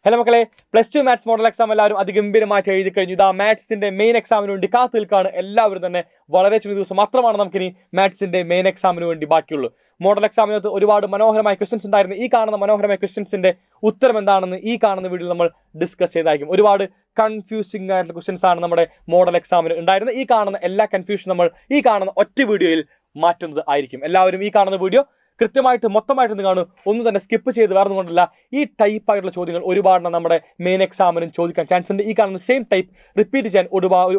Hello മക്കളെ, +2 maths model exam എല്ലാവരും അതിഗംഭീരമായിട്ട് എഴുതി കഴിഞ്ഞു. ഇതാ മാത്സിന്റെ മെയിൻ എക്സാമിന് വേണ്ടി കാത്തു നിൽക്കാണ് എല്ലാവരും തന്നെ. വളരെ ചെറിയ ദിവസം മാത്രമാണ് നമുക്കിനി മാത്സിന്റെ മെയിൻ എക്സാമിന് വേണ്ടി ബാക്കിയുള്ളൂ. മോഡൽ എക്സാമിനകത്ത് ഒരുപാട് മനോഹരമായ ക്വസ്റ്റൻസ് ഉണ്ടായിരുന്നു. ഈ കാണുന്ന മനോഹരമായ ക്വസ്റ്റൻസിന്റെ ഉത്തരം എന്താണെന്ന് ഈ കാണുന്ന വീഡിയോയിൽ നമ്മൾ ഡിസ്കസ് ചെയ്തായിരിക്കും. ഒരുപാട് കൺഫ്യൂസിംഗ് ആയിട്ടുള്ള ക്വസ്റ്റൻസ് ആണ് നമ്മുടെ മോഡൽ എക്സാമിന് ഉണ്ടായിരുന്നത്. ഈ കാണുന്ന എല്ലാ കൺഫ്യൂഷൻ നമ്മൾ ഈ കാണുന്ന ഒറ്റ വീഡിയോയിൽ മാറ്റുന്നത് ആയിരിക്കും. എല്ലാവരും ഈ കാണുന്ന വീഡിയോ കൃത്യമായിട്ട് മൊത്തമായിട്ടൊന്ന് കാണും, ഒന്നും തന്നെ സ്കിപ്പ് ചെയ്ത് വേറെ കൊണ്ടല്ല. ഈ ടൈപ്പായിട്ടുള്ള ചോദ്യങ്ങൾ ഒരുപാട് നമ്മുടെ മെയിൻ എക്സാമിനും ചോദിക്കാൻ ചാൻസ് ഉണ്ട്. ഈ കാണുന്ന സെയിം ടൈപ്പ് റിപ്പീറ്റ് ചെയ്യാൻ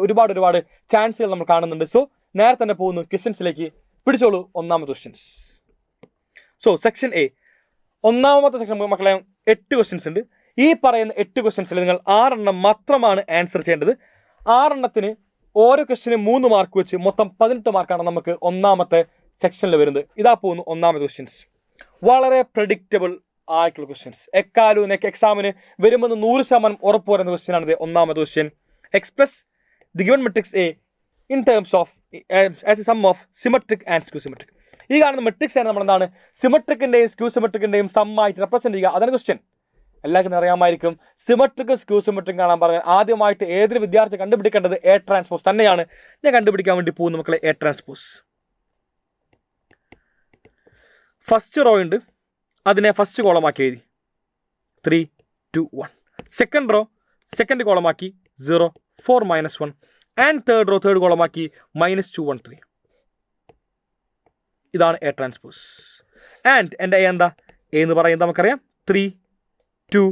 ഒരുപാട് ചാൻസുകൾ നമ്മൾ കാണുന്നുണ്ട്. സോ നേരെ തന്നെ പോകുന്നു ക്വസ്റ്റ്യൻസിലേക്ക്. പിടിച്ചോളൂ ഒന്നാമത്തെ ക്വസ്റ്റ്യൻസ്. സോ സെക്ഷൻ എ, ഒന്നാമത്തെ സെക്ഷൻ മക്കളെ 8 ക്വസ്റ്റ്യൻസ് ഉണ്ട്. ഈ പറയുന്ന 8 ക്വസ്റ്റ്യൻസിൽ നിങ്ങൾ 6 എണ്ണം മാത്രമാണ് ആൻസർ ചെയ്യേണ്ടത്. 6 എണ്ണത്തിന് ഓരോ ക്വസ്റ്റ്യനും 3 മാർക്ക് വെച്ച് മൊത്തം 18 മാർക്കാണ് നമുക്ക് ഒന്നാമത്തെ സെക്ഷനിൽ വരുന്നത്. ഇതാ പോകുന്നു ഒന്നാമത്തെ ക്വസ്റ്റ്യൻസ്. വളരെ പ്രഡിക്റ്റബിൾ ആയിട്ടുള്ള ക്വസ്റ്റ്യൻസ്, എക്കാലും എക്സാമിന് വരുമെന്ന് 100% ഉറപ്പ് പറയുന്ന ക്വസ്റ്റ്യൻ ആണിത്. ഒന്നാമത്തെ question, express the given matrix A in terms of as a sum of symmetric and skew symmetric. ഈ കാണുന്ന മെട്രിക്സ് ആണ് നമ്മൾ എന്താണ് സിമെട്രിക്കിന്റെയും സ്ക്യൂ സിമെട്രിക്കിന്റെയും സമ്മായിട്ട് റെപ്രസെന്റ് ചെയ്യുക. അതാണ് ക്വസ്റ്റ്യൻ. എല്ലാവർക്കും അറിയാമായിരിക്കും. സിമെട്രിക്കും സ്ക്യൂ സിമെട്രിക്കും കാണാൻ പറഞ്ഞാൽ ആദ്യമായിട്ട് ഏതൊരു വിദ്യാർത്ഥി കണ്ടുപിടിക്കേണ്ടത് എ ട്രാൻസ്പോസ് തന്നെയാണ്. ഞാൻ കണ്ടുപിടിക്കാൻ വേണ്ടി പോകുന്നു മക്കളെ എ ട്രാൻസ്പോസ്. ഫസ്റ്റ് റോ ഉണ്ട്, അതിനെ ഫസ്റ്റ് കോളമാക്കി എഴുതി 3, 2, 1. സെക്കൻഡ് റോ സെക്കൻഡ് കോളമാക്കി 0, 4, -1. ആൻഡ് തേർഡ് റോ തേർഡ് കോളമാക്കി -2, 1, 3. ഇതാണ് എ ട്രാൻസ്പോസ്. ആൻഡ് എൻ്റെ എ എന്താ? എ എന്ന് പറയുന്നത് നമുക്കറിയാം 3, 2,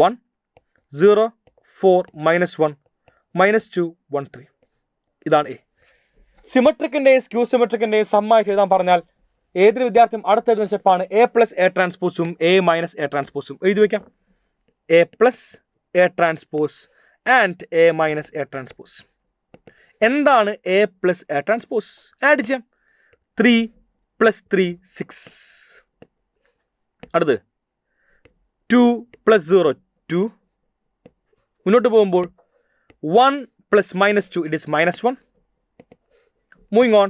1, 0, 4, -1, -2, 1, 3. ഇതാണ് എ. സിമെട്രിക്കിൻ്റെയും സ്ക്യൂ സിമെട്രിക്കിൻ്റെയും സമ്മായിട്ട് എഴുതാൻ പറഞ്ഞാൽ ഏതൊരു വിദ്യാർത്ഥിയും അടുത്തെഴുതുന്ന സ്റ്റെപ്പാണ് A+A ട്രാൻസ്പോസും A- A ട്രാൻസ്പോസും. എഴുതി വയ്ക്കാം. A+A transpose and A- A transpose. എന്താണ് A+A ട്രാൻസ്പോസ്? ആഡ് ചെയ്യാം. 3 + 3 6. അടുത്ത് 2 + 0 2. മുന്നോട്ട് പോകുമ്പോൾ 1 + -2 it is -1. Moving on,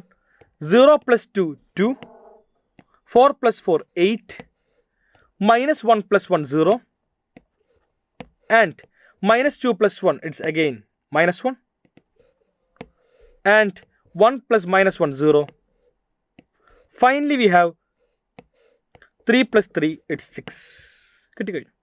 0 + 2 2. 4 + 4 8. -1 + 1 0. And -2 + 1 it's again -1. And 1 + -1 0. Finally we have 3 + 3 it's 6. കിട്ടിക്കഴിഞ്ഞു.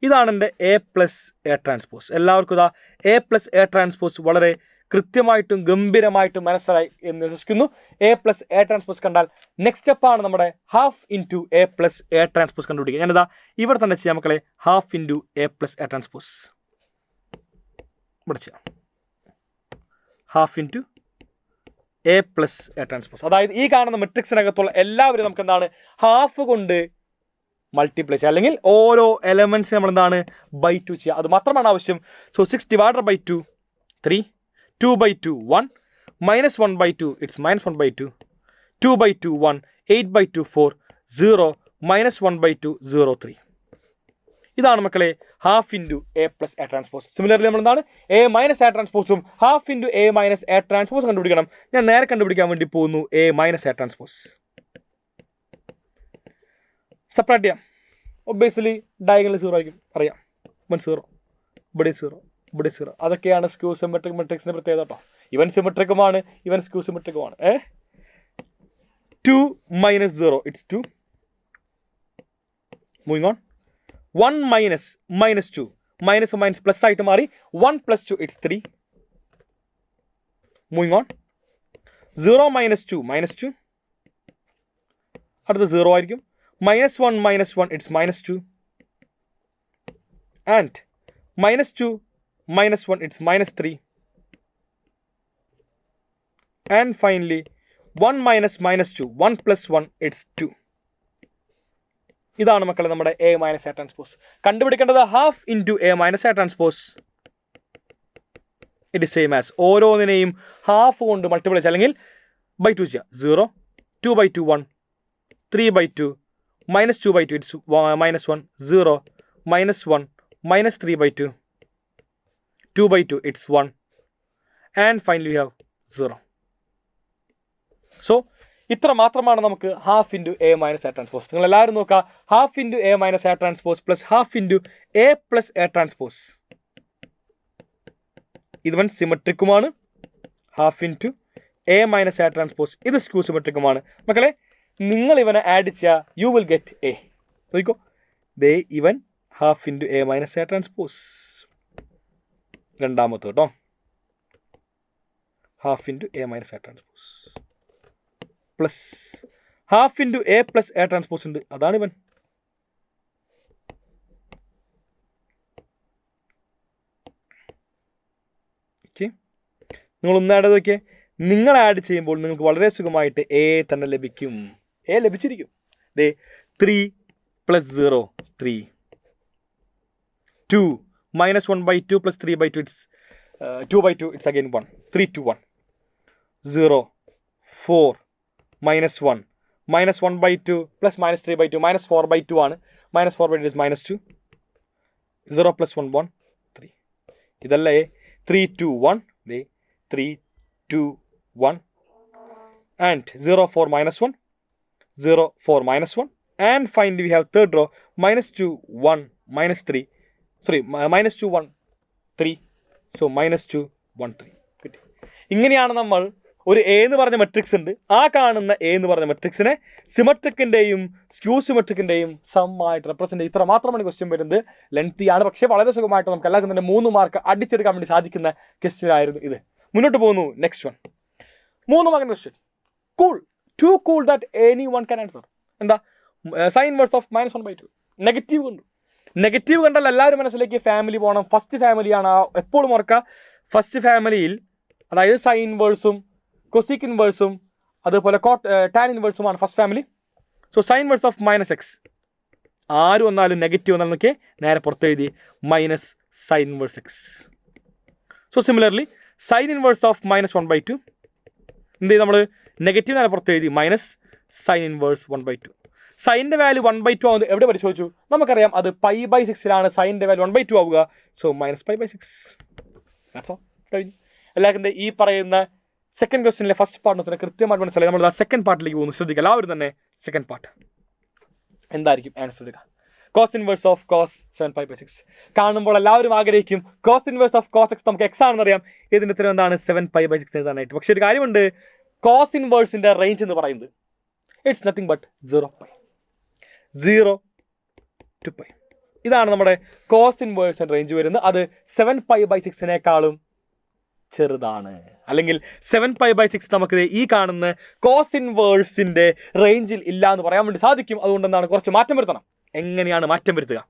ഇതാണ് എൻ്റെ A+A ട്രാൻസ്പോസ്. എല്ലാവർക്കും ഇതാ A+A ട്രാൻസ്പോസ് വളരെ കൃത്യമായിട്ടും ഗംഭീരമായിട്ടും മനസ്സിലായി എന്ന് വിശ്വസിക്കുന്നു. A+A ട്രാൻസ്പോസ് കണ്ടാൽ നെക്സ്റ്റ് സ്റ്റെപ്പാണ് നമ്മുടെ ½ × A+A ട്രാൻസ്പോസ് കണ്ടുപിടിക്കുക. ഞാനിതാ ഇവിടെ തന്നെ ചെയ്യാം മക്കളെ. ½ × A+A ട്രാൻസ്പോസ് ഇവിടെ ചെയ്യാം. ½ × A+A ട്രാൻസ്പോസ്. അതായത് ഈ കാണുന്ന മെട്രിക്സിനകത്തുള്ള എല്ലാവരും നമുക്ക് എന്താണ് ഹാഫ് കൊണ്ട് മൾട്ടിപ്ലൈ ചെയ്യുക, അല്ലെങ്കിൽ ഓരോ എലമെൻറ്റ്സ് നമ്മൾ എന്താണ് /2 ചെയ്യുക. അത് മാത്രമാണ് ആവശ്യം. സോ 6 / 2 3. 2/2 1. -1/2 it's -1/2. 2/2 1. 8/2 4. 0. -1/2 0 3. ഇതാണ് മക്കളെ ½ × A+A ട്രാൻസ്പോസ്. സിമിലർലി നമ്മൾ എന്താണ് A- A ട്രാൻസ്പോസും ½ × A- A transpose കണ്ടുപിടിക്കണം. ഞാൻ നേരെ കണ്ടുപിടിക്കാൻ വേണ്ടി പോകുന്നു A- A ട്രാൻസ്പോസ്. സെപ്പറേറ്റ് ചെയ്യാം. ഒബ്വിയസ്ലി ഡയഗണൽ 0 ആയിരിക്കും, അറിയാം. 1 0, ഇവിടെ 0, ഇവിടെ 0. അതൊക്കെയാണ് സ്ക്യൂ സിമെട്രിക് മെട്രിക്സിൻ്റെ പ്രത്യേകത കേട്ടോ. ഇവൻ സിമെട്രിക്കുമാണ്, ഇവൻ സ്ക്യൂ സിമെട്രിക്കുമാണ്. 2 - 0 it's 2. Moving on, 1 - -2 minus plus ആയിട്ട് മാറി 1 + 2 it's 3. Moving on, 0 - 2 -2. അടുത്ത 0 ആയിരിക്കും. -1 -1 it's -2. And -2 -1 it's -3. And finally 1 - -2 1 + 1 it's 2. ഇതാണ് മക്കളെ നമ്മുടെ A- A ട്രാൻസ്പോസ്. കണ്ടുപിടിക്കേണ്ടത് ½ × A- A transpose. It is same as ഓരോന്നിനെയും ഹാഫ് കൊണ്ട് മൾട്ടിപ്ലൈ ചെയ്യുക, അല്ലെങ്കിൽ /2 ചെയ്യുക. 0 2/2 1. 3/2 -2/2 it's -1. 0 -1 -3/2. 2/2 it's 1. And finally we have 0. So ഇത്ര മാത്രമാണ് നമുക്ക് half into A minus A transpose. നിങ്ങൾ എല്ലാവരും നോക്കുക, half into A minus A transpose plus half into A plus A transpose. ഇത് സിമെട്രിക്കുമാണ്. Half into A minus A transpose ഇത് skew സിമെട്രിക്കുമാണ്. മക്കളെ നിങ്ങൾ ഇവനെ ആഡ് ചെയ്യുക, യു വിൽ ഗെറ്റ് എ. നോക്കിക്കോ, ദേ ഇവൻ half into A minus A transpose. രണ്ടാമത്തെ കേട്ടോ, half into A minus A transpose plus half into A plus A transpose ഉണ്ട്, അതാണ് ഇവൻ. ഓക്കെ, നിങ്ങൾ ഒന്ന് ആഡ് നോക്കിയേ. നിങ്ങൾ ആഡ് ചെയ്യുമ്പോൾ നിങ്ങൾക്ക് വളരെ സുഖമായിട്ട് എ തന്നെ ലഭിക്കും. A ലഭിച്ചിരിക്കും. They 3 + 0 3, 2 -1/2 + 3/2 it's 2/2 it's again 1, 3 to 1, 0 4 -1 -1/2 plus -3/2 -4/2 ആണ്. -4/2 is -2, 0 + 1 1 3. ഇതല്ലേ 3 2 1, ദേ 3 2 1 and 0 4 -1 0 4 -1 and finally we have third row -2 1 -3, sorry -2 1 3, so -2 1 3. കിട്ടി. ഇങ്ങനെയാണ് നമ്മൾ ഒരു എ എന്ന് പറഞ്ഞ മെട്രിക്സ് ഉണ്ട്, ആ കാണുന്ന എ എന്ന് പറഞ്ഞ മെട്രിക്സിനെ സിമെട്രിക്കിൻ്റെയും സ്ക്യൂ സിമെട്രിക്കിൻ്റെയും സമ്മായിട്ട് റെപ്രസെൻ്റ് ചെയ്യും. ഇത്ര മാത്രമാണ് ക്വസ്റ്റ്യൻ വരുന്നത്. ലെങ്തിയാണ്, പക്ഷേ വളരെ സുഖമായിട്ട് നമുക്ക് എല്ലാവർക്കും തന്നെ 3 മാർക്ക് അടിച്ചെടുക്കാൻ വേണ്ടി സാധിക്കുന്ന ക്വസ്റ്റ്യൻ ആയിരുന്നു ഇത്. മുന്നോട്ട് പോകുന്നു. Next one, 3 mark question. Cool, too cool that any one can answer. എന്താ? Sine inverse of -1/2. നെഗറ്റീവ് കണ്ടു. നെഗറ്റീവ് കണ്ടാൽ എല്ലാവരും മനസ്സിലേക്ക് ഫാമിലി പോകണം. ഫസ്റ്റ് ഫാമിലിയാണ് എപ്പോഴും ഓർക്കുക. ഫസ്റ്റ് ഫാമിലിയിൽ അതായത് സൈൻ ഇൻവേഴ്സും കൊസീക്ക് ഇൻവേഴ്സും അതുപോലെ ടാൻ ഇൻവേഴ്സുമാണ് first family. So sine inverse of -x ആര് വന്നാലും നെഗറ്റീവ് വന്നാൽ നോക്കിയേ നേരെ പുറത്തെഴുതി minus sine inverse x. So similarly sine inverse of -1/2 എന്ത് ചെയ്യും നമ്മൾ? നെഗറ്റീവ് നേരെ പുറത്തെഴുതി മൈനസ് സൈൻ ഇൻവേഴ്സ് 1/2. സൈൻ്റെ വാല്യൂ 1/2 ആവുന്നത് എവിടെ പരിശോധിച്ചു? നമുക്കറിയാം അത് π/6 സൈൻ്റെ വാല്യൂ 1/2 ആവുക. സോ -π/6. കഴിഞ്ഞു. എല്ലാവർക്കും ഈ പറയുന്ന സെക്കൻഡ് ക്വസ്റ്റ്യനിലെ ഫസ്റ്റ് പാർട്ട് കൃത്യമായിട്ട് മനസ്സിലായി. നമ്മൾ സെക്കൻഡ് പാർട്ടിലേക്ക് പോകുന്നു. ശ്രദ്ധിക്കുക എല്ലാവരും തന്നെ. സെക്കൻഡ് പാർട്ട് എന്തായിരിക്കും ആൻസർ എടുക്കുക? കോസ് ഇൻവേഴ്സ് ഓഫ് കോസ് 7π/6 കാണുമ്പോൾ എല്ലാവരും ആഗ്രഹിക്കും cos inverse of cos x നമുക്ക് x ആണെന്ന് അറിയാം. ഇതിൻ്റെ ഉത്തരം എന്താണ്? 7π/6 എഴുതാനായിട്ട്. പക്ഷേ ഒരു കാര്യമുണ്ട്, കോസ് ഇൻവേഴ്സിൻ്റെ റേഞ്ച് എന്ന് പറയുന്നത് ഇറ്റ്സ് നത്തിങ് ബട്ട് 0 to π. ഇതാണ് നമ്മുടെ കോസ് ഇൻവേഴ്സിൻ്റെ റേഞ്ച് വരുന്നത്. അത് 7π/6 ചെറുതാണ്. അല്ലെങ്കിൽ 7π/6 നമുക്ക് ഈ കാണുന്ന കോസ് ഇൻവേഴ്സിൻ്റെ റേഞ്ചിൽ ഇല്ല എന്ന് പറയാൻ വേണ്ടി സാധിക്കും. അതുകൊണ്ട് എന്താണ്? കുറച്ച് മാറ്റം വരുത്തണം. എങ്ങനെയാണ് മാറ്റം വരുത്തുക?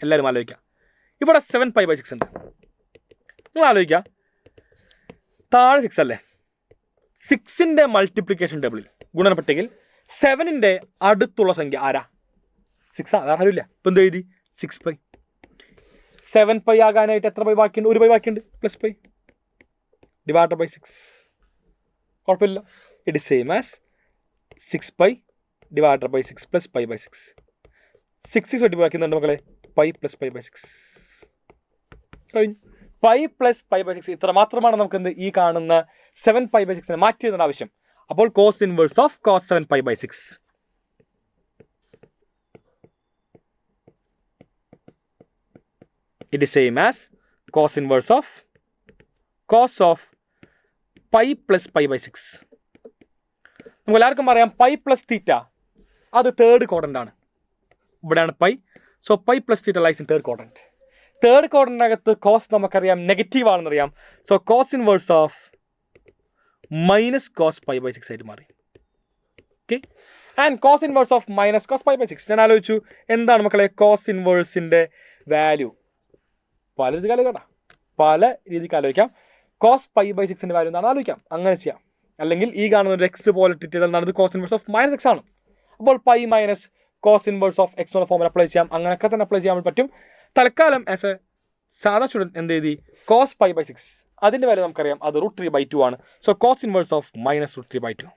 എല്ലാവരും ആലോചിക്കുക. ഇവിടെ 7π/6 ഉണ്ട്. നിങ്ങൾ ആലോചിക്കുക, താഴെ 6 അല്ലേ? 6ൻ്റെ മൾട്ടിപ്ലിക്കേഷൻ ടേബിളിൽ ഗുണനപ്പട്ടികയിൽ 7ൻ്റെ അടുത്തുള്ള സംഖ്യ ആരാ? 6 വേറെ ആരുമില്ല. ഇപ്പം എന്ത് എഴുതി? 6π. 7π ആകാനായിട്ട് എത്ര പൈ ബാക്കിയുണ്ട്? 1 പൈ ബാക്കിയുണ്ട്. +π /6. കുഴപ്പമില്ല. It is same as 6π /6 + π/6. 6 വെട്ടി ബാക്കിയുന്നുണ്ട് മക്കളെ. π + π/6 കഴിഞ്ഞു. π + π/6 ഇത്ര മാത്രമാണ് നമുക്ക് എന്ത് ഈ കാണുന്ന 7π/6 മാറ്റി എഴുതേണ്ട ആവശ്യം. അപ്പോൾ cos inverse of cos 7π/6 it is same as cos inverse of cos of π + π/6. നമുക്ക് എല്ലാവർക്കും അറിയാം π + θ അത് തേർഡ് ക്വാഡ്രൻ്റ് ആണ്. ഇവിടെയാണ് π. So π + θ lies in third quadrant. Third ക്വാഡ്രൻ്റിനകത്ത് കോസ് നമുക്കറിയാം നെഗറ്റീവ് ആണെന്നറിയാം. So cos inverse of -cos π/6 ആയിട്ട് മാറി. Okay, and cos inverse of -cos π/6. ഞാൻ ആലോചിച്ചു എന്താണ് മക്കളെ കോസ് ഇൻവേഴ്സിൻ്റെ വാല്യൂ? പല രീതിക്ക് ആലോചിക്കാം. പല രീതിക്ക് ആലോചിക്കാം. കോസ് π/6ൻ്റെ വാല്യൂ എന്താണ് ആലോചിക്കാം. അങ്ങനെ ചെയ്യാം. അല്ലെങ്കിൽ ഈ കാണുന്ന ഒരു എക്സ് പോലെ ഇട്ടിട്ട് എന്താണ്? ഇത് കോസ് ഇൻവേഴ്സ് ഓഫ് -x ആണ്. അപ്പോൾ π - കോസ് ഇൻവേഴ്സ് ഓഫ് x എന്നുള്ള ഫോമിൽ അപ്ലൈ ചെയ്യാം. അങ്ങനെയൊക്കെ തന്നെ അപ്ലൈ ചെയ്യാൻ പറ്റും. തൽക്കാലം ആസ് എ സാധാ സ്റ്റുഡൻറ്റ് എന്ത് എഴുതി? കോസ് π/6 അതിൻ്റെ വാല്യൂ നമുക്കറിയാം, അത് √3/2 ആണ്. So cos inverse of -√3/2.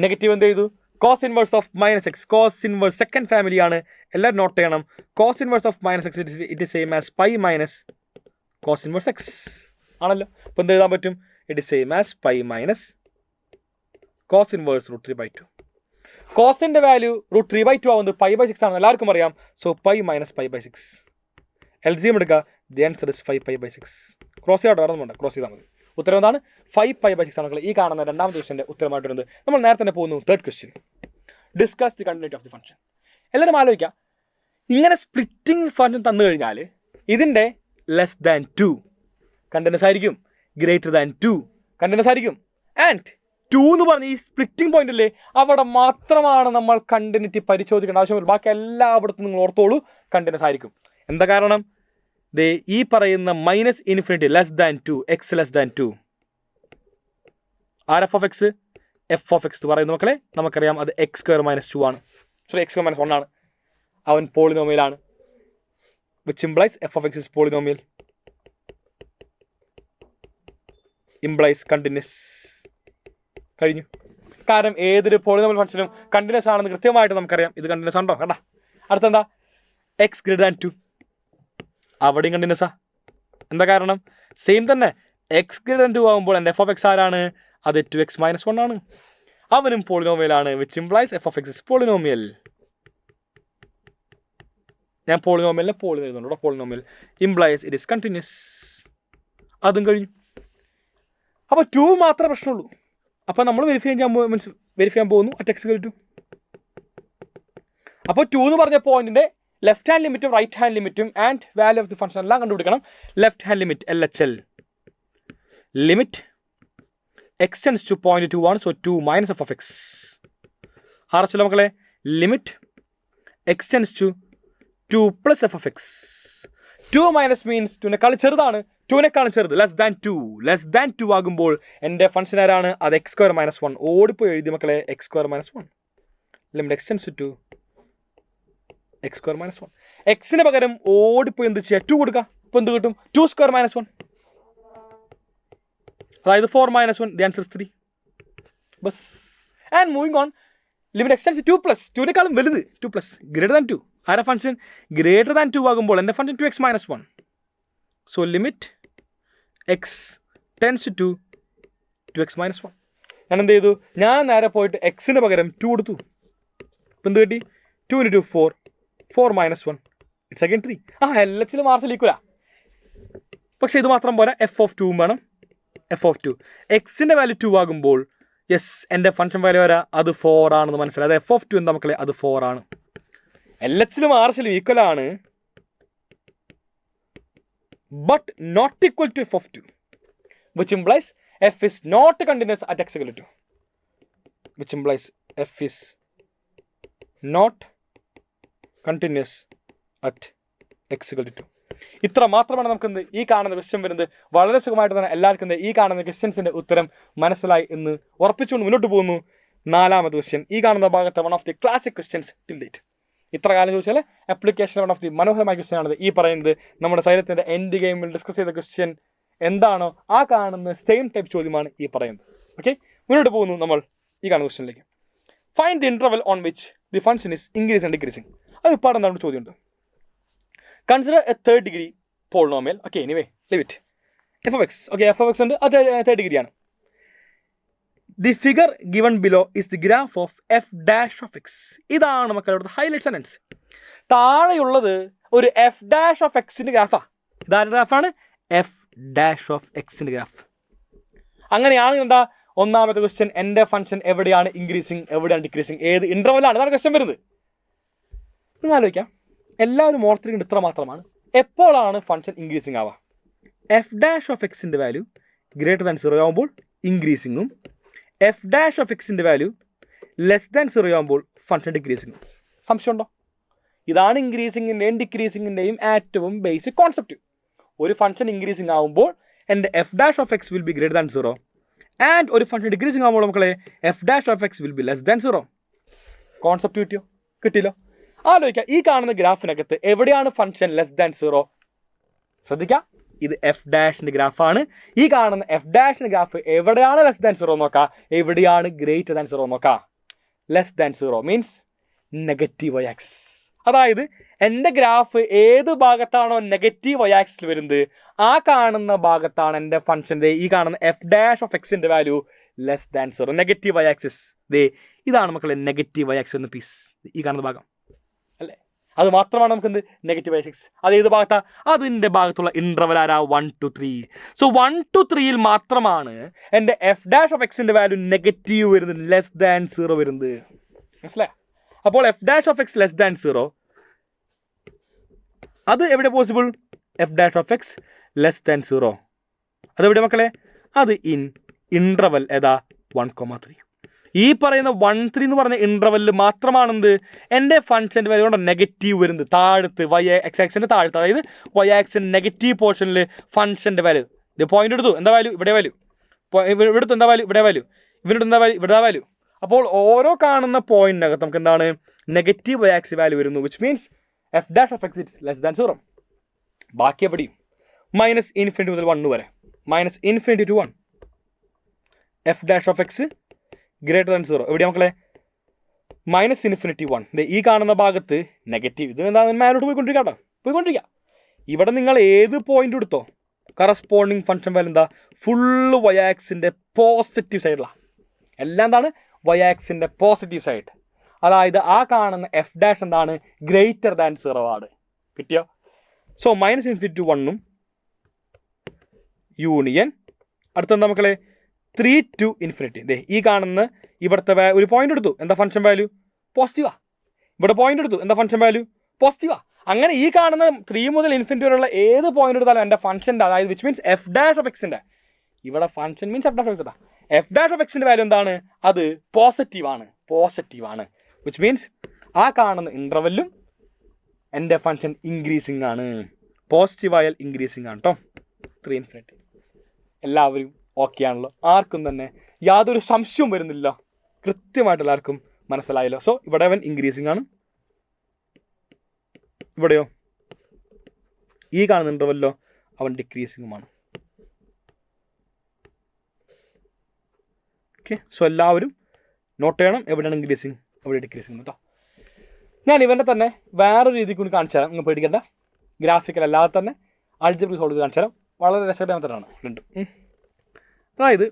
Negative എന്ത് ചെയ്തു? Cos inverse of -x. Cos inverse second ഫാമിലിയാണ്. എല്ലാവരും നോട്ട് ചെയ്യണം. Cos inverse of -x it is same as π - cos inverse x ആണല്ലോ. അപ്പോൾ എന്ത് എഴുതാൻ പറ്റും? It is same as pi minus cos inverse root 3/2. കോസിൻ്റെ വാല്യൂ റൂട്ട് 3/2 ആവുന്നത് π/6 ആണെന്ന് എല്ലാവർക്കും അറിയാം. So pi minus π/6. LCM എടുക്കുക. The answer is 5π/6. ക്രോസ് ചെയ്യാട്ടോ, വേറെ ഒന്നും ക്രോസ് ചെയ്താൽ മതി. ഉത്തരം എന്താണ്? 5π/6 ആണ് ഈ കാണുന്ന രണ്ടാമത്തെ ക്വസ്റ്റ്യൻ്റെ ഉത്തരമായിട്ട് വരുന്നത്. നമ്മൾ നേരത്തെ തന്നെ പോകുന്നു. Third question, discuss the continuity of the function. എല്ലാവരും ആലോചിക്കുക, ഇങ്ങനെ സ്പ്ലിറ്റിംഗ് ഫംഗ്ഷൻ തന്നു കഴിഞ്ഞാൽ ഇതിൻ്റെ <2 കണ്ടിന്യൂസ് ആയിരിക്കും, greater*2 കണ്ടിന്യൂസ് ആയിരിക്കും. ആൻഡ് 2 എന്ന് പറഞ്ഞ ഈ സ്പ്ലിറ്റിംഗ് പോയിന്റ് അല്ലേ, അവിടെ മാത്രമാണ് നമ്മൾ കണ്ടിന്യൂറ്റി പരിശോധിക്കേണ്ട ആവശ്യമില്ല. ബാക്കി എല്ലായിടത്തും നിങ്ങൾ ഓർത്തോളൂ കണ്ടിന്യൂസ് ആയിരിക്കും. എന്താ കാരണം? ഈ പറയുന്ന -∞ <2, x <2 RF(x), f(x) എന്ന് പറയുന്ന മക്കളെ നമുക്കറിയാം അത് x² - 2 ആണ്. സോറി, x² - 1 ആണ്. അവൻ പോളിനോമിയലാണ്. which implies f(x) is polynomial, implies continuous. കഴിഞ്ഞു. കാരണം ഏതൊരു പോളിനോമിയൽ ഫംഗ്ഷനും കണ്ടിന്യൂസ് ആണെന്ന് കൃത്യമായിട്ട് നമുക്കറിയാം. ഇത് കണ്ടിന്യൂസ് ആണോ? കണ്ടാ. അടുത്തെന്താ? x greater than 2. അവിടെയും കണ്ടിന്യൂസാ. എന്താ കാരണം? സെയിം തന്നെ. x greater than 2 ആകുമ്പോൾ എൻ്റെ f(x) ആരാണ്? അത് 2x - 1 ആണ്. അവനും പോളിനോമിയലാണ്. which implies f(x) is polynomial. ഞാൻ പോളിനോമിയലിനെ പോളി എഴുതുന്നുണ്ടോ? Polynomial implies it is continuous. അതും കഴിഞ്ഞു. അപ്പോൾ 2 മാത്രമേ പ്രശ്നമുള്ളൂ. അപ്പോൾ നമ്മൾ വെരിഫൈ ചെയ്യാൻ പോകുന്നു at x = 2. അപ്പോൾ 2 എന്ന് പറഞ്ഞ പോയിന്റിൻ്റെ ലെഫ്റ്റ് ഹാൻഡ് ലിമിറ്റും റൈറ്റ് ഹാൻഡ് ലിമിറ്റും and value of the function എല്ലാം കണ്ടുപിടിക്കണം. Left hand limit LHL limit x tends to 0.2 ആണ്. So 2 - f(x). RHL മക്കളെ limit x tends to 2 + f(x). 2 minus means 2നേക്കാൾ ചെറുതാണ്. 2നേക്കാൾ ചെറുത് <2 ആകുമ്പോൾ എൻ്റെ ഫംഗ്ഷൻ ആരാണ്? അത് x² - 1. ഓടിപ്പോയി എഴുതി മക്കളെ x² - 1. Limit x tends to x² - 1. എക്സിന് പകരം ഓടിപ്പോയി എന്ത് ചെയ്യുക? 2 കൊടുക്കുക. അപ്പോൾ എന്ത് കിട്ടും? 2² - 1. അതായത് 4 - 1. The answer 3. Bus. And moving on, limit x tends to 2 + 2നേക്കാളും വലുത് 2 + greater than 2. ആരുടെ ഫംഗ്ഷൻ? greater than 2 ആകുമ്പോൾ എൻ്റെ function 2x - 1. So limit x tends to 2x - 1. ഞാൻ എന്ത് ചെയ്തു? ഞാൻ നേരെ പോയിട്ട് എക്സിന് പകരം 2 കൊടുത്തു. ഇപ്പം എന്ത് കിട്ടി? 2 × 2 4 4 - 1 ഇറ്റ്സ് അഗൈൻ 3. LHL മാർക്സിൽ ഈക്വലാ. പക്ഷേ ഇത് മാത്രം പോരാ, f(2) വേണം. f(2) എക്സിൻ്റെ വാല്യൂ 2 ആകുമ്പോൾ യെസ് എൻ്റെ ഫംഗ്ഷൻ വാല്യൂ വരാ അത് 4 ആണെന്ന് മനസ്സിലായി. അത് f(2) എന്താ മക്കളെ? അത് 4 ആണ്. LHL മാർക്സിലും ഈക്വൽ ആണ്, but not equal to f(2), which implies f is not continuous at x = 2. which implies f is not continuous at x = 2. ഇത്ര മാത്രമാണ് നമുക്ക് ഈ കാണുന്ന ക്വസ്റ്റ്യൻ വരുന്നത്. വളരെ സുഖമായിട്ട് തന്നെ എല്ലാവർക്കും ഈ കാണുന്ന ക്വസ്റ്റ്യൻസിൻ്റെ ഉത്തരം മനസ്സിലായി എന്ന് ഉറപ്പിച്ചുകൊണ്ട് മുന്നോട്ട് പോകുന്നു. 4ാമത്തെ ക്വസ്റ്റ്യൻ ഈ കാണുന്ന ഭാഗത്തെ one of the classic questions till date. ഇത്ര കാലം ചോദിച്ചാൽ ആപ്ലിക്കേഷൻ വൺ ഓഫ് ദി മനോഹരമായ ക്വസ്റ്റ്യൻ ആണിത്. ഈ പറയുന്നത് നമ്മുടെ സൈലത്തിൻ്റെ എൻഡ് ഗെയിമിൽ ഡിസ്കസ് ചെയ്ത ക്വസ്റ്റ്യൻ എന്താണോ ആ കാണുന്ന സെയിം ടൈപ്പ് ചോദ്യമാണ് ഈ പറയുന്നത്. ഓക്കെ, മുന്നോട്ട് പോകുന്നു നമ്മൾ ഈ കാണുന്ന ക്വസ്റ്റ്യനിലേക്ക്. Find the interval on which the function is increase and decreasing. അത് ഇപ്പോൾ എന്താണ് ചോദ്യമുണ്ട്. Consider A 3rd degree polynomial. Okay, anyway limit f(x). Okay, f(x) ഉണ്ട്, അത് 3rd degree ആണ്. The figure given below is the graph of f'(x). ഇതാണ് മക്കളുടെ highlight sentence. താഴെയുള്ളത് ഒരു f'(x)ൻ്റെ ഗ്രാഫാണ്. ഇതാരുടെ ഗ്രാഫാണ്? f'(x)ൻ്റെ ഗ്രാഫ്. അങ്ങനെയാണെങ്കിൽ എന്താ? ഒന്നാമത്തെ ക്വസ്റ്റ്യൻ, എൻ്റെ ഫംഗ്ഷൻ എവിടെയാണ് ഇൻക്രീസിങ്, എവിടെയാണ് ഡിക്രീസിങ്, ഏത് ഇൻ്റർവലാണ്? അതാണ് ക്വസ്റ്റ്യൻ വരുന്നത്. നിങ്ങൾ ആലോചിക്കാം, എല്ലാവരും ഓർത്തിരിക്കുന്നത് ഇത്ര മാത്രമാണ്. എപ്പോഴാണ് ഫംഗ്ഷൻ ഇൻക്രീസിങ് ആവുക? f'(x)ൻ്റെ വാല്യൂ <0 ആകുമ്പോൾ ഇൻക്രീസിങ്ങും f'(x)ൻ്റെ വാല്യൂ <0 ആകുമ്പോൾ ഫംഗ്ഷൻ ഡിക്രീസിങ്ങും. സംശയമുണ്ടോ? ഇതാണ് ഇൻക്രീസിങ്ങിൻ്റെയും ഡിക്രീസിങ്ങിൻ്റെയും ഏറ്റവും ബേസിക് കോൺസെപ്റ്റ്. ഒരു ഫംഗ്ഷൻ ഇൻക്രീസിങ് ആകുമ്പോൾ എൻ്റെ f'(x) വിൽ ബി <0 ആൻഡ് ഒരു ഫംഗ്ഷൻ ഡിക്രീസിങ് ആകുമ്പോൾ മക്കളെ f'(x) വിൽ ബി <0. കോൺസെപ്റ്റ് കിട്ടിയോ? കിട്ടിയില്ലോ? ആലോചിക്കുക, ഈ കാണുന്ന ഗ്രാഫിനകത്ത് എവിടെയാണ് ഫംഗ്ഷൻ <0? ശ്രദ്ധിക്കുക, ഇത് f' ഗ്രാഫാണ്. ഈ കാണുന്ന f' ഗ്രാഫ് എവിടെയാണ് <0 നോക്കുക, എവിടെയാണ് <0 നോക്കുക. <0 മീൻസ് നെഗറ്റീവ് x. അതായത് എൻ്റെ ഗ്രാഫ് ഏത് ഭാഗത്താണോ നെഗറ്റീവ് വൈ ആക്സിൽ വരുന്നത് ആ കാണുന്ന ഭാഗത്താണ് എൻ്റെ ഫംഗ്ഷൻ്റെ ഈ കാണുന്ന എഫ് ഡാഷ് ഓഫ് എക്സിൻ്റെ value less than 0. Negative y axis ഇതാണ് മക്കളെ നെഗറ്റീവ് വൈ ആക്സിസ് എന്ന പീസ്, ഈ കാണുന്ന ഭാഗം അല്ലേ. അത് മാത്രമാണ് നമുക്ക് എന്ത് നെഗറ്റീവ് വൈ ആക്സിസ്. അത് ഏത് ഭാഗത്താണ്? അതിൻ്റെ ഭാഗത്തുള്ള ഇൻ്റർവൽ ആരാ 1 to 3. സോ 1 to 3യിൽ മാത്രമാണ് എൻ്റെ എഫ് ഡാഷ് ഓഫ് എക്സിൻ്റെ വാല്യൂ നെഗറ്റീവ് വരുന്നത്, ലെസ് ദാൻ 0 വരുന്നത്. മനസ്സിലായി? അപ്പോൾ F dash of X less than 0 അത് എവിടെ possible? F dash of X less than 0 അതെവിടെ മക്കളെ? അത് ഇൻ്റർവൽ ഏതാ 1,3. ഈ പറയുന്ന 1,3 എന്ന് പറഞ്ഞ ഇൻ്റർവെല്ലിൽ മാത്രമാണെന്ത് എൻ്റെ ഫംഗ്ഷൻ്റെ വാല്യൂ കൊണ്ട് നെഗറ്റീവ് വരുന്നത്. താഴത്ത് വൈ എക്സ് ആക്സിൻ്റെ താഴത്ത്, അതായത് വൈ ആക്സിൻ്റെ നെഗറ്റീവ് പോർഷനിൽ ഫംഗ്ഷൻ്റെ വാല്യൂ ഇത് പോയിന്റ് എടുത്തു, എന്താ വാല്യൂ? ഇവിടെ വാല്യൂ. ഇവിടെ എടുത്തു, എന്താ വാല്യൂ? ഇവിടെ വാല്യൂ. ഇവരുടെ എന്താ വാല്യൂ? ഇവിടെ വാല്യൂ. അപ്പോൾ ഓരോ കാണുന്ന പോയിന്റിനകത്ത് നമുക്ക് എന്താണ് നെഗറ്റീവ് വൈ ആക്സ് വാല്യൂ വരുന്നു, which means F dash of X it's less than 0. ബാക്കി എവിടെയും -∞ മുതൽ 1 വരെ, -∞ to 1 F dash of X greater than 0. എവിടെയാണ് മക്കളെ? -∞ 1. ഈ കാണുന്ന ഭാഗത്ത് നെഗറ്റീവ്, ഇത് എന്താ മേലോട്ട് പോയിക്കൊണ്ടിരിക്കുക. ഇവിടെ നിങ്ങൾ ഏത് പോയിന്റ് എടുത്തോ കറസ്പോണ്ടിങ് ഫംഗ്ഷൻ വാല്യൂ എന്താ? ഫുള്ള് വൈ ആക്സിൻ്റെ പോസിറ്റീവ് സൈഡിലാണ്. എല്ലാം എന്താണ്? വൈ ആക്സിൻ്റെ പോസിറ്റീവ് സൈഡ്. അതായത് ആ കാണുന്ന എഫ് ഡാഷ് എന്താണ്? ഗ്രേറ്റർ ദാൻ 0 ആണ്. കിട്ടിയോ? സോ -∞ to 1 യൂണിയൻ അടുത്തെന്താ മക്കളെ? 3 to ∞. ഈ കാണുന്ന ഇവിടുത്തെ ഒരു പോയിന്റ് എടുത്തു, എന്താ ഫംഗ്ഷൻ വാല്യൂ? പോസിറ്റീവാ. ഇവിടെ പോയിന്റ് എടുത്തു, എന്താ ഫംഗ്ഷൻ വാല്യൂ? പോസിറ്റീവാ. അങ്ങനെ ഈ കാണുന്ന 3 മുതൽ ∞ വരെയുള്ള ഏത് പോയിന്റ് എടുത്താലും എൻ്റെ ഫംഗ്ഷൻ്റെ, അതായത് which means F dash of എക്സിൻ്റെ, ഇവിടെ function means F dash of x, F dash of എക്സിൻ്റെ വാല്യൂ എന്താണ്? അത് പോസിറ്റീവാണ്. വിച്ച് മീൻസ് ആ കാണുന്ന ഇൻ്റർവെല്ലും എൻ്റെ ഫംഗ്ഷൻ ഇൻക്രീസിങ് ആണ്. പോസിറ്റീവായാൽ ഇൻക്രീസിങ് ആണ് കേട്ടോ. 3 ∞. എല്ലാവരും ഓക്കെ ആണല്ലോ? ആർക്കും തന്നെ യാതൊരു സംശയവും വരുന്നില്ല. കൃത്യമായിട്ട് എല്ലാവർക്കും മനസ്സിലായല്ലോ? സോ ഇവിടെ അവൻ ഇൻക്രീസിങ് ആണ്, ഇവിടെയോ ഈ കാണുന്ന ഇൻ്റർവെല്ലോ അവൻ ഡിക്രീസിങ്ങുമാണ്. ഓക്കെ, സോ എല്ലാവരും നോട്ട് ചെയ്യണം എവിടെയാണ് ഇൻക്രീസിങ്, എവിടെ ഡിക്രീസിങ് കേട്ടോ. ഞാൻ ഇവൻ്റെ തന്നെ വേറൊരു രീതിക്ക് കൊണ്ട് കാണിച്ചു തരാം, നിങ്ങൾ പേടിക്കേണ്ട. ഗ്രാഫിക്കൽ അല്ലാതെ തന്നെ അൾജിബ്രിക് സോൾവ് കാണിച്ചു തരാം. വളരെ രസകരമായ മെത്തഡാണ് രണ്ടും. അതായത്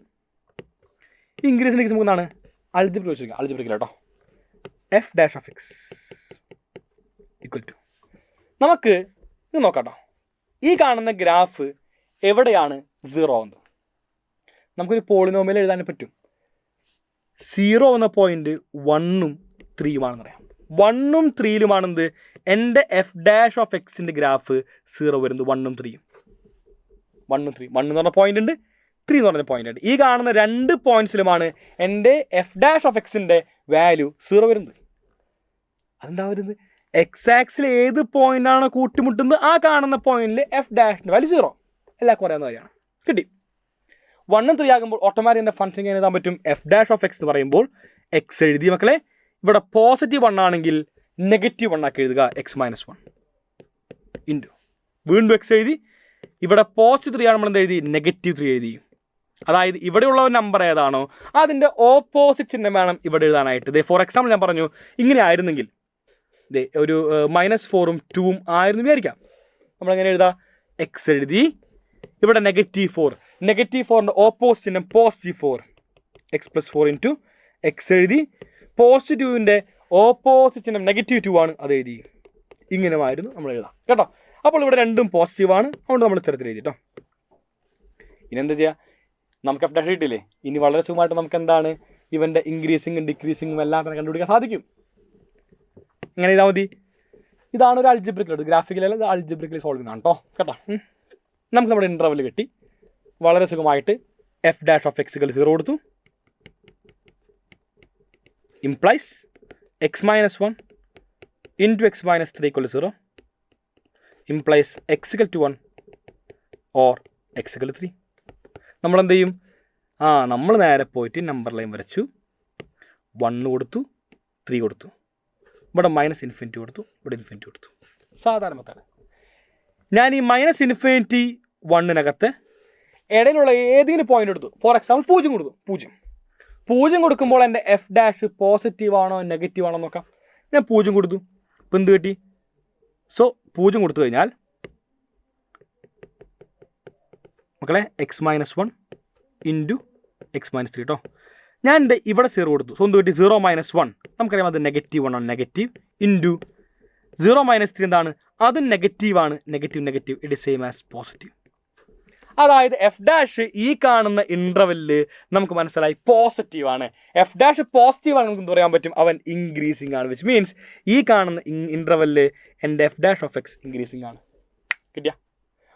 ഇൻക്രീസിങ് ഡിക്രീസ് നമുക്ക് എന്താണ് അൾജിബ്രിക് വെച്ചിരിക്കുക. അൾജിബ്രിക്കൽ കേട്ടോ. F dash of x equal to, നമുക്ക് ഇത് നോക്കാം കേട്ടോ. ഈ കാണുന്ന ഗ്രാഫ് എവിടെയാണ് 0 എന്ന് നമുക്കൊരു പോളിനോമിയൽ എഴുതാൻ പറ്റും. 0 എന്ന പോയിന്റ് 1ഉം 3ഉമാണെന്ന് പറയാം. 1ഉം 3യിലുമാണെന്ത് എൻ്റെ എഫ് ഡാഷ് ഓഫ് എക്സിൻ്റെ ഗ്രാഫ് 0 വരുന്നത്. 1ഉം 3ഉം 1 എന്ന് പറഞ്ഞ പോയിന്റ് ഉണ്ട്, 3 എന്ന് പറഞ്ഞ പോയിന്റ് ഉണ്ട്. ഈ കാണുന്ന 2 പോയിന്റ്സിലുമാണ് എൻ്റെ എഫ് ഡാഷ് ഓഫ് എക്സിൻ്റെ വാല്യൂ 0 വരുന്നത്. അതെന്താ വരുന്നത്? എക്സ് ആക്സിൽ ഏത് പോയിന്റാണോ കൂട്ടിമുട്ടുന്നത് ആ കാണുന്ന പോയിന്റിൽ എഫ് ഡാഷിൻ്റെ വാല്യൂ 0. എല്ലാവർക്കും അറിയാവുന്ന കാര്യമാണ്. കിട്ടി. 1ഉം 3 ആകുമ്പോൾ ഓട്ടോമാറ്റിക് എൻ്റെ ഫംഗ്ഷൻ എങ്ങനെ എഴുതാൻ പറ്റും? എഫ് ഡാഷ് ഓഫ് എക്സ് എന്ന് പറയുമ്പോൾ എക്സ് എഴുതി മക്കളെ. ഇവിടെ പോസിറ്റീവ് 1 ആണെങ്കിൽ നെഗറ്റീവ് 1 ആക്കി എഴുതുക, x-1 ഇൻറ്റു വീണ്ടും എക്സ് എഴുതി. ഇവിടെ പോസിറ്റീവ് 3 ആണ്, നമ്മൾ എന്ത് എഴുതി? -3 എഴുതി. അതായത് ഇവിടെയുള്ള നമ്പർ ഏതാണോ അതിൻ്റെ ഓപ്പോസിറ്റ് ചിഹ്നം വേണം ഇവിടെ എഴുതാനായിട്ട്. ഫോർ എക്സാമ്പിൾ ഞാൻ പറഞ്ഞു, ഇങ്ങനെ ആയിരുന്നെങ്കിൽ ഒരു -4ഉം 2ഉം ആയിരുന്നു വിചാരിക്കാം. നമ്മളെങ്ങനെ എഴുതാം? എക്സ് എഴുതി, ഇവിടെ -4ൻ്റെ ഓപ്പോസിറ്റ് ചിഹ്നം +4, x+4 ഇൻറ്റു എക്സ് എഴുതി. +2ൻ്റെ ഓപ്പോസിറ്റ് ചിഹ്നം -2 ആണ്, അത് എഴുതി. ഇങ്ങനെയായിരുന്നു നമ്മൾ എഴുതാം കേട്ടോ. അപ്പോൾ ഇവിടെ രണ്ടും പോസിറ്റീവാണ്, അതുകൊണ്ട് നമ്മൾ ഇത്തരത്തിൽ എഴുതി കേട്ടോ. ഇനി എന്താ ചെയ്യുക? നമുക്ക് എഫ് ഡാഷ് കിട്ടില്ലേ? ഇനി വളരെ സുഖമായിട്ട് നമുക്ക് എന്താണ് ഇവൻ്റെ ഇൻക്രീസിങ്ങും ഡിക്രീസിങ്ങും എല്ലാം തന്നെ കണ്ടുപിടിക്കാൻ സാധിക്കും. ഇങ്ങനെ ചെയ്താൽ മതി. ഇതാണ് ഒരു അൾജിബ്രിക്കൽ, ഗ്രാഫിക്കലല്ല, ഇത് അൾജിബ്രിക്കലി സോൾവ് ചെയ്യുന്നതാണ് കേട്ടോ. നമുക്ക് നമ്മുടെ ഇൻ്റർവെൽ കിട്ടി. വളരെ സുഖമായിട്ട് എഫ് ഡാഷ് ഓഫ് എക്സ് 0 കൊടുത്തു. Implies x-1 into x-3 = 0 implies x = 1 or x = 3. നമ്മളെന്ത് ചെയ്യും? നമ്മൾ നേരെ പോയിട്ട് നമ്പർ ലൈൻ വരച്ചു. 1 കൊടുത്തു, 3 കൊടുത്തു, ഇവിടെ -∞ കൊടുത്തു, ഇവിടെ ∞ കൊടുത്തു. സാധാരണ മെത്തേഡ്. ഞാൻ ഈ -∞ 1നകത്ത് ഇടയിലുള്ള ഏതെങ്കിലും പോയിന്റ് എടുത്തു. ഫോർ എക്സാമ്പിൾ 0 കൊടുത്തു. 0 കൊടുക്കുമ്പോൾ എൻ്റെ എഫ് ഡാഷ് പോസിറ്റീവ് ആണോ നെഗറ്റീവ് ആണോ നോക്കാം. ഞാൻ 0 കൊടുത്തു. ഇപ്പം എന്ത് കിട്ടി? സോ 0 കൊടുത്തു കഴിഞ്ഞാൽ മക്കളെ x-1 ഇൻറ്റു x-3 കേട്ടോ. ഞാൻ എൻ്റെ ഇവിടെ 0 കൊടുത്തു. സോ എന്ത് കിട്ടി? 0-1. നമുക്കറിയാം അത് -1 ആണ്. നെഗറ്റീവ് ഇൻറ്റു 0-3 എന്താണ്? അതും നെഗറ്റീവാണ്. Negative it is same as positive. അതായത് f' ഈ കാണുന്ന ഇൻ്റർവെല്ലിൽ നമുക്ക് മനസ്സിലായി പോസിറ്റീവാണ്. f' പോസിറ്റീവ് ആണ് നമുക്ക് എന്ത് പറയാൻ പറ്റും? അവൻ ഇൻക്രീസിങ് ആണ്. വിച്ച് മീൻസ് ഈ കാണുന്ന ഇൻ്റർവെല്ലിൽ എൻ്റെ f' ഇൻക്രീസിങ് ആണ്. കിട്ടിയ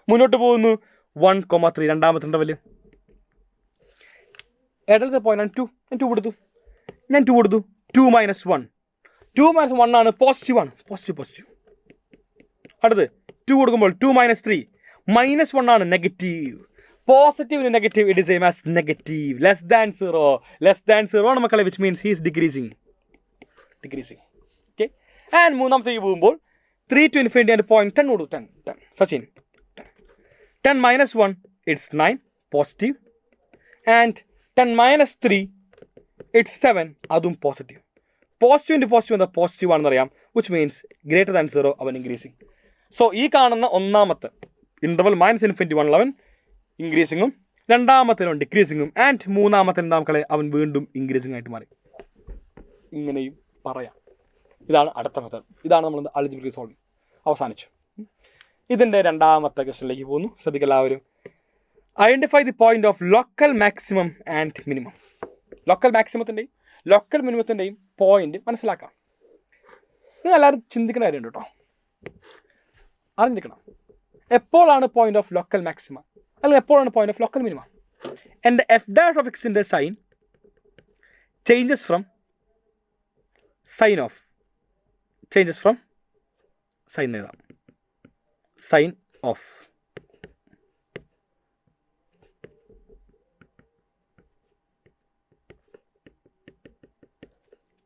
മുന്നോട്ട് പോകുന്നു. 1,3 രണ്ടാമത്തെ ഇൻ്റർവെല്ല്. ഏട്ടത്തെ പോയിൻ്റാണ് 2. ഞാൻ 2 കൊടുത്തു. 2 - 1. 2 - 1 ആണ് പോസിറ്റീവാണ്. പോസിറ്റീവ്. അടുത്ത് 2 കൊടുക്കുമ്പോൾ 2 - 3 -1 ആണ് നെഗറ്റീവ്. പോസിറ്റീവിന് negative it is same as negative. Less than 0 ആണ് മക്കളെ. Which means he's decreasing. Okay. And മൂന്നാമത്തേക്ക് പോകുമ്പോൾ 3 to infinity and point 10 കൊടുത്തു. 10 Sachin 10 - 1 it's 9 positive. And 10 - 3 it's 7 അതും പോസിറ്റീവ്. പോസിറ്റീവ് ഇൻറ്റു പോസിറ്റീവ് എന്താ? പോസിറ്റീവ് ആണെന്ന് അറിയാം. വിച്ച് മീൻസ് ഗ്രേറ്റർ ദാൻ 0 അവൻ ഇൻക്രീസിങ്. സോ ഈ കാണുന്ന ഒന്നാമത്തെ ഇൻ്റർവൽ -∞ 1 അവൻ ഇൻക്രീസിങ്ങും, രണ്ടാമത്തേലും ഡിക്രീസിങ്ങും, ആൻഡ് മൂന്നാമത്തെ എന്താ മക്കളെ? അവൻ വീണ്ടും ഇൻക്രീസിങ് ആയിട്ട് മാറി. ഇങ്ങനെയും പറയാം. ഇതാണ് അടുത്ത മെത്തേഡ്. ഇതാണ് നമ്മൾ അൾജിബ്രിക് സോൾവിങ്. അവസാനിച്ചു. ഇതിൻ്റെ രണ്ടാമത്തെ ക്വസ്റ്റ്യനിലേക്ക് പോകുന്നു. ശ്രദ്ധിക്കുക എല്ലാവരും. Identify the point of local maximum and minimum. Local മാക്സിമത്തിൻ്റെയും ലോക്കൽ മിനിമത്തിൻ്റെയും പോയിന്റ് മനസ്സിലാക്കാം. ഇത് എല്ലാവരും ചിന്തിക്കുന്ന കാര്യമുണ്ട് കേട്ടോ. അറിഞ്ഞിരിക്കണം എപ്പോഴാണ് പോയിന്റ് ഓഫ് ലോക്കൽ മാക്സിമം അല്ലെങ്കിൽ എപ്പോഴാണ് പോയിന്റ് ഓഫ് ലോക്കൽ മിനിമം. എൻ്റെ f'(x)ൻ്റെ sign changes from sign of sign എഴുതാം. Sign of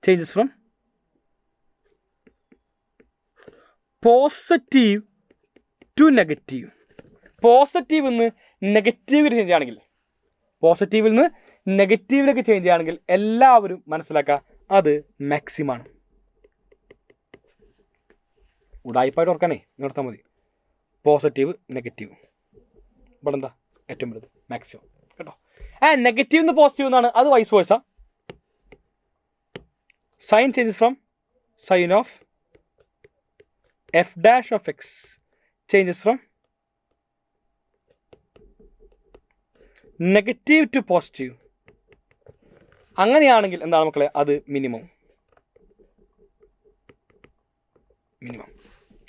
changes from positive to negative. പോസിറ്റീവിൽ നിന്ന് നെഗറ്റീവിലേക്ക് ചേഞ്ച് ആണെങ്കിൽ, പോസിറ്റീവിൽ നിന്ന് നെഗറ്റീവിലേക്ക് ചേഞ്ച് ചെയ്യുകയാണെങ്കിൽ എല്ലാവരും മനസ്സിലാക്കുക അത് മാക്സിമാണ്. ഉടായിപ്പായിട്ട് ഓർക്കാനേ നിർത്താൽ മതി. പോസിറ്റീവ് നെഗറ്റീവ് ഇവിടെ എന്താ ഏറ്റവും വലുത്? മാക്സിമം കേട്ടോ. നെഗറ്റീവ് നിന്ന് പോസിറ്റീവ് എന്നാണ്. അത് vice versa. Sign changes from sign of f'(x) changes from negative to positive. അങ്ങനെയാണെങ്കിൽ എന്താണ് മക്കളെ? അത് മിനിമം.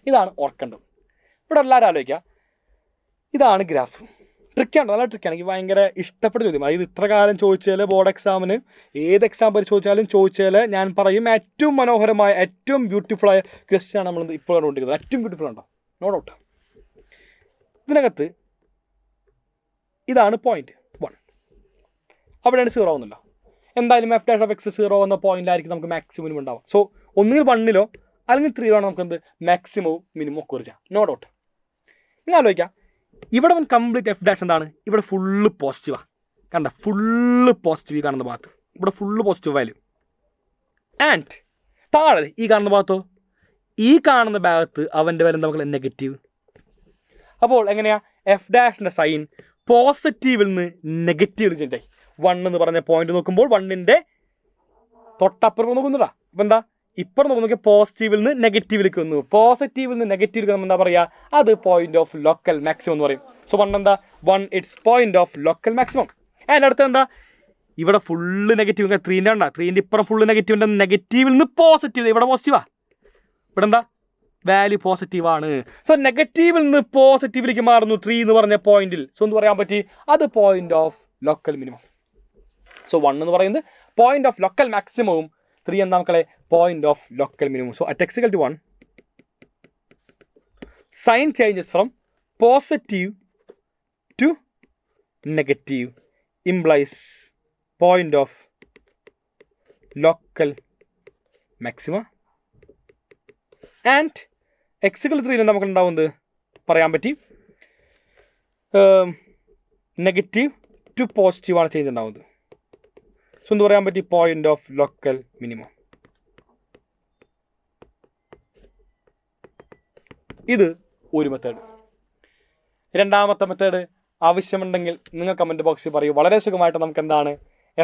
ഇതാണ് ഓർക്കേണ്ടത്. ഇവിടെ എല്ലാവരും ആലോചിക്കുക. ഇതാണ് ഗ്രാഫ്. ട്രിക്കാണ്, നല്ല ട്രിക്കാണ്. എനിക്ക് ഭയങ്കര ഇഷ്ടപ്പെട്ട ചോദ്യം. അതായത് ഇത്ര കാലം ചോദിച്ചാൽ ബോർഡ് എക്സാമിന് ഏത് എക്സാം ചോദിച്ചാൽ ഞാൻ പറയും ഏറ്റവും മനോഹരമായ ഏറ്റവും ബ്യൂട്ടിഫുള്ളായ ക്വസ്റ്റ്യനാണ് നമ്മൾ ഇപ്പോൾ കണ്ടുകൊണ്ടിരിക്കുന്നത്. ഏറ്റവും ബ്യൂട്ടിഫുൾ ഉണ്ടോ? No doubt. ഇതിനകത്ത് ഇതാണ് പോയിന്റ് 1. അവിടെയാണ് 0 ആവുന്നില്ല. എന്തായാലും f'(x) 0 എന്ന പോയിന്റിലായിരിക്കും നമുക്ക് മാക്സിമം ഉണ്ടാവുക. സോ ഒന്നുകിൽ 1-ലോ അല്ലെങ്കിൽ 3-ലോ ആണ് നമുക്ക് എന്ത് മാക്സിമവും മിനിമം ഒക്കെ കുറിച്ചാൽ. No doubt. ഇങ്ങനെ ആലോചിക്കാം. ഇവിടെ അവൻ കംപ്ലീറ്റ് f' എന്താണ്? ഇവിടെ ഫുള്ള് പോസിറ്റീവാണ്. കണ്ട ഫുള്ള് പോസിറ്റീവ് കാണുന്ന ഭാഗത്ത് ഇവിടെ ഫുള്ള് പോസിറ്റീവ് വാല്യൂ. ആൻഡ് താഴെ ഈ കാണുന്ന ഭാഗത്തോ? ഈ കാണുന്ന ഭാഗത്ത് അവൻ്റെ വില എന്താ മക്കളെ? നെഗറ്റീവ്. അപ്പോൾ എങ്ങനെയാ? f' സൈൻ പോസിറ്റീവിൽ നിന്ന് നെഗറ്റീവിൽ ചേഞ്ച് ആയി. 1 എന്ന് പറഞ്ഞ പോയിന്റ് നോക്കുമ്പോൾ 1ൻ്റെ തൊട്ടപ്പുറം നോക്കുന്നുണ്ടാ. അപ്പം എന്താ? ഇപ്പം നോക്കിയാൽ പോസിറ്റീവിൽ നിന്ന് നെഗറ്റീവിലേക്ക് വന്നു. പോസിറ്റീവിൽ നിന്ന് നെഗറ്റീവിലേക്ക് നമ്മൾ എന്താ പറയുക? അത് പോയിന്റ് ഓഫ് ലോക്കൽ മാക്സിമം എന്ന് പറയും. സോ 1 എന്താ? 1 it's point of local maximum. അതിൻ്റെ അടുത്ത് എന്താ? ഇവിടെ ഫുള്ള് നെഗറ്റീവ്. 3ൻ്റെ ഉണ്ടാ? 3ൻ്റെ ഇപ്പുറം ഫുള്ള് നെഗറ്റീവിൻ്റെ നെഗറ്റീവിൽ നിന്ന് പോസിറ്റീവ്. ഇവിടെ പോസിറ്റീവാ. ഇവിടെ എന്താ? വാല്യൂ പോസിറ്റീവാണ്. സോ നെഗറ്റീവിൽ നിന്ന് പോസിറ്റീവിലേക്ക് മാറുന്നു 3 എന്ന് പറഞ്ഞ പോയിന്റിൽ. സോ എന്ത് പറയാൻ പറ്റി? അത് point of local minimum. So 1 എന്ന് പറയുന്നത് പോയിന്റ് ഓഫ് ലോക്കൽ മാക്സിമവും 3 എന്താ മക്കളെ? Point of local minimum. So at x = 1 sign changes from positive to negative implies point of local maxima. And x = 3 നമുക്ക് ഉണ്ടാവുന്നത് പറയാൻ പറ്റി നെഗറ്റീവ് ടു പോസിറ്റീവാണ് ചേഞ്ച് ഉണ്ടാവുന്നത്. സോ എന്ത് പറയാൻ പറ്റി? Point of local minimum. ഇത് ഒരു മെത്തേഡ്. രണ്ടാമത്തെ മെത്തേഡ് ആവശ്യമുണ്ടെങ്കിൽ നിങ്ങൾ കമൻറ്റ് ബോക്സിൽ പറയൂ. വളരെ സുഖമായിട്ട് നമുക്ക് എന്താണ്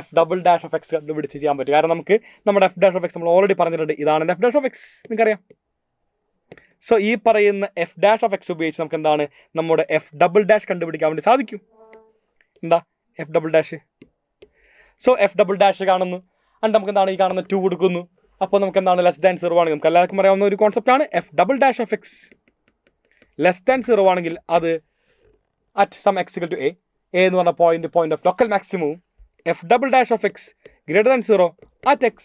f'(x) കണ്ടുപിടിച്ച് ചെയ്യാൻ പറ്റും. കാരണം നമുക്ക് നമ്മുടെ f'(x) നമ്മൾ ഓൾറെഡി പറഞ്ഞിട്ടുണ്ട്. ഇതാണ് f'(x) നിങ്ങൾക്കറിയാം. സോ ഈ പറയുന്ന f'(x) ഉപയോഗിച്ച് നമുക്ക് എന്താണ് നമ്മുടെ f" കണ്ടുപിടിക്കാൻ വേണ്ടി സാധിക്കും. എന്താ f'? സോ f" കാണുന്നു, and നമുക്ക് എന്താണ് ഈ കാണുന്ന 2 കൊടുക്കുന്നു. അപ്പോൾ നമുക്ക് എന്താണ് <0 ആണെങ്കിൽ നമുക്ക് എല്ലാവർക്കും അറിയാവുന്ന ഒരു കോൺസെപ്റ്റാണ് f'(x). <0 ആണെങ്കിൽ അത് at some x equal to a എന്ന് പറഞ്ഞ പോയിന്റ് ഓഫ് ലോക്കൽ മാക്സിമവും f'(x) >0 at x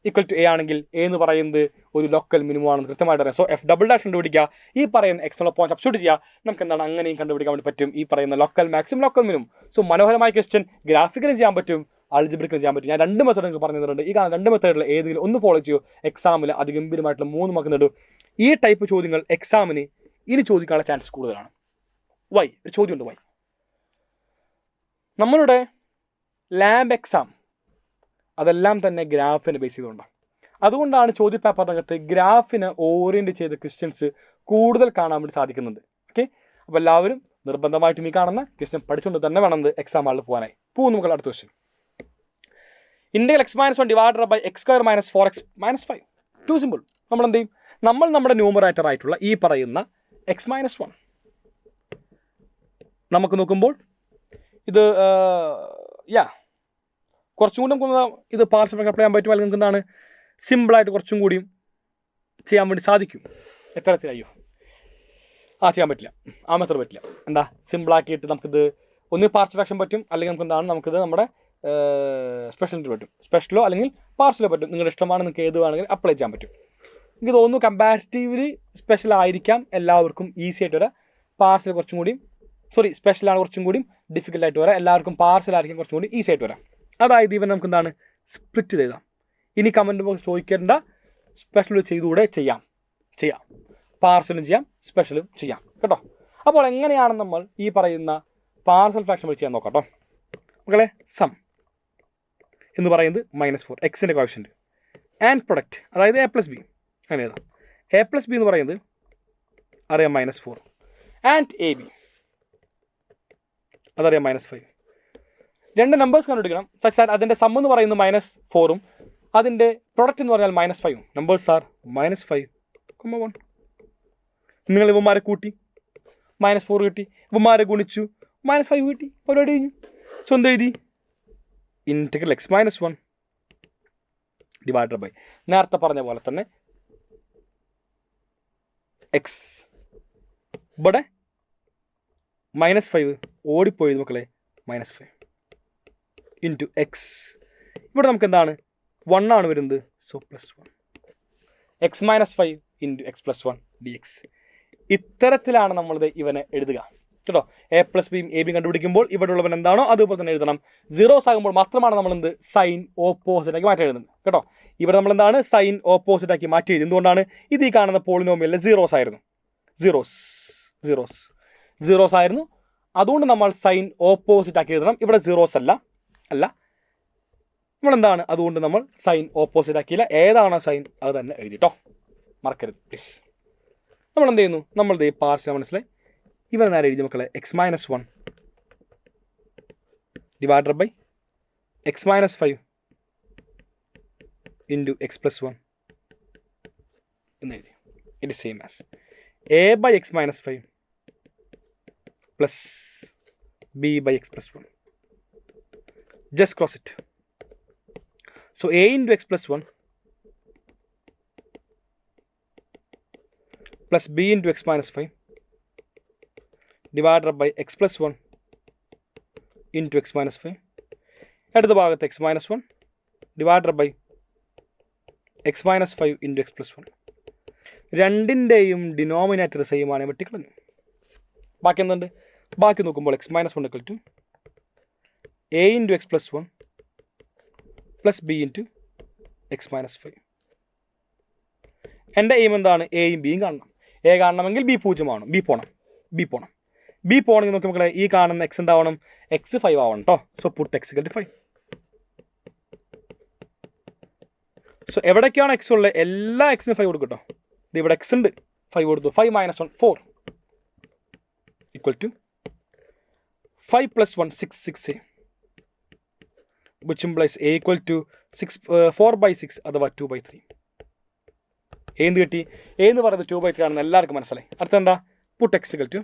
equal to a ആണെങ്കിൽ a എന്ന് പറയുന്നത് ഒരു ലോക്കൽ മിനിമം ആണെന്ന് കൃത്യമായിട്ട് അറിയാം. സോ f'' കണ്ടുപിടിക്കുക, ഈ പറയുന്ന x എന്നുള്ള പോയിന്റ് സബ്സ്റ്റിറ്റ്യൂട്ട് ചെയ്യുക, നമുക്ക് എന്താണ് അങ്ങനെയും കണ്ടുപിടിക്കാൻ വേണ്ടി പറ്റും ഈ പറയുന്ന local maximum local minimum. So മനോഹരമായ ക്വസ്റ്റ്യൻ ഗ്രാഫിക്കലും ചെയ്യാൻ പറ്റും, ആൾജിബ്രിക്കലും ചെയ്യാൻ പറ്റും. ഞാൻ 2 മെത്തേഡ് നിങ്ങൾക്ക് പറഞ്ഞു തന്നിട്ടുണ്ട്. ഈ കാണുന്ന 2 മെത്തേഡിൽ ഏതെങ്കിലും ഒന്ന് ഫോളോ ചെയ്യൂ, എക്സാമിൽ അതിഗംഭീരമായിട്ടുള്ള 3 മാർക്ക് നേടും. ഈ ടൈപ്പ് ചോദ്യങ്ങൾ എക്സാമിന് ഇനി ചോദിക്കാനുള്ള ചാൻസ് കൂടുതലാണ്. വൈ? ഒരു ചോദ്യമുണ്ട് വൈ. നമ്മളുടെ ലാബ് എക്സാം അതെല്ലാം തന്നെ ഗ്രാഫിനെ ബേസ് ചെയ്തുകൊണ്ടാണ്. അതുകൊണ്ടാണ് ചോദ്യ പേപ്പറിനകത്ത് ഗ്രാഫിനെ ഓറിയൻറ്റ് ചെയ്ത ക്വസ്റ്റ്യൻസ് കൂടുതൽ കാണാൻ വേണ്ടി സാധിക്കുന്നത്. ഓക്കെ, അപ്പോൾ എല്ലാവരും നിർബന്ധമായിട്ടും ഈ കാണുന്ന ക്വസ്റ്റ്യൻ പഠിച്ചുകൊണ്ട് തന്നെ വേണം എക്സാം ഹാളിൽ പോകാനായി. നമുക്ക് അടുത്ത question. Integral x-1 divided by x² - 4x - 5. Too simple. നമ്മൾ എന്ത് ചെയ്യും? നമ്മൾ നമ്മുടെ ന്യൂമറേറ്റർ ആയിട്ടുള്ള ഈ പറയുന്ന x-1 നമുക്ക് നോക്കുമ്പോൾ ഇത് കുറച്ചും കൂടി നമുക്ക് ഇത് പാർഷ്യൽ ഫ്രാക്ഷൻ അപ്ലൈ ചെയ്യാൻ പറ്റും, അല്ലെങ്കിൽ നമുക്ക് എന്താണ് സിമ്പിളായിട്ട് കുറച്ചും കൂടിയും ചെയ്യാൻ വേണ്ടി സാധിക്കും. എത്തരത്തിലയ്യോ ചെയ്യാൻ പറ്റില്ല, ആ മെത്തേഡ് പറ്റില്ല. എന്താ സിമ്പിളാക്കിയിട്ട് നമുക്കിത് ഒന്ന് പാർഷ്യൽ ഫ്രാക്ഷൻ പറ്റും, അല്ലെങ്കിൽ നമുക്ക് എന്താണ് നമുക്കിത് നമ്മുടെ സ്പെഷ്യൽ പറ്റും, സ്പെഷ്യലോ അല്ലെങ്കിൽ പാർഷ്യലോ പറ്റും. നിങ്ങളുടെ ഇഷ്ടമാണ്, നിങ്ങൾക്ക് ഏത് വേണമെങ്കിൽ അപ്ലൈ ചെയ്യാൻ പറ്റും. എനിക്ക് തോന്നുന്നു കമ്പാരിറ്റീവ്ലി സ്പെഷ്യൽ ആയിരിക്കാം എല്ലാവർക്കും ഈസി ആയിട്ട് വരാം, പാർഷ്യൽ കുറച്ചും കൂടിയും സ്പെഷ്യലാണ് കുറച്ചും കൂടിയും ഡിഫിക്കൽട്ടായിട്ട് വരാം, എല്ലാവർക്കും പാർഷ്യലായിരിക്കും കുറച്ചും കൂടി ഈസി ആയിട്ട് വരാം. അതായത് ഇവൻ നമുക്ക് എന്താണ് സ്പ്ലിറ്റ് ചെയ്താം. ഇനി കമൻറ്റ് ബോക്സ് ചോദിക്കേണ്ട, സ്പെഷ്യൽ ചെയ്തുകൂടെ ചെയ്യാം, പാർഷ്യലും ചെയ്യാം, സ്പെഷ്യലും ചെയ്യാം കേട്ടോ. അപ്പോൾ എങ്ങനെയാണ് നമ്മൾ ഈ പറയുന്ന പാർഷ്യൽ ഫ്രാക്ഷൻ വഴി ചെയ്യാൻ നോക്കാം കേട്ടോ മക്കളെ. സം എന്ന് പറയുന്നത് -4 എക്സിൻ്റെ കോഷ്യൻ്റ് ആൻഡ് പ്രൊഡക്റ്റ്, അതായത് a+b. അങ്ങനെ എഴുതാം. a+b എന്ന് പറയുന്നത് അറിയാം -4 ആൻഡ് ab അതറിയാം -5. 2 നമ്പേഴ്സ് കണ്ടുപിടിക്കണം. സച്ച് ദാറ്റ് അതിൻ്റെ സം എന്ന് പറയുന്നത് -4ഉം അതിൻ്റെ പ്രൊഡക്റ്റ് എന്ന് പറഞ്ഞാൽ -5ഉം. Numbers are -5, 1. നിങ്ങൾ ഇവന്മാരെ കൂട്ടി -4 കിട്ടി, ഇവന്മാരെ ഗുണിച്ചു -5 കിട്ടി, പരിപാടി കഴിഞ്ഞു. സോ എന്ത് എഴുതി? ഇന്റഗ്രൽ x-1 ഡിവൈഡഡ് ബൈ നേരത്തെ പറഞ്ഞ പോലെ തന്നെ x ഇവിടെ -5 ഓടിപ്പോയത് മക്കളെ, -5 ഇൻറ്റു x. ഇവിടെ നമുക്ക് എന്താണ് 1 ആണ് വരുന്നത്, so +1 x-5 into x+1 dx. ഇത്തരത്തിലാണ് നമ്മളിത് ഇവനെ എഴുതുക കേട്ടോ. a+b ab കണ്ടുപിടിക്കുമ്പോൾ ഇവിടെ ഉള്ളവൻ എന്താണോ അതുപോലെ തന്നെ എഴുതണം. സീറോസ് ആകുമ്പോൾ മാത്രമാണ് നമ്മൾ എന്ത് സൈൻ ഓപ്പോസിറ്റ് ആക്കി മാറ്റി എഴുതുന്നത് കേട്ടോ. ഇവിടെ നമ്മൾ എന്താണ് സൈൻ ഓപ്പോസിറ്റ് ആക്കി മാറ്റി എഴുതി. എന്തുകൊണ്ടാണ്? ഇത് ഈ കാണുന്ന പോളിനോമിയലിലെ സീറോസ് ആയിരുന്നു, സീറോസ് ആയിരുന്നു. അതുകൊണ്ട് നമ്മൾ സൈൻ ഓപ്പോസിറ്റ് ആക്കി എഴുതണം. ഇവിടെ സീറോസ് അല്ല നമ്മളെന്താണ്, അതുകൊണ്ട് നമ്മൾ സൈൻ ഓപ്പോസിറ്റ് ആക്കിയില്ല. ഏതാണോ സൈൻ അത് തന്നെ എഴുതിട്ടോ, മറക്കരുത് പ്ലീസ്. നമ്മൾ എന്ത് ചെയ്യുന്നു? നമ്മളുടെ ഈ പാർഷ്യൽ മനസ്സിലായി. ഇവർ നേരെ എഴുതി മക്കളെ x-1 divided by x-5 into x+1 എന്ന് എഴുതി. It is same as a by x-5 plus b by x+1. Just cross it. So a into x+1 plus b into x-5 divided by x+1 into x-5. അടുത്ത ഭാഗത്ത് x-1 divided by x-5 into x+1. രണ്ടിൻ്റെയും denominator same ആണ്, വെട്ടിക്കളഞ്ഞു. ബാക്കി എന്തുണ്ട്? ബാക്കി നോക്കുമ്പോൾ x-1 equal to a into x+1 plus b into x-5. എൻ്റെ aim എന്താണ്? എയും ബിയും കാണണം. എ കാണണമെങ്കിൽ ബി 0 ആണ്, ബി പോകണം. ബി പോകണമെങ്കിൽ നോക്കി മക്കളെ ഈ കാണുന്ന എക്സ് എന്താവണം? x5 ആവണം കേട്ടോ. So puttu x equal to 5. So എവിടേക്കാണ് എക്സ് ഉള്ളത് എല്ലാ എക്സിനും 5 കൊടുക്കും കേട്ടോ. ഇത് ഇവിടെ എക്സ് ഉണ്ട്, 5 കൊടുത്തു 5 minus 1 4 equal to 5 plus 1 6 6a which implies a equal to 4 by 6 അഥവാ 2 by 3. എന്ത് കിട്ടി? എ എന്ന് പറയുന്നത് 2 by 3 ആണെന്ന് എല്ലാവർക്കും മനസ്സിലായി. അടുത്ത എന്താ? പുട്ട് എക്സ് ഇക്വൽ ടു,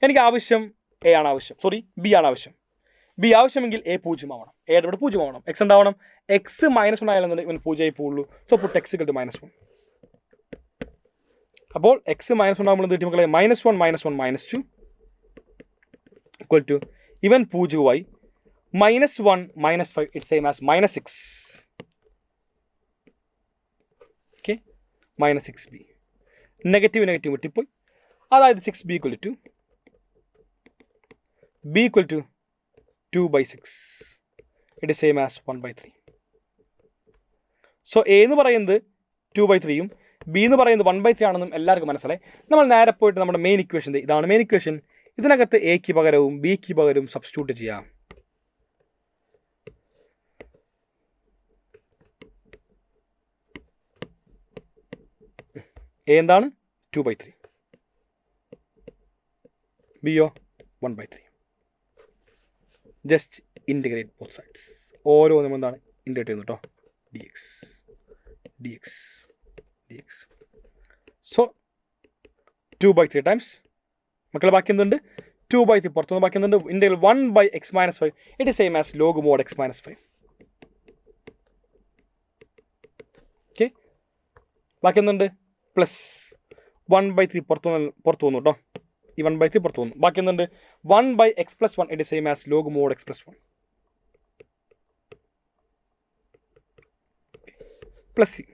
എനിക്ക് ആവശ്യം എ ആണ് ആവശ്യം, സോറി ബി ആണ് ആവശ്യം. ബി ആവശ്യമെങ്കിൽ എ 0 ആവണം, എയുടെ ഇവിടെ 0 ആവണം, എക്സ് ഉണ്ടാവണം. എക്സ് -1 ആയാലും ഇവന് 0 ആയി പോകുള്ളൂ. So put x equal to -1. അപ്പോൾ എക്സ് -1 ആകുമ്പോൾ എന്ത് കിട്ടി മക്കളെ? -1 -1 -2 equal to ഇവൻ 0 ആയി. -1 -5 it's same as -6. Okay, -6b. Negative negative കിട്ടിപ്പോയി. അതായത് 6b equal to 2, b equal to 2 by 6. It is same as 1 by 3. So A എന്ന് പറയുന്നത് 2 by 3യും ബി എന്ന് പറയുന്നത് 1 by 3 ആണെന്നും എല്ലാവർക്കും മനസ്സിലായി. നമ്മൾ നേരെ പോയിട്ട് നമ്മുടെ മെയിൻ ഇക്വേഷൻ, ഇതാണ് മെയിൻ ഇക്വേഷൻ. ഇതിനകത്ത് എക്ക് പകരവും ബിക്ക് പകരവും സബ്സ്റ്റിറ്റ്യൂട്ട് ചെയ്യാം. എ എന്താണ്? 2 by 3, ബിയോ 1 by 3. Just integrate both sides. ഓരോന്നും എന്താണ്? ഇൻറ്റഗ്രേറ്റ് ചെയ്യുന്നു കേട്ടോ. dx. സോ 2 by 3 ടൈംസ് മക്കളെ ബാക്കി എന്തുണ്ട്? 2 by 3 പുറത്തുനിന്ന് ബാക്കി എന്തുണ്ട്? Integral 1 by x minus 5. It is same as log mode x minus 5. Okay, ബാക്കി എന്തുണ്ട്? പ്ലസ് 1 by 3 പുറത്തു വന്നു കേട്ടോ. ഈ 1 by 3 പുറത്തു വന്നു. ബാക്കി എന്തുണ്ട്? 1 by x plus 1. It is same as log mode x plus 1 plus C.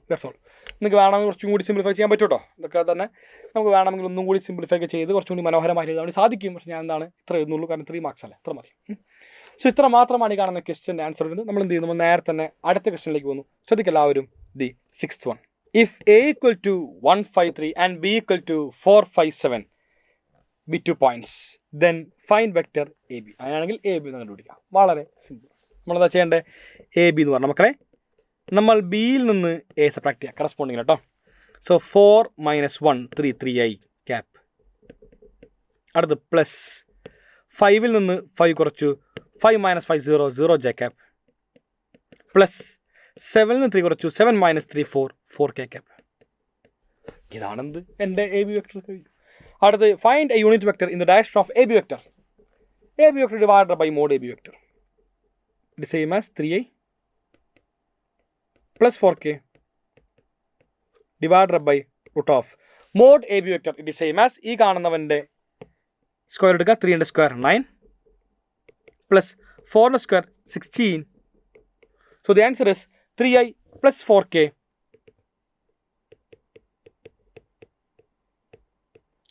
That's all. നിങ്ങൾക്ക് വേണമെങ്കിൽ കുറച്ചും കൂടി സിംപ്ലിഫൈ ചെയ്യാൻ പറ്റും കേട്ടോ. ഇതൊക്കെ തന്നെ നമുക്ക് വേണമെങ്കിൽ ഒന്നും കൂടി സിംപ്ലിഫൈ ഒക്കെ ചെയ്ത് കുറച്ചും കൂടി മനോഹരമായി എഴുതാൻ വേണ്ടി സാധിക്കും. പക്ഷേ ഞാൻ എന്താണ് ഇത്ര എഴുതുന്നുള്ളൂ, കാരണം 3 മാർക്സ് അല്ലേ, ഇത്ര മതി. സോ ഇത്ര മാത്രമാണ് ഈ കാണുന്ന ക്വസ്റ്റ്യൻ്റെ ആൻസർ വരുന്നത്. നമ്മൾ എന്ത് ചെയ്യും? നമ്മൾ നേരെ തന്നെ അടുത്ത ക്വസ്റ്റ്യനിലേക്ക് പോകുന്നു. ശ്രദ്ധിക്കുക എല്ലാവരും. The 6th one. If a equal to 153 and b equal to 457 be 2 points, then find vector ab. അങ്ങനെയാണെങ്കിൽ എ ബി എന്ന് കണ്ടുപിടിക്കാം. വളരെ സിമ്പിൾ. നമ്മളെന്താ ചെയ്യേണ്ടത്? എ ബി എന്ന് പറഞ്ഞ മക്കളെ നമ്മൾ ബിയിൽ നിന്ന് എ സബ്ട്രാക്ട് ചെയ്യുക, കറസ്പോണ്ടിങ് കേട്ടോ. So 4 - 1 3 3i cap. അടുത്ത് പ്ലസ് 5ൽ നിന്ന് 5 കുറച്ചു 5 - 5 0 0 j ക്യാപ്പ്. പ്ലസ് 7ൽ നിന്ന് 3 കുറച്ചു 7 - 3 4 4k ക്യാപ്പ്. ഇതാണെന്ത്? എൻ്റെ എ ബി വെക്ടർ കഴിഞ്ഞു. അടുത്ത് find a unit vector in the direction of A B vector. A B vector divided by mod A B vector. It same as 3i plus 4k divided by root of mod A B vector. It same as ഈ കാണുന്നവൻ്റെ square എടുക്കുക. 3 square 9 plus 4 square 16. So the answer is 3i plus 4k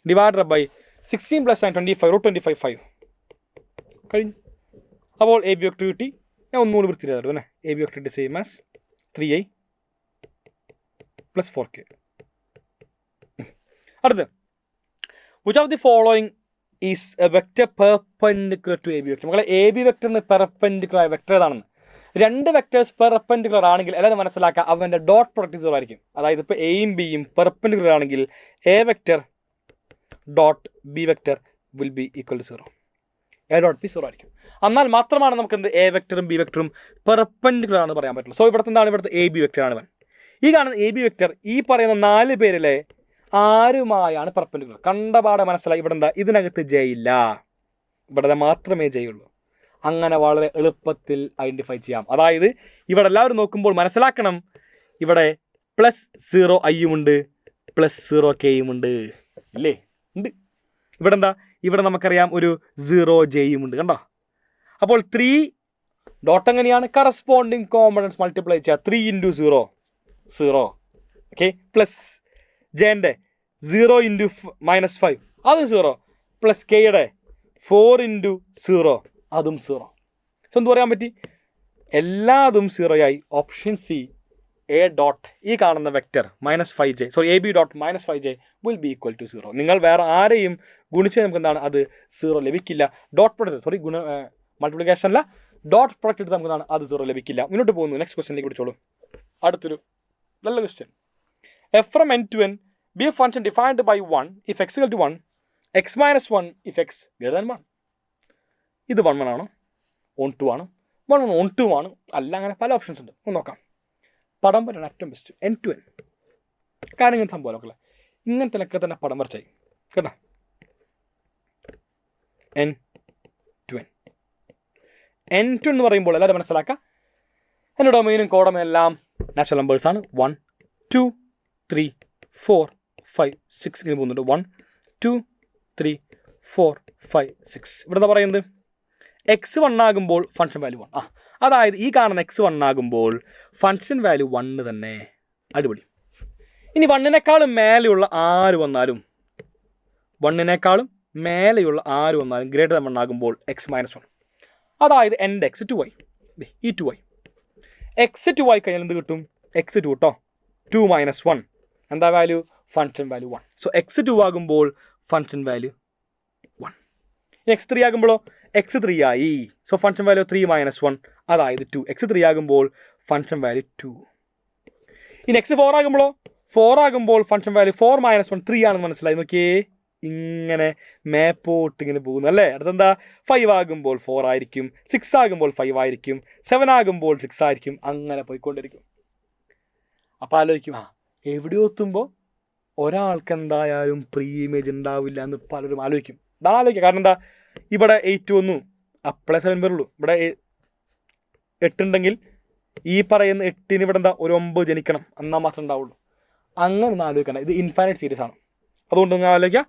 divided by 16 plus 9 25 root 25 5 കഴിഞ്ഞു. അപ്പോൾ A B vector കിട്ടി. ഞാൻ ഒന്നുകൂടി വൃത്തിയിലായിരുന്നു അല്ലേ. A B vector same as 3i plus 4k. അടുത്ത് which of the following is a vector perpendicular to a b vector. മക്കളെ A B വെക്ടറിന് perpendicular ആയ vector ഏതാണെന്ന്. 2 വെക്ടേഴ്സ് പെർപെൻഡിക്കുലർ ആണെങ്കിൽ എല്ലാവരും മനസ്സിലാക്കുക അവൻ്റെ ഡോട്ട് പ്രൊഡക്റ്റ് 0 ആയിരിക്കും. അതായത് ഇപ്പോൾ എയും ബിയും പെർപെൻഡിക്കുലർ ആണെങ്കിൽ A vector dot B vector will be equal to 0. A dot B 0 ആയിരിക്കും. എന്നാൽ മാത്രമാണ് നമുക്ക് എന്ത് എ വെക്ടറും ബി വെക്ടറും പെർപെൻഡിക്കുലർ ആണെന്ന് പറയാൻ പറ്റുള്ളൂ. സോ ഇവിടുത്തെ എന്താണ്? ഇവിടുത്തെ എ ബി വെക്ടർ ആണ് ഇവൻ. ഈ കാണുന്ന എ ബി വെക്ടർ ഈ പറയുന്ന 4 പേരിലെ ആരുമായാണ് പെർപെൻഡിക്കുലർ. കണ്ടപാടെ മനസ്സിലായി. ഇവിടെ എന്താ? ഇതിനകത്ത് ജെ ഇല്ല, ഇവിടെ മാത്രമേ ജെ ഉള്ളൂ. അങ്ങനെ വളരെ എളുപ്പത്തിൽ ഐഡൻറ്റിഫൈ ചെയ്യാം. അതായത് ഇവിടെ എല്ലാവരും നോക്കുമ്പോൾ മനസ്സിലാക്കണം, ഇവിടെ +0i ഉണ്ട്, +0k ഉണ്ട് ഇല്ലേ? ഉണ്ട്. ഇവിടെ എന്താ? ഇവിടെ നമുക്കറിയാം ഒരു 0j ഉണ്ട്. കണ്ടോ? അപ്പോൾ 3 ഡോട്ട് എങ്ങനെയാണ്? കറസ്പോണ്ടിങ് കോമ്പണൻസ് മൾട്ടിപ്ലൈ ചെയ്യുക. 3 × 0 0. ഓക്കെ, പ്ലസ് ജെൻ്റെ 0 × -5 അത് 0, പ്ലസ് കെയുടെ 4 × 0 അതും 0. സോ എന്ത് പറയാൻ പറ്റി? എല്ലാതും 0 ആയി. ഓപ്ഷൻ സി എ ഡോട്ട് ഈ കാണുന്ന vector -5j sorry A B dot -5j will be equal to 0. നിങ്ങൾ വേറെ ആരെയും ഗുണിച്ച് നമുക്ക് എന്താണ്? അത് 0 ലഭിക്കില്ല. ഡോട്ട് പ്രൊഡക്റ്റ് സോറി മൾട്ടിപ്ലിക്കേഷൻ അല്ല, ഡോട്ട് പ്രൊഡക്റ്റ് എടുത്ത് നമുക്ക് എന്താണ്? അത് 0 ലഭിക്കില്ല. മുന്നോട്ട് പോകുന്നു. നെക്സ്റ്റ് ക്വസ്റ്റ്യനിലേക്ക് പിടിച്ചോളൂ. അടുത്തൊരു നല്ല question. F from n to n be a function defined by 1 if x equal to 1, x minus 1 if x greater than 1. ഇത് 1 1 ആണോ, ഓൺ 2 ആണ്, 1 1 ഓൺ 2 ആണ്, അല്ല, അങ്ങനെ പല ഓപ്ഷൻസ് ഉണ്ട്. ഒന്ന് നോക്കാം. പടം വരാണ് ഏറ്റവും ബെസ്റ്റ്, എൻ ടു എൻ. കാരണം ഇങ്ങനത്തെ സംഭവം നോക്കല്ലേ, ഇങ്ങനത്തെ തന്നെ പടം വരച്ചായി കേട്ടോ. N to N. N to എന്ന് പറയുമ്പോൾ എല്ലാവരും മനസ്സിലാക്കുക, എൻ്റെ ഡൊമൈനും കോഡൊമൈനും എല്ലാം നാച്ചുറൽ നമ്പേഴ്സാണ്. 1 2 3 4 5 6 ഇങ്ങനെ പോകുന്നുണ്ട്. 1 2 3 4 5 6. ഇവിടെ എന്താ പറയുന്നത്, എക്സ് 1 ആകുമ്പോൾ ഫംഗ്ഷൻ വാല്യൂ 1. അതായത് ഈ കാണുന്ന എക്സ് 1 ആകുമ്പോൾ ഫംഗ്ഷൻ വാല്യൂ 1 തന്നെ. അടിപൊളി. ഇനി 1-നേക്കാളും മേലെയുള്ള ആര് വന്നാലും, 1-നേക്കാളും മേലെയുള്ള ആര് വന്നാലും ഗ്രേറ്റർ ദാൻ 1 ആകുമ്പോൾ എക്സ് മൈനസ് 1. അതായത് എൻ്റെ എക്സ് 2y, ഈ 2y. എക്സ് 2y കഴിഞ്ഞാൽ എന്ത് കിട്ടും, എക്സ് 2 കേട്ടോ. 2 മൈനസ് 1 എന്താ value, function value 1. So X 2 ആകുമ്പോൾ ഫംഗ്ഷൻ വാല്യൂ 1. എക്സ് 3 ആകുമ്പോഴോ എക്സ് 3 ആയി. സോ ഫംഗ്ഷൻ വാല്യൂ 3 മൈനസ് 1 അതായത് 2. എക്സ് 3 ആകുമ്പോൾ ഫംഗ്ഷൻ വാല്യൂ 2. ഇനി എക്സ് 4 ആകുമ്പോഴോ 4 ആകുമ്പോൾ ഫംഗ്ഷൻ വാല്യൂ 4 മൈനസ് 1 3 ആണെന്ന് മനസ്സിലായി. നോക്കിയേ, ഇങ്ങനെ മേപ്പോട്ട് ഇങ്ങനെ പോകുന്നു അല്ലേ. അടുത്തെന്താ, 5 ആകുമ്പോൾ 4 ആയിരിക്കും, 6 ആകുമ്പോൾ 5 ആയിരിക്കും, 7 ആകുമ്പോൾ 6 ആയിരിക്കും, അങ്ങനെ പോയിക്കൊണ്ടിരിക്കും. അപ്പോൾ ആലോചിക്കും, എവിടെ എത്തുമ്പോൾ ഒരാൾക്ക് എന്തായാലും പ്രീ ഇമേജ് ഉണ്ടാവില്ല എന്ന് പലരും ആലോചിക്കും. ഇതാണ് ആലോചിക്കുക. കാരണം എന്താ, ഇവിടെ 8 വന്നു, അപ്പോഴേ 7 വരുള്ളൂ. ഇവിടെ 8 ഉണ്ടെങ്കിൽ ഈ പറയുന്ന 8-ന് ഇവിടെ എന്താ ഒരു 9 ജനിക്കണം, എന്നാൽ മാത്രമേ ഉണ്ടാവുള്ളൂ. അങ്ങനെ ഒന്നും ആലോചിക്കണം. ഇത് ഇൻഫൈനൈറ്റ് സീരീസ് ആണ്. അതുകൊണ്ട് നിങ്ങൾ ആലോചിക്കുക,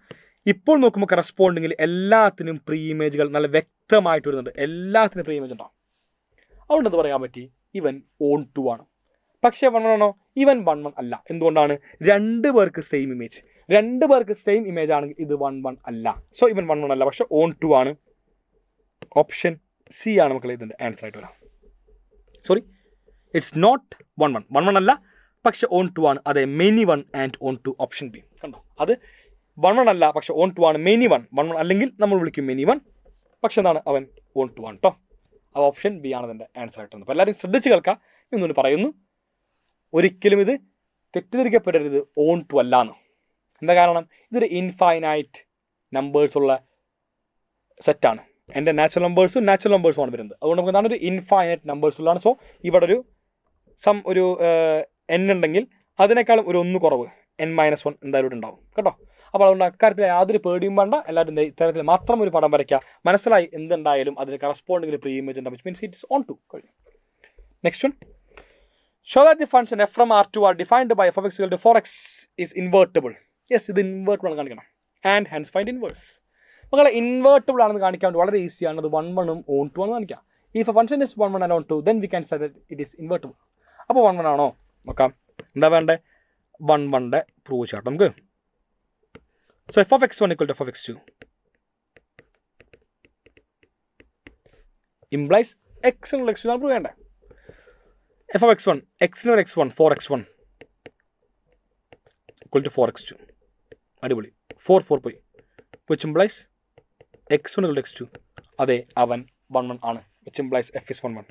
ഇപ്പോൾ നോക്കുമ്പോൾ കറസ്പോണ്ടിങ്ങിൽ എല്ലാത്തിനും പ്രീ ഇമേജുകൾ നല്ല വ്യക്തമായിട്ട് വരുന്നുണ്ട്. എല്ലാത്തിനും പ്രീ ഇമേജ് ഉണ്ടാവും. അതുകൊണ്ട് എന്ത് പറയാൻ പറ്റി, ഇവൻ ഓൺ 2 ആണ്. പക്ഷേ 1 1 ആണോ, ഇവൻ 1 1 അല്ല. എന്തുകൊണ്ടാണ്, 2 പേർക്ക് സെയിം ഇമേജ്. 2 പേർക്ക് സെയിം ഇമേജ് ആണെങ്കിൽ ഇത് 1 1 അല്ല. സോ ഇവൻ 1 1 അല്ല, പക്ഷെ ഓൺ 2 ആണ്. ഓപ്ഷൻ സി ആണ് മക്കളെ ഇതിൻ്റെ ആൻസർ ആയിട്ട് വരാം. Sorry, it's not 1 1. 1 1 അല്ല, പക്ഷെ ഓൺ 2 ആണ്. അതെ, many 1 and on 2. Option B കണ്ടോ, അത് 1 1 അല്ല, പക്ഷെ ഓൺ 2 ആണ്. മെനി 1 1 1 അല്ലെങ്കിൽ നമ്മൾ വിളിക്കും മെനി 1, പക്ഷെ എന്താണ്, അവൻ ഓൺ 2 ആണ് കേട്ടോ. ആ ഓപ്ഷൻ ബി ആണ് ഇതിൻ്റെ ആൻസർ ആയിട്ട്. അപ്പോൾ എല്ലാവരും ശ്രദ്ധിച്ച് കേൾക്കാം. എന്നൊന്ന് പറയുന്നു, ഒരിക്കലും ഇത് തെറ്റിദ്ധരിക്കപ്പെടരുത്, ഓൺ 2 അല്ല എന്ന്. എന്താ കാരണം, ഇതൊരു ഇൻഫൈനൈറ്റ് നമ്പേഴ്സുള്ള സെറ്റാണ്. എൻ്റെ നാച്ചുറൽ നമ്പേഴ്സുമാണ് വരുന്നത്. അതുകൊണ്ട് നമുക്ക് എന്താണ്, ഒരു ഇൻഫൈനൈറ്റ് നമ്പേഴ്സുള്ളതാണ്. സോ ഇവിടെ ഒരു എൻ ഉണ്ടെങ്കിൽ അതിനേക്കാളും ഒരു 1 കുറവ്, n-1 എന്തായാലും ഇവിടെ ഉണ്ടാവും കേട്ടോ. അപ്പോൾ അതുകൊണ്ട് അക്കാര്യത്തിൽ യാതൊരു പേടിയും വേണ്ട. എല്ലാവരും ഇത്തരത്തിൽ മാത്രം ഒരു പടം വരയ്ക്കുക. മനസ്സിലായി, എന്തുണ്ടായാലും അതിന് കറസ്പോണ്ടിങ്ങിൽ പ്രീ ഇമേജ് ഉണ്ടാവും, വിച്ച് മീൻസ് ഇറ്റ്സ് ഓൺ 2 കഴിഞ്ഞു. Next one, show that the function f from R2 are defined by f of x equal to 4x is invertible. Yes, ഇത് ഇൻവേർട്ടിബിൾ ആണ് കാണിക്കണം. And hence find inverse. മക്കളെ, invertible ആണെന്ന് കാണിക്കാൻ വേണ്ടി വളരെ ഈസിയാണ്. അത് 1 1 ഓൺ 2 ആണെന്ന് കാണിക്കാം. If A function is 1 1 and on 2 then we can say that it is invertible. അപ്പോൾ 1 1 ആണോ നോക്കാം. എന്താ വേണ്ടേ, 1 1 പ്രൂവ് ചെയ്യാം നമുക്ക്. So f of x1 equal to f of x2 implies x എന്നുള്ള x2 ആണ് പ്രൂവ് ചെയ്യേണ്ടത്. f of x1, x-ന് x1 4x1 equal to 4x2. അടിപൊളി. 4 4 പോയി, which implies x1 equal to x2. അതെ, അവൻ 1 1 ആണ്, which implies f is 1 1.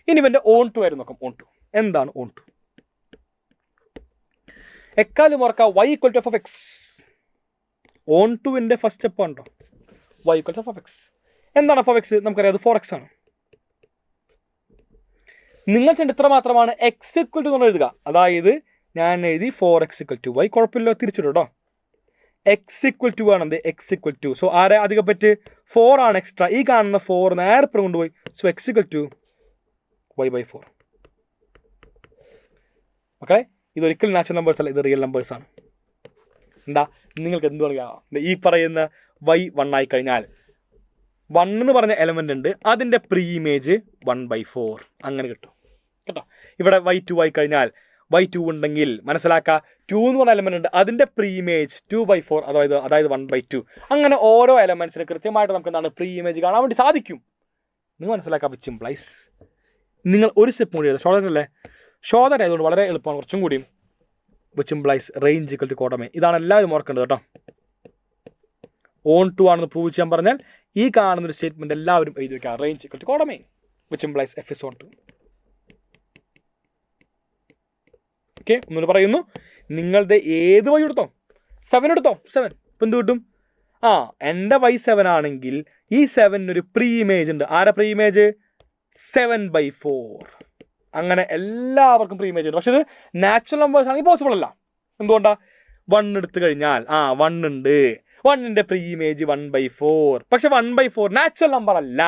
ഇനി ഇവൻ്റെ ഓൺ 2 ആയിരുന്നു നോക്കാം. ഓൺ 2 എന്താണ് ഓൺ 2? എക്കാലും ഓർക്കാം, y equal to f of x. On 2-ൻ്റെ ഫസ്റ്റ് സ്റ്റെപ്പ് ഉണ്ടോ, y equal to f of x. എന്താണ് f of x? നമുക്കറിയാം, അത് 4x ആണ്. നിങ്ങൾ ചെയ്യേണ്ട ഇത്ര മാത്രമാണ്, x equal to നമ്മൾ എഴുതുക. അതായത് ഞാൻ എഴുതി 4x equal to y, കുഴപ്പമില്ല, തിരിച്ചിടും കേട്ടോ. x equal to ആണെന്ത്, x equal to. So ആരെ അധികം പറ്റ്, 4 ആണ് എക്സ്ട്രാ. ഈ കാണുന്ന 4 നേരെ കൊണ്ടുപോയി. So x equal to y by 4. Okay, ഇതൊരിക്കലും നാച്ചുറൽ നമ്പേഴ്സ് അല്ല, ഇത് റിയൽ നമ്പേഴ്സ് ആണ്. എന്താ, നിങ്ങൾക്ക് എന്ത് പറയുക, ഈ പറയുന്ന y 1 ആയി കഴിഞ്ഞാൽ 1 എന്ന് പറഞ്ഞ എലമെൻ്റ് ഉണ്ട്, അതിൻ്റെ പ്രീ ഇമേജ് 1/4 അങ്ങനെ കിട്ടും കേട്ടോ. ഇവിടെ y2 ആയി കഴിഞ്ഞാൽ y2 ഉണ്ടെങ്കിൽ മനസ്സിലാക്കുക, 2 എന്ന് പറഞ്ഞ എലമെൻ്റ് ഉണ്ട്, അതിൻ്റെ പ്രീ ഇമേജ് 2/4 അതായത് 1/2. അങ്ങനെ ഓരോ എലമെൻറ്റ്സിന് കൃത്യമായിട്ട് നമുക്ക് എന്താണ് പ്രീ ഇമേജ് കാണാൻ വേണ്ടി സാധിക്കും. നിങ്ങൾ മനസ്സിലാക്കുക, വിച്ച് ഇംപ്ലൈസ് നിങ്ങൾ ഒരു സ്റ്റെപ്പ് കൂടി എഴുതുക. ഷോർട്ട് അല്ലേ, ഷോർട്ട് ആയതുകൊണ്ട് വളരെ എളുപ്പമാണ്, കുറച്ചും കൂടിയും. Which implies range equal to codomain. ഇതാണ് എല്ലാവരും ഓർക്കേണ്ടത് കേട്ടോ. ഓൺ 2 ആണെന്ന് പ്രൂവ് ചെയ്യാൻ പറഞ്ഞാൽ ഈ കാണുന്നൊരു സ്റ്റേറ്റ്മെൻറ്റ് എല്ലാവരും എഴുതി വയ്ക്കുക, range equal to codomain, which implies f is on 2. Okay, ഒന്നുകൂടി പറയുന്നു, നിങ്ങളുടെ ഏത് വൈ എടുത്തോ, 7 എടുത്തോ, 7. ഇപ്പം എന്ത് കിട്ടും? എൻ്റെ വൈ 7 ആണെങ്കിൽ ഈ 7-നൊരു പ്രീ ഇമേജ് ഉണ്ട്. ആരാ പ്രീ ഇമേജ്? 7/4. അങ്ങനെ എല്ലാവർക്കും പ്രീ ഇമേജ് ഉണ്ട്. പക്ഷെ ഇത് നാച്ചുറൽ നമ്പേഴ്സ് ആണെങ്കിൽ പോസിബിൾ അല്ല. എന്തുകൊണ്ടാണ്? 1 എടുത്തു കഴിഞ്ഞാൽ 1 ഉണ്ട്, 1ന്റെ പ്രീ ഇമേജ് 1/4. പക്ഷെ 1/4 നാച്ചുറൽ നമ്പർ അല്ല,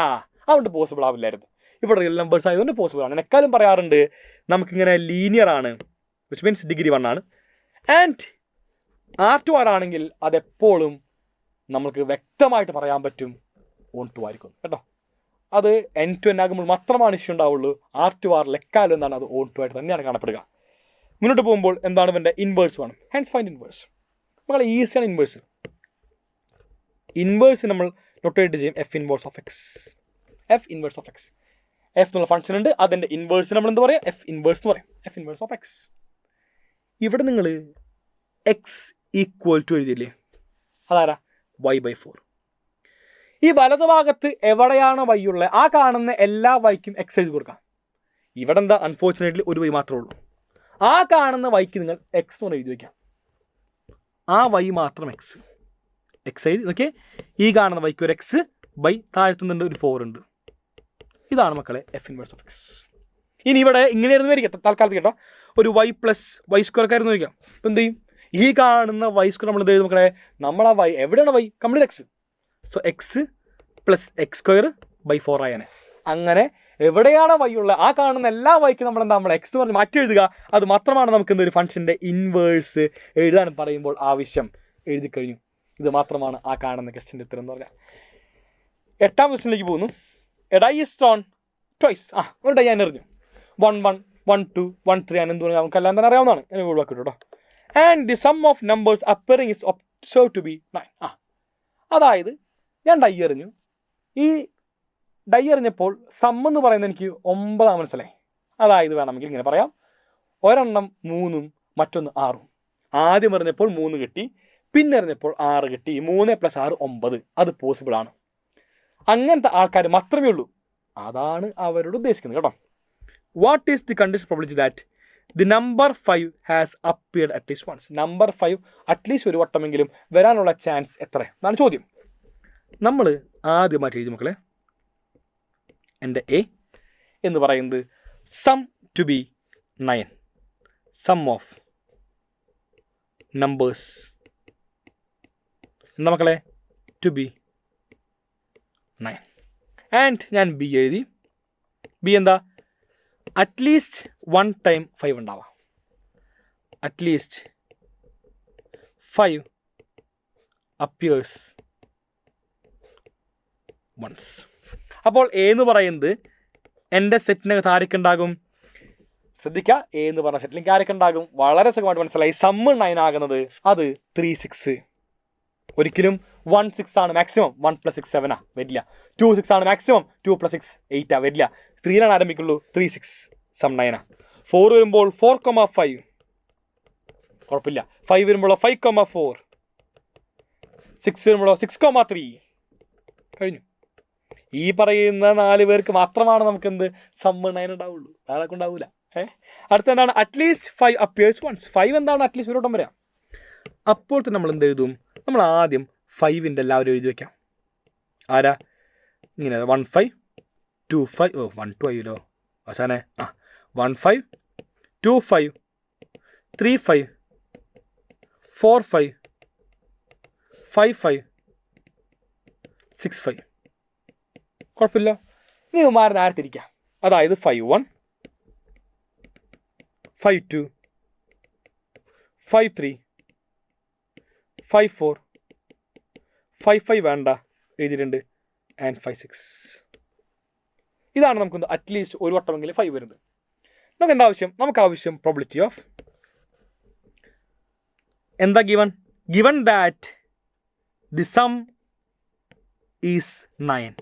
അതുകൊണ്ട് പോസിബിൾ ആവില്ലായിരുന്നു. ഇവിടെ റിയൽ നമ്പേഴ്സ് ആയതുകൊണ്ട് പോസിബിൾ ആണ്. എക്കാലം പറയാറുണ്ട് നമുക്കിങ്ങനെ ലീനിയർ ആണ്, വിച്ച് മീൻസ് ഡിഗ്രി 1 ആണ്. ആൻഡ് R2R ആണെങ്കിൽ അതെപ്പോഴും നമുക്ക് വ്യക്തമായിട്ട് പറയാൻ പറ്റും ഓൺ2 ആയിരിക്കും കേട്ടോ. അത് N2N ആകുമ്പോൾ മാത്രമാണ് ഇഷ്യൂ ഉണ്ടാവുള്ളൂ. R2R എക്കാലം എന്താണ്, അത് ഓൺ2 ആയിട്ട് തന്നെയാണ് കാണപ്പെടുക. മുന്നോട്ട് പോകുമ്പോൾ എന്താണ് ഇവൻ്റെ ഇൻവേഴ്സ് വേണം. Hence find inverse. നമ്മൾ ഈസിയാണ് ഇൻവേഴ്സ്. ഇൻവേഴ്സ് നമ്മൾ നൊട്ടേറ്റ് ചെയ്യും F inverse of x. F inverse of x, F എന്നുള്ള ഫംഗ്ഷൻ ഉണ്ട്, അതിൻ്റെ ഇൻവേഴ്സ് നമ്മൾ എന്ത് പറയാം? F ഇൻവേഴ്സ് എന്ന് പറയും. F inverse of X. ഇവിടെ നിങ്ങൾ എക്സ് ഈക്വൽ ടു എഴുതിയില്ലേ, അതാരാ? y/4. ഈ വലതു ഭാഗത്ത് എവിടെയാണ് വൈ ഉള്ളത് ആ കാണുന്ന എല്ലാ വൈക്കും എക്സ് എഴുതി കൊടുക്കാം. ഇവിടെ എന്താ, അൺഫോർച്ചുനേറ്റ്ലി ഒരു വൈ മാത്രമേ ഉള്ളൂ. ആ കാണുന്ന വൈക്ക് നിങ്ങൾ എക്സ് എന്ന് എഴുതി വയ്ക്കാം. ആ വൈ മാത്രം എക്സ് എഴുതി ഓക്കെ. ഈ കാണുന്ന വൈക്ക് ഒരു എക്സ്, ബൈ താഴ്ത്തുന്നുണ്ട് ഒരു 4 ഉണ്ട്. ഇതാണ് മക്കളെ F ഇൻവേഴ്സ് ഓഫ് എക്സ്. ഇനി ഇവിടെ ഇങ്ങനെയായിരുന്നു വരിക തൽക്കാലത്ത് കേട്ടോ, ഒരു y + y² ആയിരുന്നു വരിക. ഇപ്പം എന്ത് ചെയ്യും? ഈ കാണുന്ന y² നമ്മൾ എന്ത് ചെയ്യും മക്കളെ? നമ്മളാ വൈ എവിടെയാണ് y? Complete x. So x + x²/4 ആയാണ്. അങ്ങനെ എവിടെയാണ് വൈ ഉള്ളത് ആ കാണുന്ന എല്ലാ വൈക്കും നമ്മൾ എക്സ് എന്ന് പറഞ്ഞ് മാറ്റി എഴുതുക. അത് മാത്രമാണ് നമുക്ക് എന്തൊരു ഫംഗ്ഷൻ്റെ ഇൻവേഴ്സ് എഴുതാൻ പറയുമ്പോൾ ആവശ്യം. എഴുതി കഴിഞ്ഞു. ഇത് മാത്രമാണ് ആ കാണുന്ന ക്വസ്റ്റ്യൻ്റെ ഉത്തരം എന്ന് പറഞ്ഞാൽ. 8ാം ക്വസ്റ്റ്യനിലേക്ക് പോകുന്നു. A die is thrown twice. ഒരു ഡൈ ഞാൻ എറിഞ്ഞു. 1 1 1 2 1 3 ഞാൻ എന്ത് പറഞ്ഞാൽ നമുക്ക് എല്ലാം തന്നെ അറിയാവുന്നതാണ്. ഞാൻ ഒഴിവാക്കി കേട്ടോ. And the sum of numbers appearing is observe to be 9. അതായത് ഞാൻ ഡൈ എറിഞ്ഞു. ഈ ഡൈ എറിഞ്ഞപ്പോൾ സം എന്ന് പറയുന്നത് എനിക്ക് 9 മനസ്സിലായി. അതായത് വേണമെങ്കിൽ ഇങ്ങനെ പറയാം, ഒരെണ്ണം 3ഉം മറ്റൊന്ന് 6ഉം. ആദ്യം എറിഞ്ഞപ്പോൾ 3 കിട്ടി, പിന്നെ എറിഞ്ഞപ്പോൾ 6 കിട്ടി. 3 + 6 9. അത് പോസിബിൾ ആണ്. അങ്ങനത്തെ ആൾക്കാർ മാത്രമേ ഉള്ളൂ. അതാണ് അവരോട് ഉദ്ദേശിക്കുന്നത് കേട്ടോ. What is the condition probability that the number 5 has appeared at least once? Number 5 at least ഒരു വട്ടമെങ്കിലും വരാനുള്ള ചാൻസ് എത്ര എന്നാണ് ചോദ്യം. നമ്മൾ ആദ്യമായിട്ട് എഴുതി മക്കളെ, എൻ്റെ എ എന്ന് പറയുന്നത് sum to be 9. Sum of numbers എന്താ മക്കളെ? To be 9. ആൻഡ് ഞാൻ ബി എഴുതി. ബി എന്താ? അറ്റ്ലീസ്റ്റ് 1 ടൈം 5 ഉണ്ടാവാം. At least 5 appears once. അപ്പോൾ എ എന്ന് പറയുന്നത് എൻ്റെ സെറ്റിനകത്ത് ആരൊക്കെയുണ്ടാകും? ശ്രദ്ധിക്കുക, എ എന്ന് പറഞ്ഞ സെറ്റിലേക്ക് ആരൊക്കെയുണ്ടാകും? വളരെ സുഖമായിട്ട് മനസ്സിലായി. സമ്മ് 9 ആകുന്നത് അത് 3 6. ഒരിക്കലും 1 6 ആണ് മാക്സിമം. 1 + 6 7 വരില്ല. 2 6 ആണ് മാക്സിമം. 2 + 6 8 വരില്ല. 3 ആരംഭിക്കുള്ളൂ. 3 6 സം 9. 4 വരുമ്പോൾ 4,5 കുഴപ്പമില്ല. 5 വരുമ്പോൾ 5,4. 6 വരുമ്പോൾ 6,3 കഴിഞ്ഞു. ഈ പറയുന്ന 4 പേർക്ക് മാത്രമാണ് നമുക്ക് എന്ത് സമ്മ് 9 ഉണ്ടാവുള്ളൂ, വേറെ ഉണ്ടാവില്ല. അടുത്ത എന്താണ്? At least 5 appears once. 5 എന്താണ്? അറ്റ്ലീസ്റ്റ് ഒരു വട്ടം വരാം. അപ്പോൾ നമ്മൾ എന്ത് എഴുതും? നമ്മൾ ആദ്യം 5ൻ്റെ എല്ലാവരും എഴുതി വയ്ക്കാം. ആരാ? ഇങ്ങനെ 1 5 2 5. 1 2 ആയില്ലോ അവസാനെ. 1 5 2 5 3 5 4 5 5 5 6 5. കുഴപ്പമില്ല. ഇനി ഉമാരെ നേരെ തിരിക്കാം. അതായത് 5 1 5 2 5 3 5 4 5 5 വേണ്ട എഴുതിയിട്ടുണ്ട്. ആൻഡ് 5 6. ഇതാണ് നമുക്കൊന്ന് അറ്റ്ലീസ്റ്റ് ഒരു വട്ടമെങ്കിലും 5 വരുന്നത്. നമുക്ക് എന്താ ആവശ്യം? നമുക്ക് ആവശ്യം പ്രോബിലിറ്റി ഓഫ് എന്താ given? Given that the some is 9.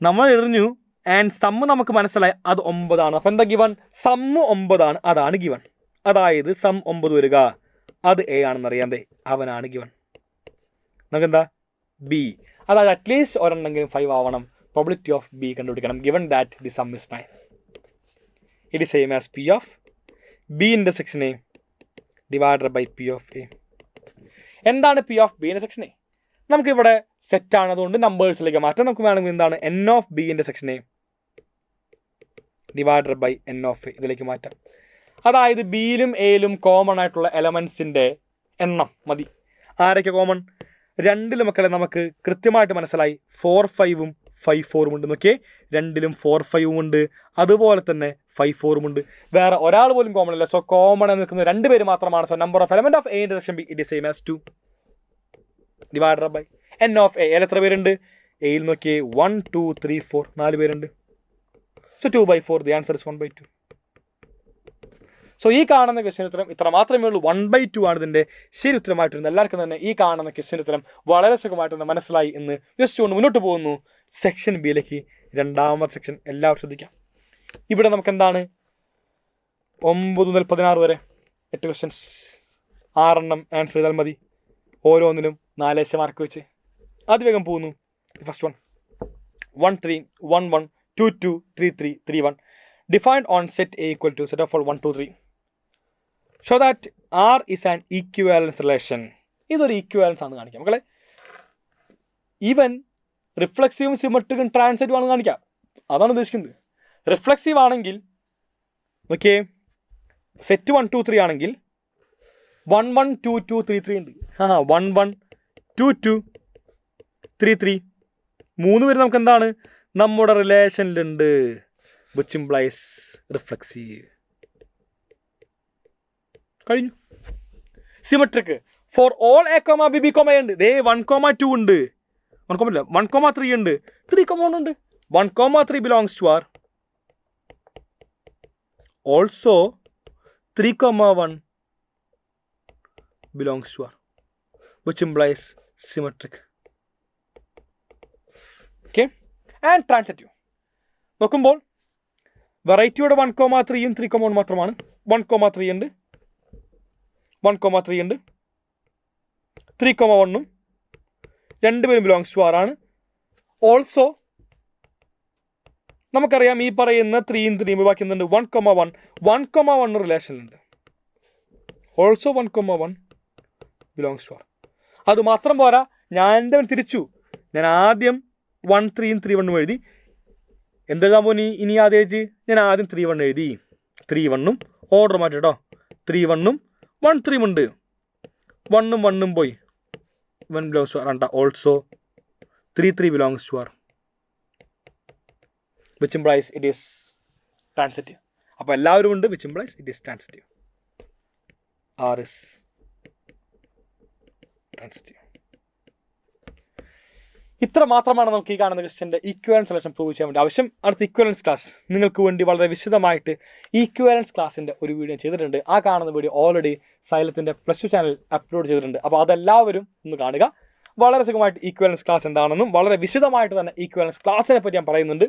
നമ്മൾ എറിഞ്ഞു ആൻഡ് സമ്മ് നമുക്ക് മനസ്സിലായി അത് 9 ആണ്. അപ്പോൾ എന്താ ഗിവൺ? സമ്മ് 9 ആണ്, അതാണ് ഗിവൺ. അതായത് സം 9 വരിക, അത് എ ആണെന്നറിയാം. അവനാണ് ഗിവൺ. നമുക്കെന്താ? ബി. അതായത് അറ്റ്ലീസ്റ്റ് ഒരെണ്ണെങ്കിലും 5 ആവണം. പ്രോബിലിറ്റി ഓഫ് ബി കണ്ടുപിടിക്കണം. Given that the sum is 9. It is same as P of B intersection A divided by P of A. എന്താണ് P of B intersection A? നമുക്കിവിടെ സെറ്റാണ്, അതുകൊണ്ട് നമ്പേഴ്സിലേക്ക് മാറ്റാം. നമുക്ക് വേണമെങ്കിൽ എന്താണ് n of B intersection A divided by n of A ഇതിലേക്ക് മാറ്റാം. അതായത് ബിയിലും എയിലും കോമൺ ആയിട്ടുള്ള എലമെൻസിൻ്റെ എണ്ണം മതി. ആരൊക്കെ കോമൺ? 2 മക്കളെ നമുക്ക് കൃത്യമായിട്ട് മനസ്സിലായി 4, 5ഉം 5, 4ഉം ഉണ്ട്. നോക്കിയേ, 2ലും 4, 5ഉം ഉണ്ട്, അതുപോലെ തന്നെ 5, 4ഉം ഉണ്ട്. വേറെ ഒരാൾ പോലും കോമൺ അല്ല. സോ കോമൺ എന്ന് നിൽക്കുന്ന 2 പേര് മാത്രമാണ്. So number of element of A intersection B it is same as 2 divided by n of A. എത്ര പേരുണ്ട്? എയിൽ നോക്കിയേ 1, 2, 3, 4 4 പേരുണ്ട്. So 2/4 the answer is 1/2. So ഈ കാണുന്ന ക്വസ്റ്റ്യൻ ഉത്തരം ഇത്ര മാത്രമേ ഉള്ളൂ. 1/2 ആണ് ഇതിൻ്റെ ശരി ഉത്തരമായിട്ടിരുന്നത്. എല്ലാവർക്കും തന്നെ ഈ കാണുന്ന ക്വസ്റ്റ്യൻ ഉത്തരം വളരെ സുഖമായിട്ട് തന്നെ മനസ്സിലായി എന്ന് വിശ്വസിച്ചുകൊണ്ട് മുന്നോട്ട് പോകുന്നു. സെക്ഷൻ ബിയിലേക്ക്, രണ്ടാമത്തെ സെക്ഷൻ. എല്ലാവരും ശ്രദ്ധിക്കാം. ഇവിടെ നമുക്ക് എന്താണ് 9 മുതൽ 16 വരെ 8 ക്വസ്റ്റ്യൻസ്, 6 എണ്ണം ആൻസർ ചെയ്താൽ മതി. ഓരോന്നിനും 4 മാർക്ക് വെച്ച് അതിവേഗം പോകുന്നു. First one 1, 3, 1, 1, 2, 2, 3, 3, 3, 1. Defined on set A equal to set of all 1, 2, 3. Show that R is an equivalence relation. ഇതൊരു ഈക്വാലൻസ് ആണ് കാണിക്കാം മക്കളെ. ഈവൻ റിഫ്ലെക്സീവും സിമെട്രിക്കും ട്രാൻസിറ്റീവ് ആണെന്ന് കാണിക്കാം. അതാണ് ഉദ്ദേശിക്കുന്നത്. റിഫ്ലെക്സീവ് ആണെങ്കിൽ ഓക്കെ, സെറ്റ് 1, 2, 3 ആണെങ്കിൽ 1, 1, 2, 2, 3, 3 ഉണ്ട്. 1, 1, 2, 2, 3, 3 3 പേര് നമുക്ക് എന്താണ് നമ്മുടെ റിലേഷനിലുണ്ട്. which implies reflexive. കഴിഞ്ഞു. Symmetric for all A comma B B comma ഉണ്ട്. ദേ 1, 2 ഉണ്ട്, 1, 3 ഉണ്ട്, 3, ഉണ്ട്. 1, 3 belongs to R. Also 3, 1 belongs to R, which implies symmetric. Okay, and transitive. നോക്കുമ്പോൾ വെറൈറ്റിയുടെ 1, 3ഉം 3, 1 മാത്രമാണ്. 1, 3 ഉണ്ട്, 1, 3 ഉണ്ട്, 3, 1ഉം 2 പേരും ബിലോങ്സ് ടു ആർ ആണ്. ഓൾസോ നമുക്കറിയാം ഈ പറയുന്ന 3ഉം 3ഉം ബാക്കി എന്തുണ്ട് 1, 1 റിലേഷനുണ്ട്. Also 1, 1 belongs to R. അത് മാത്രം പോരാ, ഞാൻ എൻ്റെ തിരിച്ചു. ഞാൻ ആദ്യം 1, 3ഉം 3, 1ഉം എഴുതി. എന്തെഴുതാൻ പോയി ഇനി ആദ്യമായിട്ട്? ഞാൻ ആദ്യം 3, 1 എഴുതി. 3, 1ഉം ഓർഡർ മാറ്റി കേട്ടോ. 3, 1ഉം 1, 3ഉം ഉണ്ട്. 1ഉം 1ഉം പോയി. 1 belongs to R. Also 3, 3 belongs to R, which implies it is transitive. അപ്പോൾ എല്ലാവരും ഉണ്ട്, which implies it is transitive. R is transitive. ഇത്ര മാത്രമാണ് നമുക്ക് ഈ കാണുന്ന ക്വസ്റ്റ്യൻ്റെ ഈക്വാലൻസ് റിലേഷൻ പ്രൂവ് ചെയ്യാൻ വേണ്ടി ആവശ്യം. അടുത്ത ഈക്വാലൻസ് ക്ലാസ് നിങ്ങൾക്ക് വേണ്ടി വളരെ വിശദമായിട്ട് ഈക്വാലൻസ് ക്ലാസ്സിൻ്റെ ഒരു വീഡിയോ ചെയ്തിട്ടുണ്ട്. ആ കാണുന്ന വീഡിയോ ഓൾറെഡി സൈലത്തിൻ്റെ +2 ചാനൽ അപ്ലോഡ് ചെയ്തിട്ടുണ്ട്. അപ്പോൾ അതെല്ലാവരും ഒന്ന് കാണുക. വളരെ സുഖമായിട്ട് ഈക്വാലൻസ് ക്ലാസ് എന്താണെന്നും വളരെ വിശദമായിട്ട് തന്നെ ഈക്വാലൻസ് ക്ലാസ്സിനെ പറ്റി ഞാൻ പറയുന്നുണ്ട്.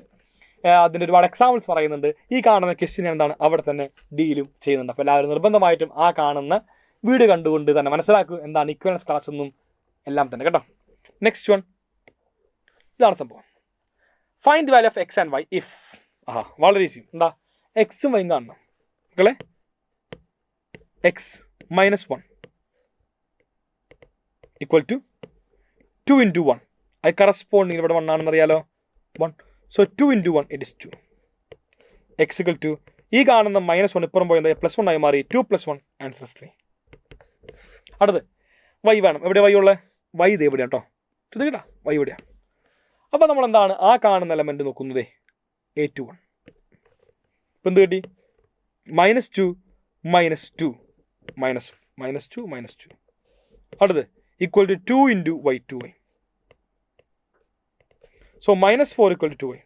അതിൻ്റെ ഒരുപാട് എക്സാമ്പിൾസ് പറയുന്നുണ്ട്. ഈ കാണുന്ന ക്വസ്റ്റ്യൻ എന്താണ് അവിടെ തന്നെ ഡീലും ചെയ്യുന്നുണ്ട്. അപ്പോൾ എല്ലാവരും നിർബന്ധമായിട്ടും ആ കാണുന്ന വീഡിയോ കണ്ടുകൊണ്ട് തന്നെ മനസ്സിലാക്കുക എന്താണ് ഈക്വാലൻസ് ക്ലാസ് എന്നും എല്ലാം തന്നെ കേട്ടോ. നെക്സ്റ്റ് വൺ ഇതാണ് സംഭവം. Find value of x and y if. വളരെ ഈസി. എന്താ എക്സും വൈയും കാണണം മക്കളെ. X -1 equal to 2 × 1. അത് കറസ്പോണ്ടിങ് ഇവിടെ 1 ആണെന്ന് അറിയാലോ. 1. So 2 × 1 it is 2. X equal to ഈ കാണുന്ന -1 ഇപ്പുറം പോയി എന്താ +1 ആയി മാറി. 2 + 1 ആൻസർ 3. അടുത്ത് വൈ വേണം. എവിടെ വൈ ഉള്ളത്? വൈ ഇത് എവിടെയാണ് കേട്ടോ. ശ്രദ്ധിക്കട്ടാ, വൈ എവിടെയാണ്. അപ്പോൾ നമ്മൾ എന്താണ് ആ കാണുന്ന എലമെൻറ്റ് നോക്കുന്നതേ A21. ഇപ്പം എന്ത് കിട്ടി? -2 -2 -2. അടുത്ത് equal to 2 × y 2y. So -4 equal to 2y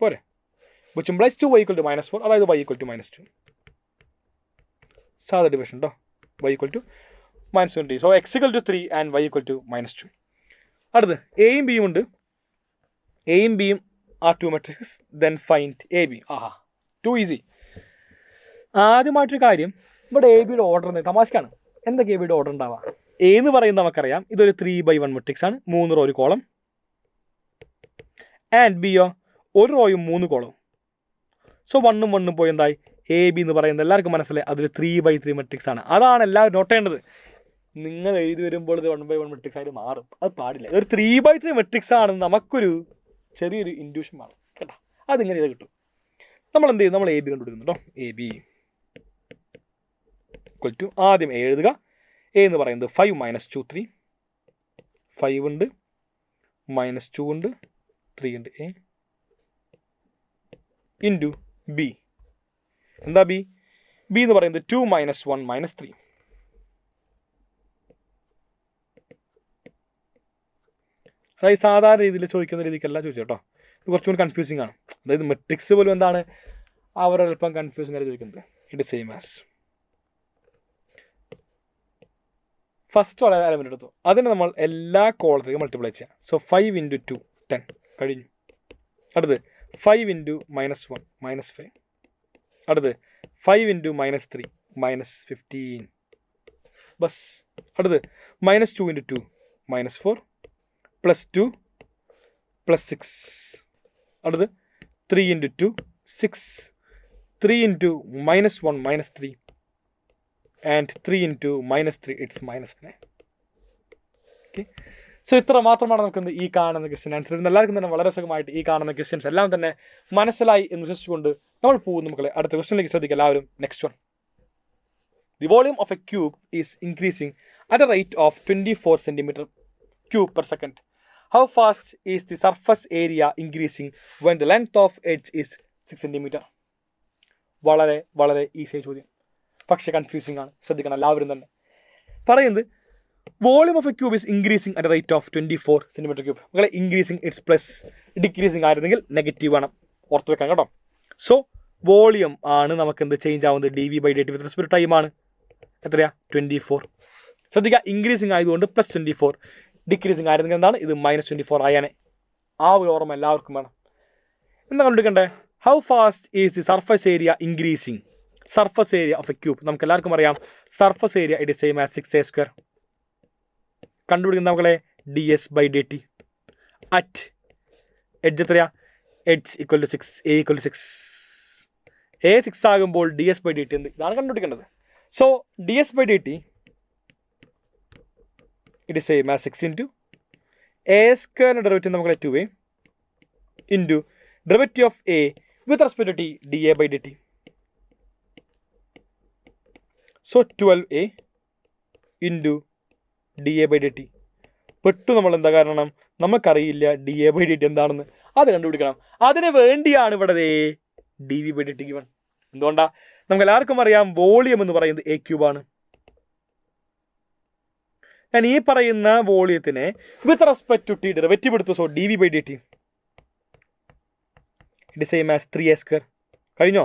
പോരെ. which implies 2y equal to -4. അതായത് y ഈക്വൽ ടു -2. സാധാ ഡിവിഷൻ കേട്ടോ. y equal to -20. So x equal to 3 and y equal to -2. അടുത്ത് എയും ബിയും ഉണ്ട്. എയും ബിയും are 2 matrix. Then find A B. Too easy. ആദ്യമായിട്ടൊരു കാര്യം, ഇവിടെ എ ബിയുടെ ഓർഡർ തമാശക്കാണ്. എന്തൊക്കെ എ ബിയുടെ ഓർഡർ ഉണ്ടാവുക? എ എന്ന് പറയുന്നത് നമുക്കറിയാം ഇതൊരു 3/1 മെട്രിക്സ് ആണ്. 3 റോ ഒരു കോളം. ആൻഡ് ബിയോ 1 റോയും 3 കോളവും. സോ 1ഉം 1ഉം പോയി എന്തായി എ ബി എന്ന് പറയുന്നത് എല്ലാവർക്കും മനസ്സിലായി, അതൊരു 3/3 മെട്രിക്സ് ആണ്. അതാണ് എല്ലാവരും നോട്ട് ചെയ്യേണ്ടത്. നിങ്ങൾ എഴുതി വരുമ്പോൾ ഇത് 1/1 മെട്രിക്സ് ആയിട്ട് മാറും, അത് പാടില്ല. ഇതൊരു 3/3 മെട്രിക്സ് ആണെന്ന് നമുക്കൊരു ചെറിയൊരു ഇൻഡ്യൂഷൻ വേണം കേട്ടോ. അതിങ്ങനെ ഇത് കിട്ടും. നമ്മൾ എന്ത് ചെയ്യും, നമ്മൾ എ ബി കണ്ടുപിടിക്കുന്നു കേട്ടോ. എ ബി ഈക്വൽ ടു, ആദ്യം എ എഴുതുക. എ എന്ന് പറയുന്നത് 5 - 2 3, 5 ഉണ്ട്, -2 ഉണ്ട്, 3 ഉണ്ട്. A into B. എന്താ ബി? ബി എന്ന് പറയുന്നത് 2 - 1 - 3. അതായത് സാധാരണ രീതിയിൽ ചോദിക്കുന്ന രീതിക്കല്ല ചോദിച്ചു കേട്ടോ. ഇത് കുറച്ചുകൂടി കൺഫ്യൂസിങ് ആണ്. അതായത് മെട്രിക്സ് പോലും എന്താണ് അവരൊരൽപ്പം കൺഫ്യൂസിങ് ആയിട്ട് ചോദിക്കുന്നത്. It same as first element എടുത്തു, അതിന് നമ്മൾ എല്ലാ കോളത്തിലേക്കും മൾട്ടിപ്ലൈ ചെയ്യാം. സോ 5 × 2 10 കഴിഞ്ഞു. അടുത്ത് 5 × -1 -5. അടുത്ത് 5 × -3 -15. ബസ്. അടുത്ത് -2 × 2 -4 +2 +6. അടുത്ത് 3 × 2 6, 3 × -1 -3 and 3 × -3 it's -9. ഓക്കെ, സോ ഇത്ര മാത്രമാണ് നമുക്ക് ഈ കാണുന്ന ക്വസ്റ്റ്യൻ ആൻസർ. എല്ലാവർക്കും തന്നെ വളരെ സുഖമായിട്ട് ഈ കാണുന്ന ക്വസ്റ്റ്യൻസ് എല്ലാം തന്നെ മനസ്സിലായി എന്ന് വിശ്വസിച്ചുകൊണ്ട് നമ്മൾ പോകുന്നു മക്കളെ. അടുത്ത ക്വസ്റ്റ്യനിലേക്ക് ശ്രദ്ധിക്കുക എല്ലാവരും. Next one. The volume of a cube is increasing at A rate of 24 cm3/second. How fast is the surface area increasing when the length of edge is 6 cm? വളരെ വളരെ ഈസി ചോദ്യം, പക്ഷേ കൺഫ്യൂസിങ് ആണ്. ശ്രദ്ധിക്കണം എല്ലാവരും തന്നെ. പറയുന്നത് volume of a cube is increasing at rate of 24 cm3. മക്കളെ ഇൻക്രീസിങ് ഇറ്റ്സ് പ്ലസ്, ഡിക്രീസിങ് ആയിരുന്നെങ്കിൽ നെഗറ്റീവ് ആണ്, ഓർത്ത് വെക്കാം കേട്ടോ. സോ വോളിയം ആണ് നമുക്ക് എന്ത് ചേഞ്ച് ആവുന്നത്, dv/dt വിത്ത് റെസ്പെക്ട് ടൈം ആണ്. എത്രയാ? 24. ശ്രദ്ധിക്കുക, ഇൻക്രീസിങ് ആയതുകൊണ്ട് +24, ഡിക്രീസിങ് ആയിരുന്നെങ്കിൽ എന്താണ്, ഇത് -24 ആയാനെ. ആ ഒരു ഓർമ്മ എല്ലാവർക്കും വേണം. എന്താ കണ്ടുപിടിക്കണ്ടേ? How fast is the surface area increasing. Surface area of a cube നമുക്ക് എല്ലാവർക്കും അറിയാം, surface area it is same as 6a². കണ്ടുപിടിക്കുന്ന നമ്മളെ ds/dt അറ്റ് എഡ്ജ് എത്രയാ? Edge = 6, a = 6. a 6 ആകുമ്പോൾ ds/dt എന്ത്? ഇതാണ് കണ്ടുപിടിക്കേണ്ടത്. So ds/dt it is same as 6 × a² derivative നമുക്ക് 2a into derivative of a with respect to t dA/dt. So 12a into dA/dt. പെട്ടു നമ്മൾ. എന്താ കാരണം? നമുക്കറിയില്ല dA/dt എന്താണെന്ന്, അത് കണ്ടുപിടിക്കണം. അതിന് വേണ്ടിയാണ് ഇവിടെ dv/dt ഗിവൺ. എന്തുകൊണ്ടാണ്? നമുക്ക് എല്ലാവർക്കും അറിയാം വോളിയം എന്ന് പറയുന്നത് a³ ആണ്. ഞാൻ ഈ പറയുന്ന വോളിയത്തിനെ with respect to T derivative എടുത്തു. So dv/dt it same as 3a². കഴിഞ്ഞോ?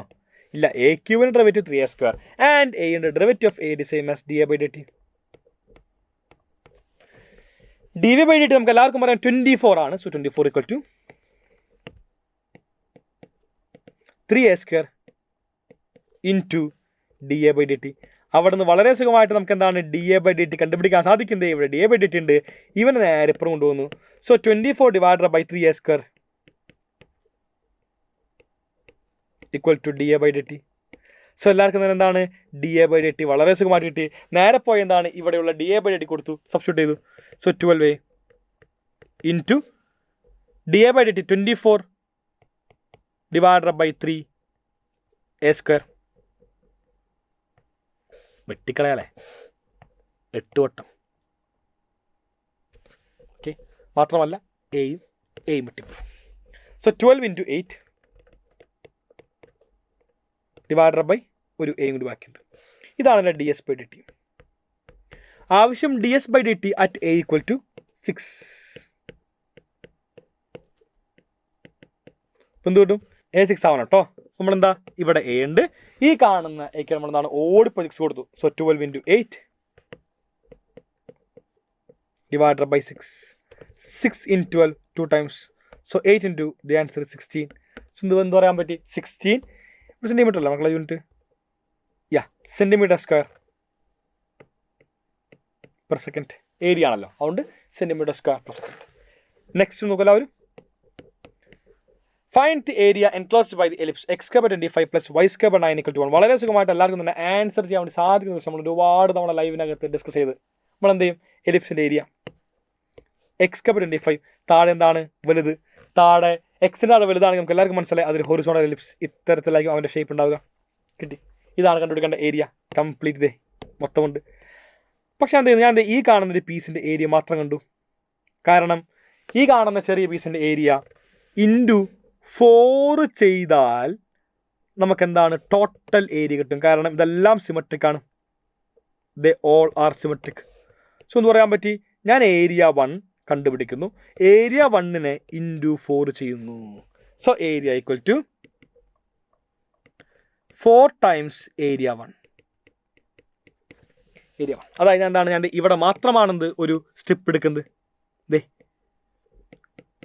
ഇല്ല, a³ derivative 3a² and a derivative of a it same as dA/dt. dv/dt നമുക്ക് എല്ലാവർക്കും പറയാം 24 ആണ്. So 24 = 3a² into dA/dt. അവിടെ നിന്ന് വളരെ സുഖമായിട്ട് നമുക്ക് എന്താണ് dA/dt കണ്ടുപിടിക്കാൻ സാധിക്കുന്നത്. ഇവിടെ dA/dt ഉണ്ട്, ഇവന് നേരെ ഇപ്പുറം കൊണ്ടുപോകുന്നു. So 24 / 3a² = dA/dt. സോ എല്ലാവർക്കും തന്നെ എന്താണ് dA/dt വളരെ സുഖമായിട്ട് കിട്ടി. നേരെ പോയി എന്താണ് ഇവിടെയുള്ള dA/dt കൊടുത്തു, സബ്സ്റ്റിറ്റ്യൂട്ട് ചെയ്തു. So 12a into dA/dt 24 / 3a². വെട്ടിക്കളയാലേ 8 വട്ടം. ഓക്കെ, മാത്രമല്ല എയും വെട്ടിപ്പോയി. സോ 12 × 8 / ഒരു എയും കൂടി ബാക്കിയുണ്ട്. ഇതാണ് ds/dt. ആവശ്യം ds/dt അറ്റ് a = 6. എന്ത് കിട്ടും? a6 ആവണം കേട്ടോ. നമ്മളെന്താ ഇവിടെ a ഉണ്ട്, ഈ കാണുന്ന എക്ക് നമ്മൾ എന്താണ് ഓടിപ്പോൾ 6 കൊടുത്തു. So 12 × 8 / 6. 6 × 12 2 times. So 8 × the answer is 16. So എന്ത് പറയാൻ പറ്റി? 16 സെൻറ്റിമീറ്റർ അല്ല മക്കളെ യൂണിറ്റ്, cm²/s. ഏരിയ ആണല്ലോ, അതുകൊണ്ട് cm²/s. നെക്സ്റ്റ് നോക്കുക എല്ലാവരും. Find the area enclosed by the ellipse x square by 25 plus y square by 9 = 1. വളരെ സുഖമായിട്ട് എല്ലാവർക്കും തന്നെ ആൻസർ ചെയ്യാൻ വേണ്ടി സാധിക്കുന്ന ദിവസം നമ്മൾ ഒരുപാട് തവണ ലൈവിനകത്ത് ഡിസ്കസ് ചെയ്ത് നമ്മൾ എന്ത് ചെയ്യും, എലിപ്സിൻ്റെ ഏരിയ എക്സ് സ്ക്വയർ ബൈ 25 താഴെ എന്താണ് വലുത്, താഴെ എക്സിൻ്റെ താഴെ വലുതാണെങ്കിൽ നമുക്ക് എല്ലാവർക്കും മനസ്സിലായി അതൊരു ഹൊറിസോണ്ടൽ എലിപ്സ് ഇത്തരത്തിലായിരിക്കും അവൻ്റെ ഷേപ്പ് ഉണ്ടാവുക. കിട്ടി, ഇതാണ് കണ്ടുപിടിക്കേണ്ട ഏരിയ. കംപ്ലീറ്റ് ഇതേ മൊത്തമുണ്ട്. പക്ഷേ എന്ത് ചെയ്യുന്നു, ഞാൻ ഈ കാണുന്നൊരു പീസിൻ്റെ ഏരിയ മാത്രം കണ്ടു. കാരണം ഈ കാണുന്ന ചെറിയ പീസിൻ്റെ ഏരിയ ഇൻറ്റു 4 ചെയ്താൽ നമുക്കെന്താണ് ടോട്ടൽ ഏരിയ കിട്ടും. കാരണം ഇതെല്ലാം സിമെട്രിക് ആണ്, they all are symmetric. So എന്ന് പറയാൻ പറ്റി, ഞാൻ ഏരിയ 1 കണ്ടുപിടിക്കുന്നു, ഏരിയ 1നെ ഇൻറ്റു 4 ചെയ്യുന്നു. So area equal to 4 times area 1. Area 1 അതായത് എന്താണ്, ഞാൻ ഇവിടെ മാത്രമാണെന്ത് ഒരു സ്ട്രിപ്പ് എടുക്കുന്നത്, ദേ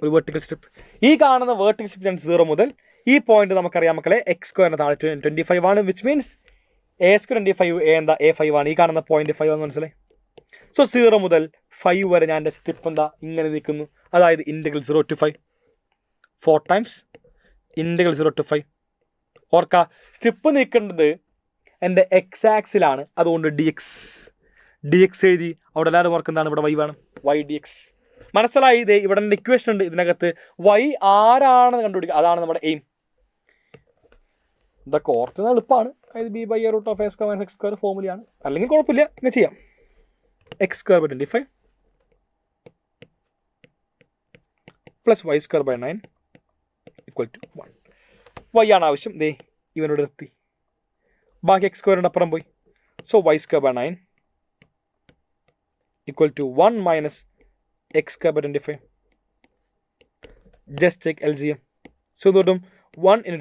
ഒരു വെർട്ടിക്കൽ സ്ട്രിപ്പ്. ഈ കാണുന്ന വെർട്ടിക്കൽ സ്ട്രിപ്പ് ഞാൻ 0 മുതൽ ഈ പോയിന്റ് നമുക്കറിയാം മക്കളെ എക്സ് സ്ക്വയറിന് താഴെ 25 ആണ്, which means A square 25 A എന്താ A5 ആണ്. ഈ കാണുന്ന പോയിന്റ് 5 ആണെന്ന് മനസ്സിലായി. സോ 0 മുതൽ 5 വരെ ഞാൻ എൻ്റെ സ്ട്രിപ്പ് എന്താ ഇങ്ങനെ നിൽക്കുന്നു. അതായത് integral 0 to 5 4 times integral 0 to 5. ഓർക്ക, സ്ട്രിപ്പ് നിൽക്കേണ്ടത് എൻ്റെ എക്സ് ആക്സിലാണ്, അതുകൊണ്ട് ഡി എക്സ് എഴുതി. അവിടെ എല്ലാവരും ഓർക്കുന്നതാണ് ഇവിടെ y വേണം, y dx. മനസ്സിലായി. ഇതേ ഇവിടെ എൻ്റെ ഇക്വേഷൻ ഉണ്ട്, ഇതിനകത്ത് y ആരാണെന്ന് കണ്ടുപിടിക്കുക, അതാണ് നമ്മുടെ എയിം. ഇതൊക്കെ ഓർത്തുന്ന എളുപ്പമാണ്. അതായത് b/√(a²-x² ഫോമുലയാണ്, അല്ലെങ്കിൽ കുഴപ്പമില്ല, ഇങ്ങനെ ചെയ്യാം. X square by 25 plus y square by 9 = 1. y ആണ് ആവശ്യം, ദേ ഇവനോട് എത്തി. ബാക്കി എക്സ് സ്ക്വയറിൻ്റെ അപ്പുറം പോയി. So Y square by 9 = 1 minus X square by 25. Just take LCM. So ഇതോട്ടും 1 ×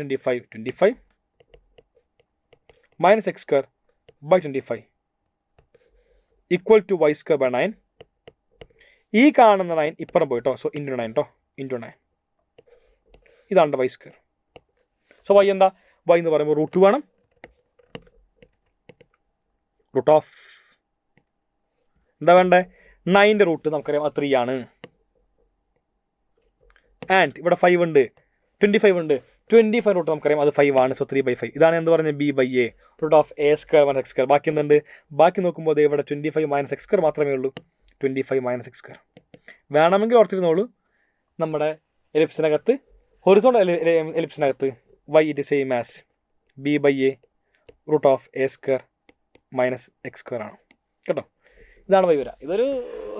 25 minus X square by 25 = Y square by 9. ഈ കാണുന്ന 9 ഇപ്പുറം പോയിട്ടോ, സോ ഇൻറ്റു 9 കേട്ടോ, ഇൻറ്റു 9. ഇതാണ് വൈ സ്ക്വയർ. സോ വൈ എന്താ, വൈ എന്ന് പറയുമ്പോൾ √2 വേണം. റൂട്ട് ഓഫ് എന്താ വേണ്ടേ, 9ൻ്റെ റൂട്ട് നമുക്കറിയാം അത് 3 ആണ്. ആൻഡ് ഇവിടെ 5 ഉണ്ട്, 25 ഉണ്ട്, 25 റൂട്ട് നമുക്കറിയാം അത് 5 ആണ്. സോ 3/5. ഇതാണ് എന്ത് പറഞ്ഞത്, b/a √(a²- x². ബാക്കി എന്തുണ്ട്, ബാക്കി നോക്കുമ്പോൾ ഇവിടെ 25 - x² മാത്രമേ ഉള്ളൂ. 25 - x². വേണമെങ്കിൽ ഓർത്തിരുന്നോളൂ, നമ്മുടെ എലിപ്സിനകത്ത് ഹൊറിസോണ്ടൽ എലിപ്സിനകത്ത് y it same as b/a √(a² - x² ആണ് കേട്ടോ. ഇതാണ് y വരിക. ഇതൊരു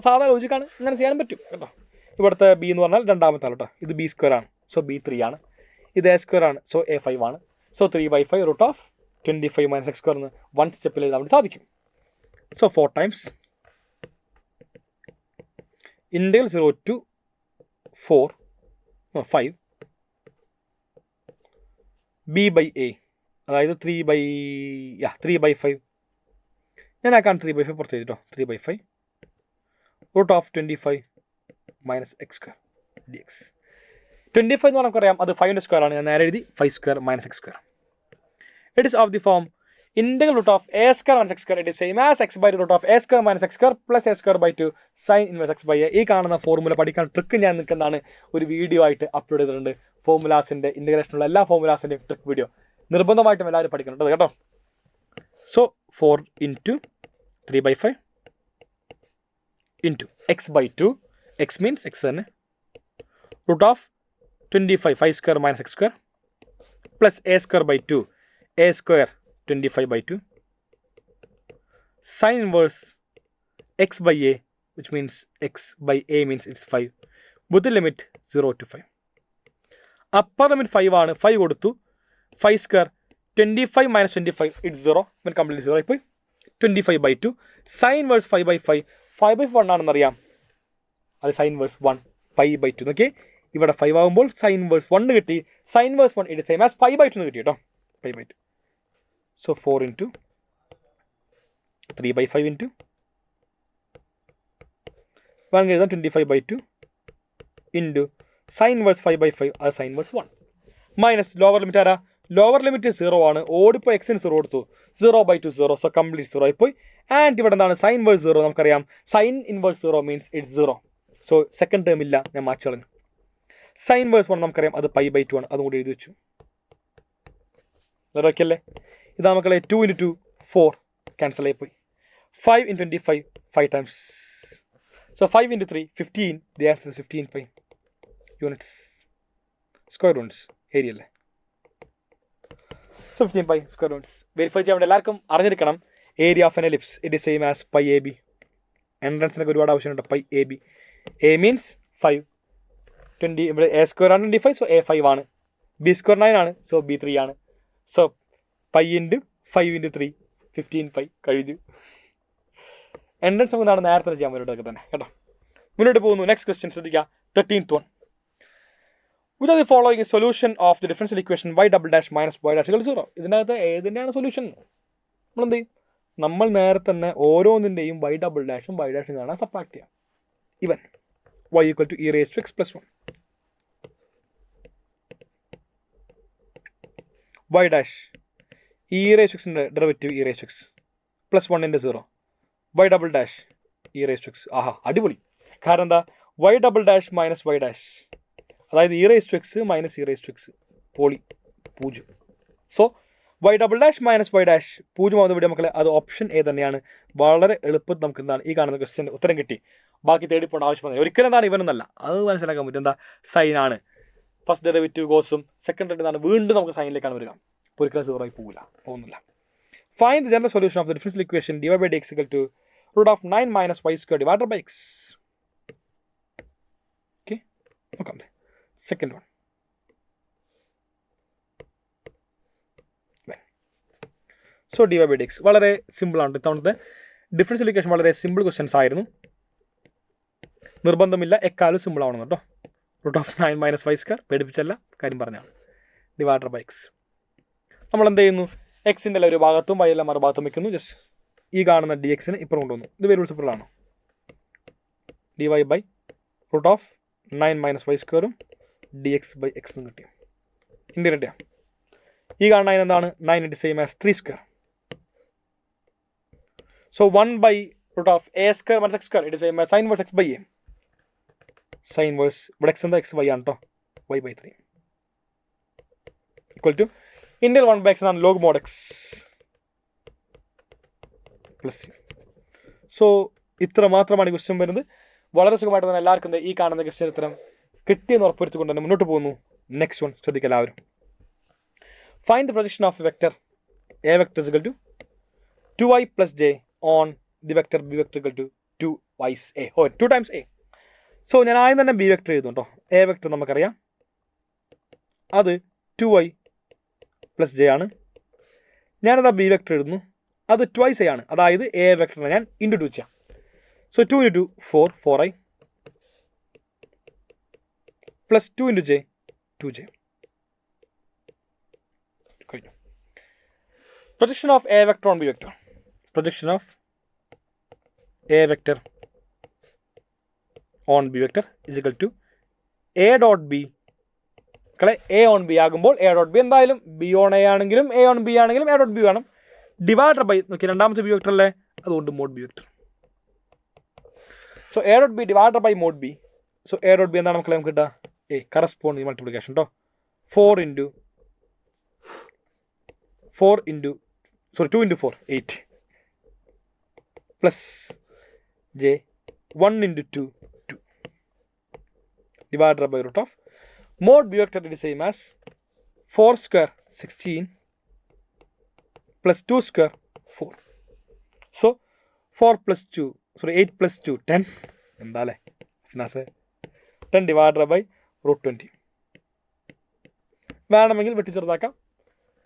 സാധാ ലോജിക്കാണ്, ഇങ്ങനെ ചെയ്യാൻ പറ്റും കേട്ടോ. ഇവിടുത്തെ b എന്ന് പറഞ്ഞാൽ രണ്ടാമത്തെ ആൾ കേട്ടോ, ഇത് b² ആണ്, സോ b3 ആണ്. ഇത് a² ആണ്, സോ a5 ആണ്. സോ 3/5 √(25 - x² എന്ന് 1 സ്റ്റെപ്പിൽ എഴുതാൻ വേണ്ടി സാധിക്കും. So 4 times integral 0 to 5 b/a, അതായത് 3/5. ഞാൻ ആക്കാൻ 3/5 പുറത്ത് ചെയ്തിട്ടോ, 3/5 √(25 - x² dx. 25 എന്ന് നമുക്കറിയാം അത് 5ൻ്റെ സ്ക്വയർ ആണ്. ഞാൻ നേരെ എഴുതി 5² - x². It is of the form integral root of a² - x². It is same as x/√(a² - x² plus a²/2 sin inverse x/a. ഈ കാണുന്ന ഫോർമുല പഠിക്കാൻ ട്രിക്ക് ഞാൻ നിൽക്കുന്നതാണ് ഒരു വീഡിയോ ആയിട്ട് അപ്ലോഡ് ചെയ്തിട്ടുണ്ട്. ഫോർമുലാസിൻ്റെ ഇൻ്റഗ്രേഷനുള്ള എല്ലാ ഫോർമുലാസിൻ്റെയും ട്രിക്ക് വീഡിയോ നിർബന്ധമായിട്ടും എല്ലാവരും പഠിക്കുന്നുണ്ട് കേട്ടോ. So 4 × 3/5 into x/2. x means x തന്നെ, √(25 5² - x² plus a²/2 a² 25/2 sin inverse x/a, which means x/a means it's 5 with the limit 0 to 5. upper limit 5 ആണ്, 5 കൊടുത്തു, 5² 25 - 25 it's 0, when completely 0 ആയിപ്പോയി. 25/2 sin inverse 5/5 5/1 ആണെന്നറിയാം, അത് sin inverse 1 5/2. നോക്കിയേ, ഇവിടെ 5 ആകുമ്പോൾ sin inverse 1 കിട്ടി. sin inverse 1 it is same as 5/2 എന്ന് കിട്ടി കേട്ടോ, 5/2. So 4 × 3/5 into 1 greater than 25/2 into sin inverse 5/5 അത് sin inverse 1 minus lower limit ആരാ, ലോവർ ലിമിറ്റ് 0 ആണ്. ഓടിപ്പോൾ എക്സിന് 0 കൊടുത്തു, 0/2 0, സോ കംപ്ലീറ്റ് 0 ആയിപ്പോയി. ആൻഡ് ഇവിടെ എന്താണ് sin inverse 0 നമുക്കറിയാം, sin inverse 0 means it's 0. So second term ഇല്ല, ഞാൻ മാറ്റി കളഞ്ഞു. സൈൻ വേഴ്സ് 1 നമുക്കറിയാം അത് π/2 ആണ്, അതും കൂടി എഴുതി വെച്ചു. ഓക്കെ അല്ലേ? ഇതാ മക്കളെ 2 × 2 4 ക്യാൻസൽ ആയിപ്പോയി. 5 × 25 5 times. So 5 × 3 15. The answer is 15 pi units. Square units area അല്ലേ? So 15 pi square units. Verify ചെയ്യാൻ വേണ്ടി എല്ലാവർക്കും അറിഞ്ഞിരിക്കണം area of N ellipse it is same as π/AB. എൻട്രൻസിനൊക്കെ ഒരുപാട് ആവശ്യമുണ്ട്. π/AB. A means 5. 20 ഇവിടെ A square ആണ് 25, so A 5 ആണ്. B square 9 ആണ്, so B 3 ആണ്. So π × 5 × 3 15 pi കഴിഞ്ഞു. എൻട്രൻസ് നമുക്ക് എന്താണ് നേരത്തെ ചെയ്യാൻ വേണ്ടിയിട്ടൊക്കെ തന്നെ കേട്ടോ. മുന്നോട്ട് പോകുന്നു. നെക്സ്റ്റ് ക്വസ്റ്റ്യൻ ശ്രദ്ധിക്കുക. 13th one. Which of the following is solution of the differential equation y double dash minus y dash equal to 0? ഇതിനകത്ത് ഏതിൻ്റെയാണ് സൊല്യൂഷൻ? നമ്മളെന്ത് ചെയ്യും? നമ്മൾ നേരത്തെ തന്നെ ഓരോന്നിൻ്റെയും y ഡബിൾ ഡാഷും y ഡാഷും കാണാൻ സബ്ട്രാക്ട് ചെയ്യാം. ഇവൻ y equal to e raised to x plus 1. y dash e raised to x ൻ്റെ derivative e raised to x plus 1 × 0. y double dash e raised to x. ആഹാ, അടിപൊളി. കാരണം എന്താ? y double dash minus y dash, അതായത് e raised to x minus e raised to x പോളി 0. So y double dash minus y dash 0 ആവുന്ന ഇവിടെ മക്കളെ അത് ഓപ്ഷൻ എ തന്നെയാണ്. വളരെ എളുപ്പത്തിൽ നമുക്ക് എന്താണ് ഈ കാണുന്ന ക്വസ്റ്റ്യൻ ഉത്തരം കിട്ടി. ബാക്കി തേടിപ്പോണ്ട ആവശ്യമില്ല. ഒരിക്കലും എന്താണ് ഇവനൊന്നല്ല, അത് മനസ്സിലാക്കാൻ പറ്റും. എന്താ സൈനാണ്, ഫസ്റ്റ് ഡെറിവേറ്റീവ് ഗോസും സെക്കൻഡ് ഡെറിവേറ്റീവ് എന്താണ് വീണ്ടും നമുക്ക് സൈനിലേക്കാണ് വരിക. ഒരിക്കലും 0 ആയി പോകുന്നില്ല. Find the general solution of the differential equation dy by dx equal to root of 9 minus y square divided by x. Okay, നോക്കാം. Second one. So dy by dx വളരെ simple ആണ്. ഇത്തവണത്തെ ഡിഫറൻഷ്യൽ ഇക്വേഷൻ വളരെ simple questions ആയിരുന്നു. നിർബന്ധമില്ല എക്കാലും simple ആവണം കേട്ടോ. Root of 9 minus y square പേടിപ്പിച്ചല്ല, കാര്യം പറഞ്ഞാണ്. Divided by X. നമ്മൾ എന്ത് ചെയ്യുന്നു? എക്സിൻ്റെ ഒരു ഭാഗത്തും y എല്ലാം മറുഭാഗത്തും വയ്ക്കുന്നു. ജസ്റ്റ് ഈ കാണുന്ന ഡി എക്സിന് ഇപ്പുറം കൊണ്ടുവന്നു. ഇത് വേരിയബിൾ സിമ്പിളാണ്. D y by root of 9 minus y സ്ക്വയറും ഡി എക്സ് ബൈ എക്സ് എന്ന് കിട്ടിയ ഇൻഡിറക്റ്റാണ്. ഈ കാണുന്ന 9 എന്താണ്? 9 it same as 3 square. So 1 by root of a square minus x square it is same as sin verse x by a. Sin verse ഇവിടെ x എന്താ? x y ആണ് കേട്ടോ. y by 3 equal to integral 1 by x ആണ് log mod x plus c. So ഇത്ര മാത്രമാണ് ഈ question വരുന്നത്. വളരെ സുഖമായിട്ട് തന്നെ എല്ലാവർക്കും ഈ കാണുന്ന ക്വസ്റ്റ്യൻ ഉത്തരം കിട്ടിയെന്ന് ഉറപ്പുവരുത്തിക്കൊണ്ട് തന്നെ മുന്നോട്ട് പോകുന്നു. നെക്സ്റ്റ് വൺ ശ്രദ്ധിക്കുക എല്ലാവരും. Find the projection of vector a vector is equal to 2i plus j on the vector b vector equal to 2 a or 2 times a. So ഞാൻ ആദ്യം തന്നെ ബി വെക്ടർ എഴുതും കേട്ടോ. എ വെക്ടർ നമുക്കറിയാം അത് 2i plus J ആണ്. ഞാനത് B vector എഴുതുന്നു, അത് ട്വൈസ് എ ആണ്. അതായത് എ വെക്ടറിനെ ഞാൻ ഇൻറ്റു 2 ചെയ്യാം. So 2 × 4 4i plus 2 × j 2j കഴിഞ്ഞു. Projection of A vector on B vector. Projection of a vector on b vector is equal to a dot b. കളെ a on b ആകുമ്പോൾ a dot b എന്തായാലും b on a ആണെങ്കിലും a on b ആണെങ്കിലും a dot b വേണം. Divided by നോക്കി രണ്ടാമത്തെ b vector അല്ലേ, അതുകൊണ്ട് mod b vector. So a dot b divided by mod b. So a dot b എന്താണ് മക്കളെ നമുക്ക് കിട്ടുക? a കറസ്പോണ്ടിങ് മൾട്ടിപ്ലിക്കേഷൻ കേട്ടോ. 2 × 4 8 plus j 1 × 2 2 divided by root of mod b vector is same as 4 square 16 plus 2 square 4. So 4 plus 2 8 plus 2 10 എന്താല്ലേ 10 divided by root 20. വേണമെങ്കിൽ വെട്ടി ചെറുതാക്കാം,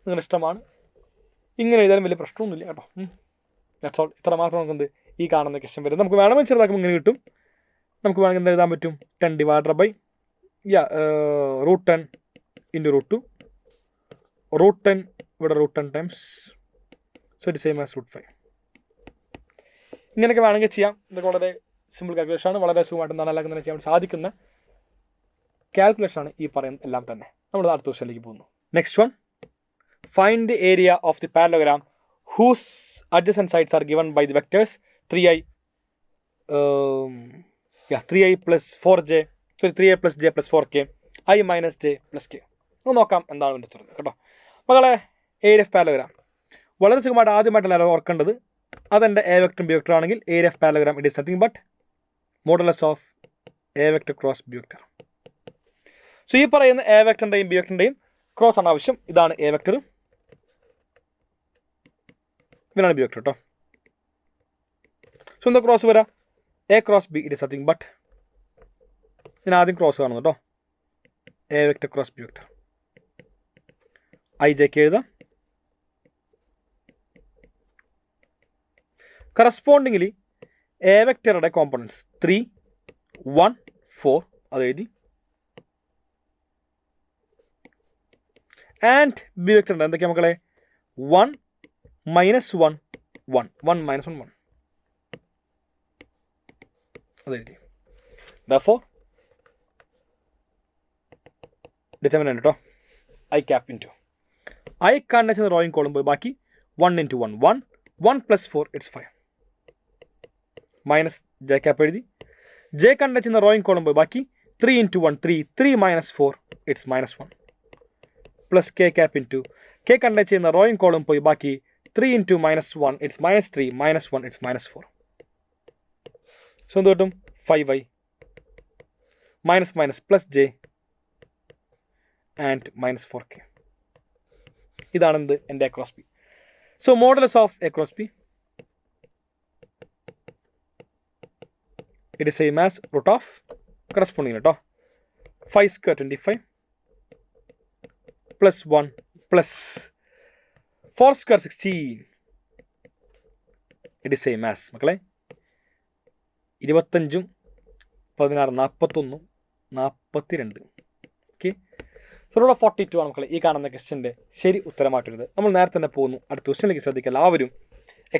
നിങ്ങളുടെ ഇഷ്ടമാണ്. ഇങ്ങനെ എഴുതാനും വലിയ പ്രശ്നമൊന്നുമില്ല കേട്ടോ. That's all. ഇത്ര മാത്രം നമുക്ക് എന്ത് ഈ കാണുന്ന ക്വസ്റ്റ്യൻ വരും. നമുക്ക് വേണമെങ്കിൽ ചെറുതാക്കുമ്പോൾ ഇങ്ങനെ കിട്ടും. നമുക്ക് വേണമെങ്കിൽ എന്ത് എഴുതാൻ പറ്റും? 10 divided by root 10 into root 2. Root 10 ഇവിടെ root 10 times, so it same as root 5. ഇങ്ങനെയൊക്കെ വേണമെങ്കിൽ ചെയ്യാം. ഇതൊക്കെ വളരെ സിമ്പിൾ കാൽക്കുലേഷൻ ആണ്. വളരെ സുഖമായിട്ട് എന്താണ് എല്ലാവർക്കും തന്നെ ചെയ്യാൻ സാധിക്കുന്ന കാൽക്കുലേഷൻ ആണ് ഈ പറയുന്ന എല്ലാം തന്നെ. നമ്മൾ അടുത്ത ക്വസ്റ്റ്യനിലേക്ക് പോകുന്നു. Next one. Find the area of the parallelogram whose adjacent sides are given by the vectors 3i plus 4j, 3i plus j plus 4k I minus j plus k. ഒന്ന് നോക്കാം എന്താണ് വേണ്ടി തുറന്നത് കേട്ടോ. മകളെ ഏരിയ ഓഫ് പാരലഗ്രാം വളരെ സുഖമായിട്ട് ആദ്യമായിട്ടല്ല ഓർക്കേണ്ടത്. അതെൻ്റെ എ വെക്ടറും ബി വെക്ടർ ആണെങ്കിൽ area of parallelogram it is nothing but modulus of A vector cross B vector. So ഈ പറയുന്ന എ വെക്ടറിൻ്റെയും ബി വെക്ടറിൻ്റെയും ക്രോസ് ആണ് ആവശ്യം. ഇതാണ് എ വെക്ടർ, ഇതിനാണ് ബി വെക്ടർ കേട്ടോ. സോ എന്താ ക്രോസ് വരാം? A cross B it is nothing but ഇതിനാദ്യം ക്രോസ് കാണുന്നു കേട്ടോ. A vector cross B vector I ജെക്ക് എഴുതാം. കറസ്പോണ്ടിങ്ങിലി എ വെക്ടറുടെ കോമ്പണൻസ് 3, 1, 4 അത് എഴുതി. ആൻഡ് ബി വെക്ടറിൻ്റെ എന്തൊക്കെയാണ് മക്കളെ? 1, -1, 1, 1, -1, 1 അതെഴുതി. Therefore ഡിറ്റർമിനൻ്റ് കേട്ടോ ഐ ക്യാപ് ഇൻറ്റു ഐ കണ്ടെത്തുന്ന റോയിങ് കോളം പോയി ബാക്കി 1 × 1 1 1 + 4 ഇറ്റ്സ് 5 മൈനസ് ജെ ക്യാപ്പ് എഴുതി. ജെ കണ്ടെത്തുന്ന റോയിങ് കോളം പോയി ബാക്കി 3 × 1 3 3 - 4 it's -1 plus K cap into K contain ചെയ്യുന്ന റോയിങ് കോളം പോയി ബാക്കി 3 × -1 ഇറ്റ്സ് -3 -1 ഇറ്റ്സ് -4. സോ എന്ത് കിട്ടും? 5i minus plus J and -4k. ഇതാണ് എന്ത് എൻ്റെ A cross B. So modulus of A cross B it is same as root of corresponding കേട്ടോ 5² 25 +1 + 4² 16 it is same as മക്കളെ 25 16 41 42. ഓക്കെ, സോ റൂട്ട് ഓഫ് 42 ആണ് മക്കളെ ഈ കാണുന്ന ക്വസ്റ്റ്യൻ്റെ ശരി ഉത്തരമായിട്ടത്. നമ്മൾ നേരത്തെ തന്നെ പോകുന്നു. അടുത്ത ക്വസ്റ്റ്യനിലേക്ക് ശ്രദ്ധിക്കുക എല്ലാവരും.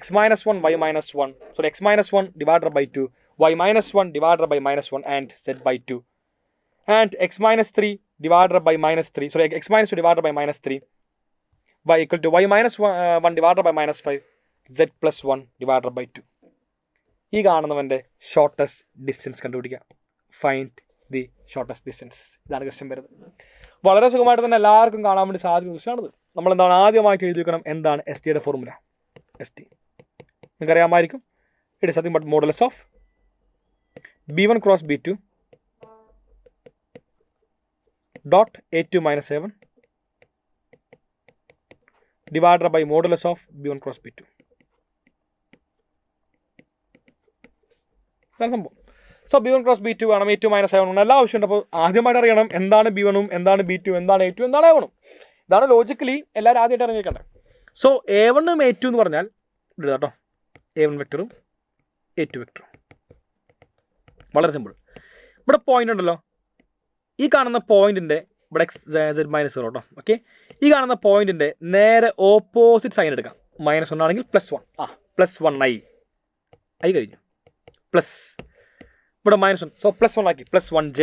x - 1 y - 1 sorry x - 1 divided by 2 y - 1 divided by -1 and z/2 and x - 3 divided by -3 sorry x - 2 divided by -3 y = y - 1 divided by -5 z + 1 divided by 2. ഈ കാണുന്നവൻ്റെ ഷോർട്ടസ്റ്റ് ഡിസ്റ്റൻസ് കണ്ടുപിടിക്കുക. Find the shortest distance. ഇതാണ് question വരുന്നത്. വളരെ സുഖമായിട്ട് തന്നെ എല്ലാവർക്കും കാണാൻ വേണ്ടി സാധിക്കുന്ന ക്വസ്റ്റ്യനാണിത്. നമ്മൾ എന്താണ് ആദ്യമായിട്ട് എഴുതി വെക്കണം, എന്താണ് എസ് ടിയുടെ ഫോർമുല? എസ് ടി നിങ്ങൾക്കറിയാമായിരിക്കും. It is nothing but modulus of b1 × b2 dot a2 - a1 divided by modulus of b1 × b2. ഇതാണ് സംഭവം. സോ b1 × b2 വേണം, a2 - a1 വേണം, എല്ലാ ആവശ്യമുണ്ട്. അപ്പോൾ ആദ്യമായിട്ട് അറിയണം എന്താണ് b1, എന്താണ് b2, എന്താണ് a2, എന്താണ് a1. ഇതാണ് ലോജിക്കലി എല്ലാവരും ആദ്യമായിട്ട് അറിഞ്ഞേക്കണ്ടേ. സോ a1 ഉം a2 എന്ന് പറഞ്ഞാൽ ഇവിടെ കേട്ടോ a1 വെക്ടറും a2 വെക്ടറും വളരെ സിമ്പിൾ. ഇവിടെ പോയിന്റ് ഉണ്ടല്ലോ, ഈ കാണുന്ന പോയിന്റിൻ്റെ ഇവിടെ x z - 0 കേട്ടോ. ഓക്കെ, ഈ കാണുന്ന പോയിന്റിൻ്റെ നേരെ ഓപ്പോസിറ്റ് സൈൻ എടുക്കാം. -1 ആണെങ്കിൽ +1 +1 i കഴിഞ്ഞു. പ്ലസ് ഇവിടെ -1 സോ +1 ആക്കി +1 j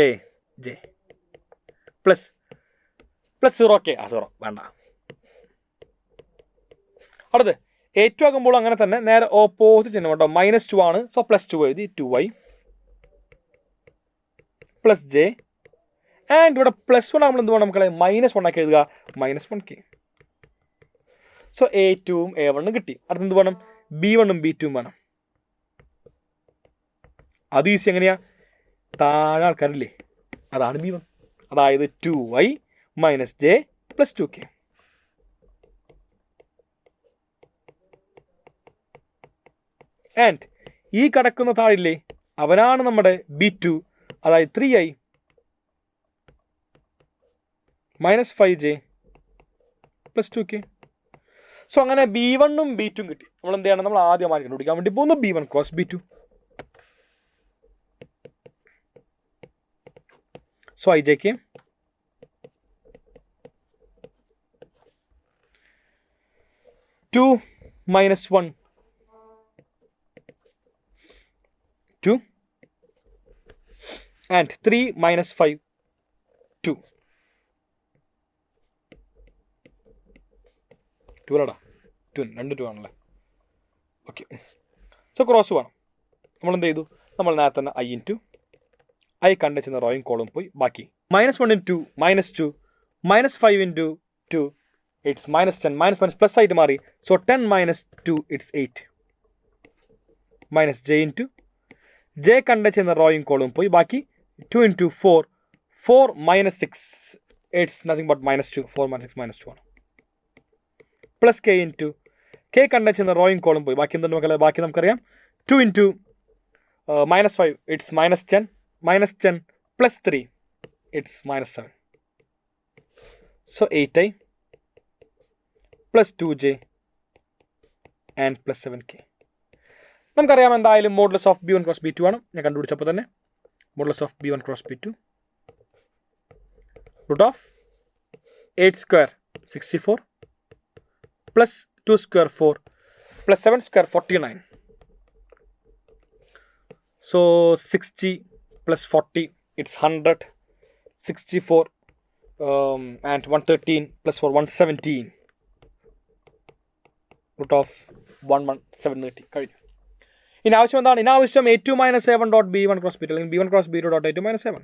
പ്ലസ് 0k 0 വേണ്ട. അടുത്ത് a2 ആകുമ്പോൾ അങ്ങനെ തന്നെ നേരെ ഓപ്പോസിറ്റ് ചിഹ്നം കേട്ടോ. -2 ആണ്, സോ +2 എഴുതി 2i പ്ലസ് j ആൻഡ് ഇവിടെ +1 ആകുമ്പോൾ എന്ത് വേണം മക്കളെ? -1 ആക്കി എഴുതുക, -1k. സോ a2 ഉം a1 കിട്ടി. അടുത്ത് എന്ത് വേണം? b1 ഉം b2 വേണം. അത് ഈസി. എങ്ങനെയാ? താഴെ ആൾക്കാരില്ലേ, അതാണ് b1. അതായത് 2i - j + 2k. ആൻഡ് ഈ കിടക്കുന്ന താഴില്ലേ അവനാണ് നമ്മുടെ b2, അതായത് 3i - 5j + 2k. സോ അങ്ങനെ b1 ഉം b2 ഉം കിട്ടി. നമ്മൾ എന്ത് ചെയ്യണം? നമ്മൾ ആദ്യമായി കണ്ടുപിടിക്കാൻ വേണ്ടി പോകുന്നു b1 × b2. So I j k 2 - 1 2 and 3 - 5 2 2 അല്ലടാ 2 2 ആണല്ലേ. ഓക്കെ, സോ ക്രോസ് വേണം. നമ്മൾ എന്ത് ചെയ്തു? നമ്മൾ നേരത്തെ തന്നെ i × i കണ്ടെത്തുന്ന റോയിങ് കോളം പോയി ബാക്കി -1 into -2, -5 into 2, it's -10. -1 plus ആയിട്ട് മാറി. So 10 minus 2, it's 8. Minus j into j കണ്ടു ചെയ്യുന്ന റോയും കോളും പോയി. ബാക്കി 2 into 4, 4 minus 6, it's nothing but -2. 4 minus 6 -2 ആണ്. പ്ലസ് k into k കണ്ടു ചെയ്യുന്ന റോയും കോളും പോയി. ബാക്കി എന്താണ് മക്കളെ? ബാക്കി നമുക്കറിയാം 2 into -5, it's -10. -10 plus 3, it's -7. So 8i plus 2j and plus 7k. നമുക്കറിയാം എന്തായാലും modulus of b1 cross b2 ആണ്. ഞാൻ കണ്ടുപിടിച്ചപ്പോൾ തന്നെ modulus of b1 cross b2 root of 8 square 64 plus 2 square 4 plus 7 square 49. So 60 plus 40, it's 100. 64 and 113 plus 4, 117. Root of 11730 കഴിഞ്ഞു. ഇനി ആവശ്യം എന്താണ്? ഇനി ആവശ്യം a2 minus a1 dot b1 cross b2 അല്ലെങ്കിൽ b1 cross b2 dot a2 minus a1.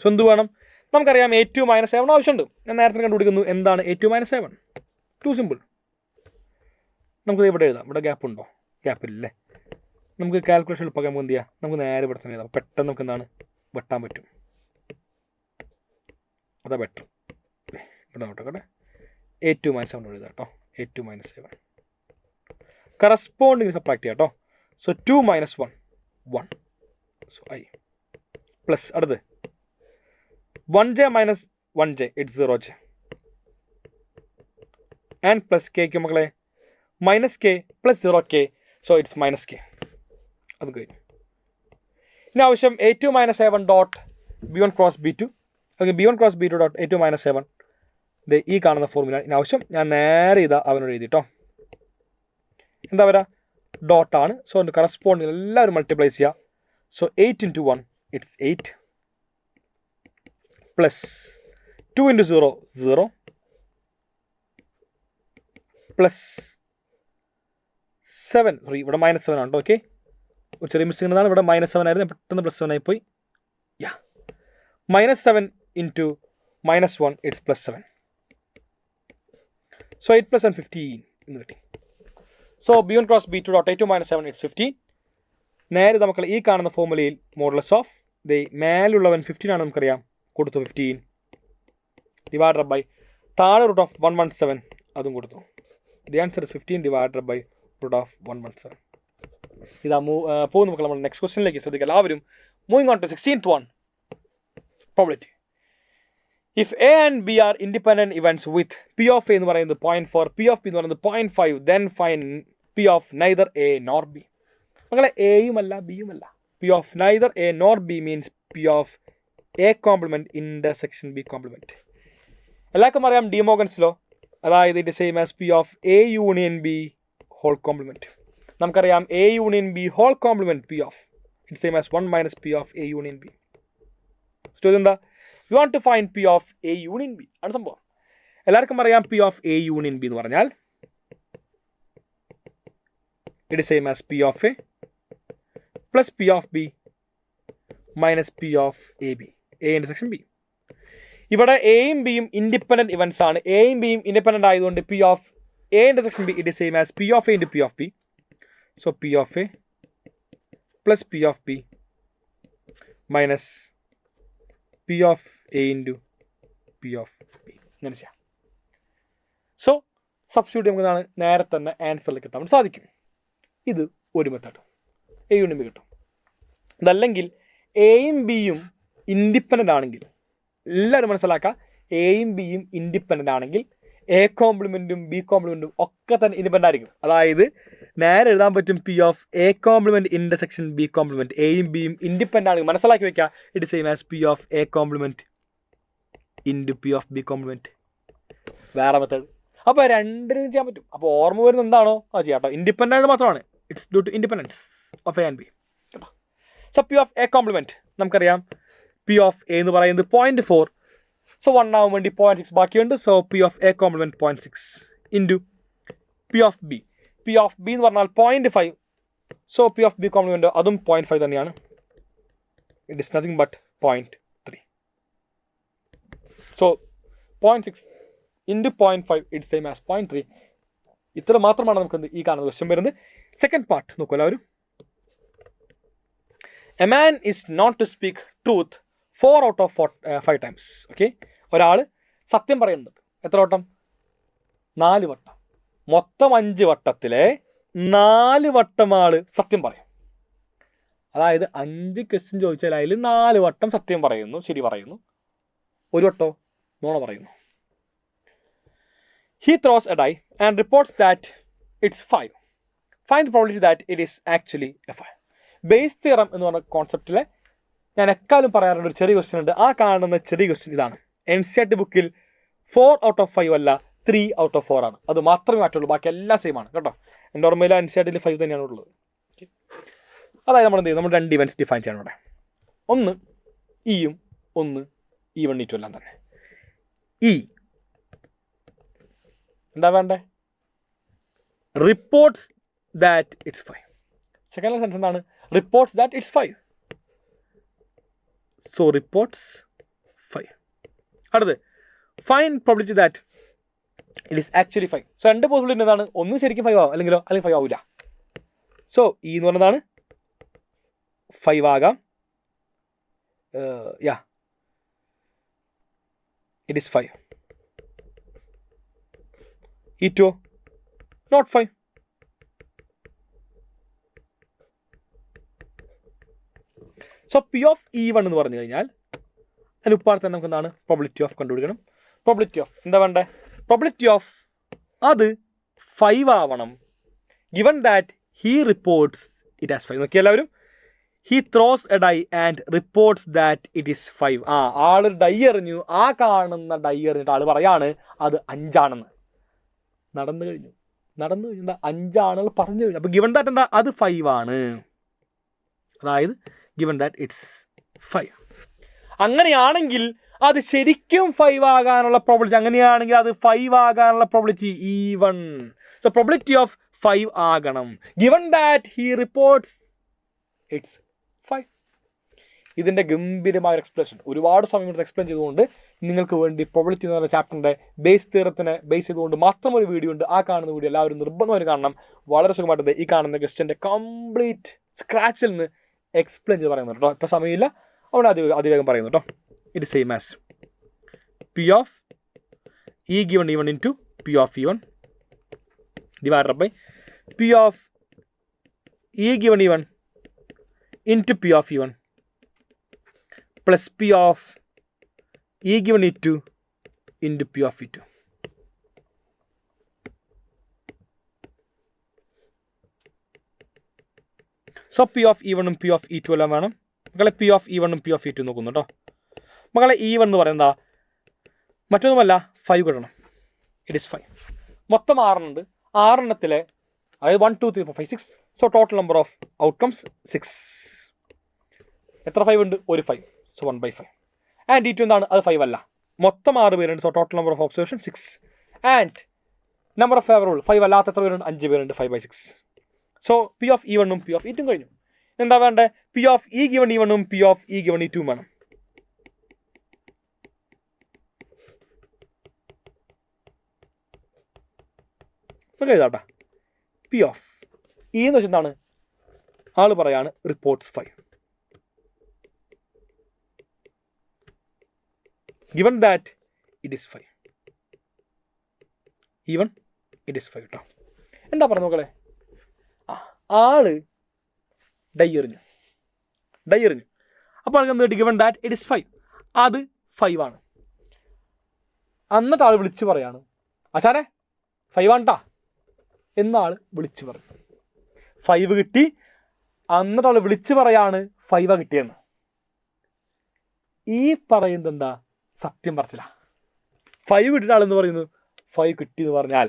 So എന്ത് വേണം? നമുക്കറിയാം a2 minus a1 ആവശ്യമുണ്ട്. ഞാൻ നേരത്തെ കണ്ടുപിടിക്കുന്നു. എന്താണ് a2 minus a1? To simple. നമുക്ക് ഇവിടെ എഴുതാം. ഇവിടെ ഗ്യാപ്പ് ഉണ്ടോ? ഗ്യാപ്പില്ലേ. നമുക്ക് കാൽക്കുലേഷൻ എളുപ്പമൊക്കെ നമുക്ക് എന്ത് ചെയ്യാം? നമുക്ക് നേരെ ഇവിടെ തന്നെ എഴുതാം. പെട്ടെന്ന് നമുക്ക് എന്താണ് വെട്ടാൻ പറ്റും. അതാ ബെറ്റർ. ഇവിടെ നോട്ടെ a2 minus 7 എഴുതാം കേട്ടോ. a2 minus 7 കറസ്പോണ്ടിങ് സബ്ട്രാക്ട് ചെയ്യാം കേട്ടോ. So 2 minus 1, 1. So i plus അടുത്ത് 1j minus 1j, it's 0j. And plus കെക്ക് മക്കളെ -k plus 0k, so it's -k. അത് കഴിഞ്ഞു. ഇനി ആവശ്യം a2 minus a1 dot b1 cross b2 അല്ലെങ്കിൽ b1 cross b2 dot a2 minus a1. ഈ കാണുന്ന formula ഇനി ആവശ്യം. ഞാൻ നേരെ ഇതാ അവനോട് എഴുതിട്ടോ. എന്താ പറയുക? ഡോട്ടാണ്. സോ കറസ്പോണ്ടിങ് എല്ലാവരും മൾട്ടിപ്ലൈ ചെയ്യുക. So 8 into 1, it's 8 plus 2 into 0, 0 plus 7, sorry ഇവിടെ -7 ആണ്. ഓക്കെ, ഒരു ചെറിയ മിസ്റ്റേക്ക് ഉള്ളതാണ്. ഇവിടെ -7 ആയിരുന്നു, പെട്ടെന്ന് +7 ആയിപ്പോയി. യാ -7 into -1, it's +7. സോ 8 plus 7, 15 എന്ന് കിട്ടി. So b1 cross b2 dot a2 minus 7, it's 15. നേരെ നമുക്ക് ഈ കാണുന്ന ഫോർമുലയിൽ മോഡുലസ് ഓഫ് മേലുള്ളവൻ 15 ആണ് നമുക്കറിയാം. കൊടുത്തു 15 ഡിവൈഡഡ് ബൈ താഴെ റൂട്ട് ഓഫ് 117 അതും കൊടുത്തു. The answer is 15 divided by root of 117. ഇതാ പോകും നമുക്ക് നമ്മൾ നെക്സ്റ്റ് ക്വസ്റ്റ്യനിലേക്ക് ശ്രദ്ധിക്കുക എല്ലാവരും. Moving on to 16th one. Probability. If A and B are independent events with P of A എന്ന് പറയുന്നത് 0.4, പി ഓഫ് ബി എന്ന് പറയുന്നത് 0.5, then find P of neither A nor B. മക്കളെ എയുമല്ല ബിയുമല്ല. P of neither A nor B means P of A complement intersection B complement. എല്ലാവർക്കും അറിയാം De Morgan's law. അതായത് it same as P of A union B whole complement. നമുക്കറിയാം A union B whole complement P of it same as 1 minus P of A union B. Story എന്താ? You want to find P of A union B ആണ് സംഭവം. എല്ലാവർക്കും അറിയാം P of A union B എന്ന് പറഞ്ഞാൽ it is same as P of A plus P of B minus P of A B, A intersection B. ഇവിടെ എയും ബിയും independent events ആണ്. എയും ബിയും ഇൻഡിപെൻഡൻ്റ് ആയതുകൊണ്ട് P of A intersection B it is same as P of A into P of B. So P of A plus P of B minus P of A into P of B ഇങ്ങനെ ചെയ്യാം. So substitute നമുക്കെന്താണ് നേരെ തന്നെ ആൻസറിലേക്ക് എത്താൻ സാധിക്കും. ഇത് ഒരു method. A union B കിട്ടും. അതല്ലെങ്കിൽ എയും ബിയും ഇൻഡിപെൻഡൻ്റ് ആണെങ്കിൽ എല്ലാവരും മനസ്സിലാക്കുക, എയും ബിയും ഇൻഡിപെൻഡൻ്റ് ആണെങ്കിൽ എ കോംപ്ലിമെൻറ്റും ബി കോംപ്ലിമെൻറ്റും ഒക്കെ തന്നെ ഇൻഡിപെൻഡൻ്റ് ആയിരിക്കും. അതായത് നേരെ എഴുതാൻ പറ്റും P of A complement intersection B compliment. എയും ബിയും ഇൻഡിപെൻഡൻ്റ് ആണെങ്കിൽ മനസ്സിലാക്കി വയ്ക്കുക, it same as P of A compliment into P of B compliment. വേറെ മെത്തേഡ്. അപ്പോൾ രണ്ടിനും ചെയ്യാൻ പറ്റും. അപ്പോൾ ഓർമ്മ വരുന്നത് എന്താണോ അത് ചെയ്യാം കേട്ടോ. ഇൻഡിപെൻഡൻ്റ് മാത്രമാണ്. It's due to independence of A and B കേട്ടോ. So P of A complement നമുക്കറിയാം പി ഓഫ് എ എന്ന് പറയുന്നത് 0.4. സോ 1 ആവാൻ വേണ്ടി 0.6 ബാക്കിയുണ്ട്. So P of A complement 0.6 into P of B. P of B എന്ന് പറഞ്ഞാൽ 0.5. So P of B complement അതും 0.5 തന്നെയാണ്. it is nothing but 0.3. So 0.6 into 0.5 it's same as 0.3. ഇത്ര മാത്രമാണ് നമുക്ക് ഈ കാണുന്ന ക്വസ്റ്റ്യൻ വരുന്നത്. സെക്കൻഡ് പാർട്ട് നോക്കൂ എല്ലാവരും. A man is not to speak truth 4 out of 5 times. Okay, ഒരാൾ സത്യം പറയുന്നുണ്ട്. എത്ര വട്ടം? 4 വട്ടം. മൊത്തം 5 വട്ടത്തിലെ 4 വട്ടം ആൾ സത്യം പറയും. അതായത് 5 ക്വസ്റ്റ്യൻ ചോദിച്ചാൽ അതിൽ 4 വട്ടം സത്യം പറയുന്നു, ശരി പറയുന്നു, 1 വട്ടോ നോണ പറയുന്നു. He throws a die and reports that it's 5. Find the probability that it is actually a 5. Base theorem എന്ന് പറഞ്ഞ കോൺസെപ്റ്റിലെ ഞാൻ എക്കാലം പറയാറുണ്ട് ഒരു ചെറിയ ക്വസ്റ്റ്യൻ ഉണ്ട്. ആ കാണുന്ന ചെറിയ ക്വസ്റ്റ്യൻ ഇതാണ്. NCERT ബുക്കിൽ 4 out of 5 അല്ല, 3 out of 4 ആണ്. അത് മാത്രമേ മാറ്റുള്ളൂ, ബാക്കി എല്ലാം സെയിം ആണ് കേട്ടോ. എൻ്റെ ഓർമ്മയിൽ NCERTയിൽ 5 തന്നെയാണ് ഉള്ളത്. അതായത് നമ്മൾ എന്ത് ചെയ്യും, നമ്മൾ 2 ഇവൻറ്റ്സ് ഡിഫൈൻ ചെയ്യണം ഇവിടെ. ഒന്ന് ഇയും ഒന്ന് E1 E2 എല്ലാം തന്നെ. ഇ എന്താ വേണ്ടേ? Reports that it's 5. Second sense എന്താണ്? Reports that it's 5. So reports 5. അടുത്ത് find probability that it is actually 5. So 2 possibility എന്താണ്? ഒന്നും ശരിക്കും 5 ആവും, അല്ലെങ്കിൽ 5 ആവില്ല. സോ ഈ എന്ന് പറഞ്ഞതാണ് 5 ആകാം. It is 5. E2 not 5. So P of E1 എന്ന് പറഞ്ഞു കഴിഞ്ഞാൽ അതിന് ഉപ്പാട് തന്നെ നമുക്ക് എന്താണ്? പ്രോബിലിറ്റി ഓഫ് കണ്ടുപിടിക്കണം. പ്രോബിലിറ്റി ഓഫ് എന്താ വേണ്ടേ? പ്രോബിലിറ്റി ഓഫ് അത് 5 ആവണം. Given that he reports it as 5. നോക്കിയാൽ എല്ലാവരും, he throws a die and reports that it is 5. ആള് ഡൈ എറിഞ്ഞു, ആ കാണുന്ന ഡൈ എറിഞ്ഞിട്ട് ആൾ പറയാണ് അത് 5 ആണെന്ന്. നടന്നു കഴിഞ്ഞു എന്താ? 5 ആളുകൾ പറഞ്ഞു കഴിഞ്ഞു. അപ്പോൾ ഗിവൺ ദാറ്റ് എന്താ? അത് 5 ആണ്. അതായത് ഗിവൺ ദാറ്റ് ഇറ്റ്സ് 5. അങ്ങനെയാണെങ്കിൽ അത് ശരിക്കും 5 ആകാനുള്ള പ്രോബിലിറ്റി, അങ്ങനെയാണെങ്കിൽ അത് 5 ആകാനുള്ള probability E1. So probability of 5 ആകണം. Given that he reports it's 5. ഇതിൻ്റെ ഗംഭീരമായ എക്സ്പ്ലനേഷൻ ഒരുപാട് സമയം കൊണ്ട് എക്സ്പ്ലെയിൻ ചെയ്തുകൊണ്ട് നിങ്ങൾക്ക് വേണ്ടി പ്രോബിലിറ്റി എന്ന് പറയുന്ന ചാപ്റ്ററിൻ്റെ ബേസ് തിയറത്തിനെ ബേസ് ചെയ്തുകൊണ്ട് മാത്രം ഒരു വീഡിയോ ഉണ്ട്. ആ കാണുന്ന വീഡിയോ എല്ലാവരും നിർബന്ധമായിട്ട് കാണണം. വളരെ സുഖമായിട്ട് ഈ കാണുന്ന ക്വസ്റ്റ്യൻ്റെ കംപ്ലീറ്റ് സ്ക്രാച്ചിൽ നിന്ന് എക്സ്പ്ലെയിൻ ചെയ്ത് പറയുന്നുണ്ട് കേട്ടോ. ഇപ്പോൾ സമയമില്ല, അവിടെ അതിവേഗം പറയുന്നു കേട്ടോ. It same as P of E given E1 into P of E1 divided by P of E given E1 into P of E1 plus P of E given E2 into P of E2. So P of E1 ഉം P of E2 എല്ലാം വേണം മക്കളെ. P of E1 ഉം P of E2 നോക്കുന്നു കേട്ടോ മക്കളെ. E1 എന്ന് പറയുന്നത് മറ്റൊന്നുമല്ല 5 കിട്ടണം. It is 5. മൊത്തം 6 ഉണ്ട്. 6 എണ്ണത്തിലെ അതായത് 1 2 3 4 5 6. So total number of outcomes 6. എത്ര 5 ഉണ്ട്? ഒരു 5. സോ 1/5. ആൻഡ് E2 എന്താണ്? അത് 5 അല്ല, മൊത്തം 6 പേരുണ്ട്. So total number of observation 6. And number of favourable 5 അല്ലാത്ത എത്ര പേരുണ്ട്? 5 പേരുണ്ട്. 5/6. സോ P of E1 ഉം P of E2 കഴിഞ്ഞു. എന്താ വേണ്ടേ? P of E given E1 ഉം P of E given E2 വേണം. എഴുതാട്ടാ. P of E എന്ന് വെച്ചാൽ എന്താണ്? ആള് പറയാണ് reports 5. Given that it is 5. Even it is 5 കേട്ടോ. എന്താ പറഞ്ഞു നോക്കളെ? ആള് ഡൈ എറിഞ്ഞു. അപ്പോൾ ആൾക്ക് എന്ത്? Given that it is 5. അത് 5 ആണ്. എന്നിട്ട് ആൾ വിളിച്ച് പറയാണ് ആശാനെ 5 ആണ്ട്ടാ എന്നാൾ വിളിച്ച് പറഞ്ഞു. 5 കിട്ടി. എന്നിട്ട് ആൾ വിളിച്ച് പറയാണ് 5 കിട്ടിയെന്ന്. ഈ പറയുന്നത് എന്താ? സത്യം പറച്ചില്ല. 5 കിട്ടിയ ആളെന്ന് പറയുന്നു 5 കിട്ടി എന്ന് പറഞ്ഞാൽ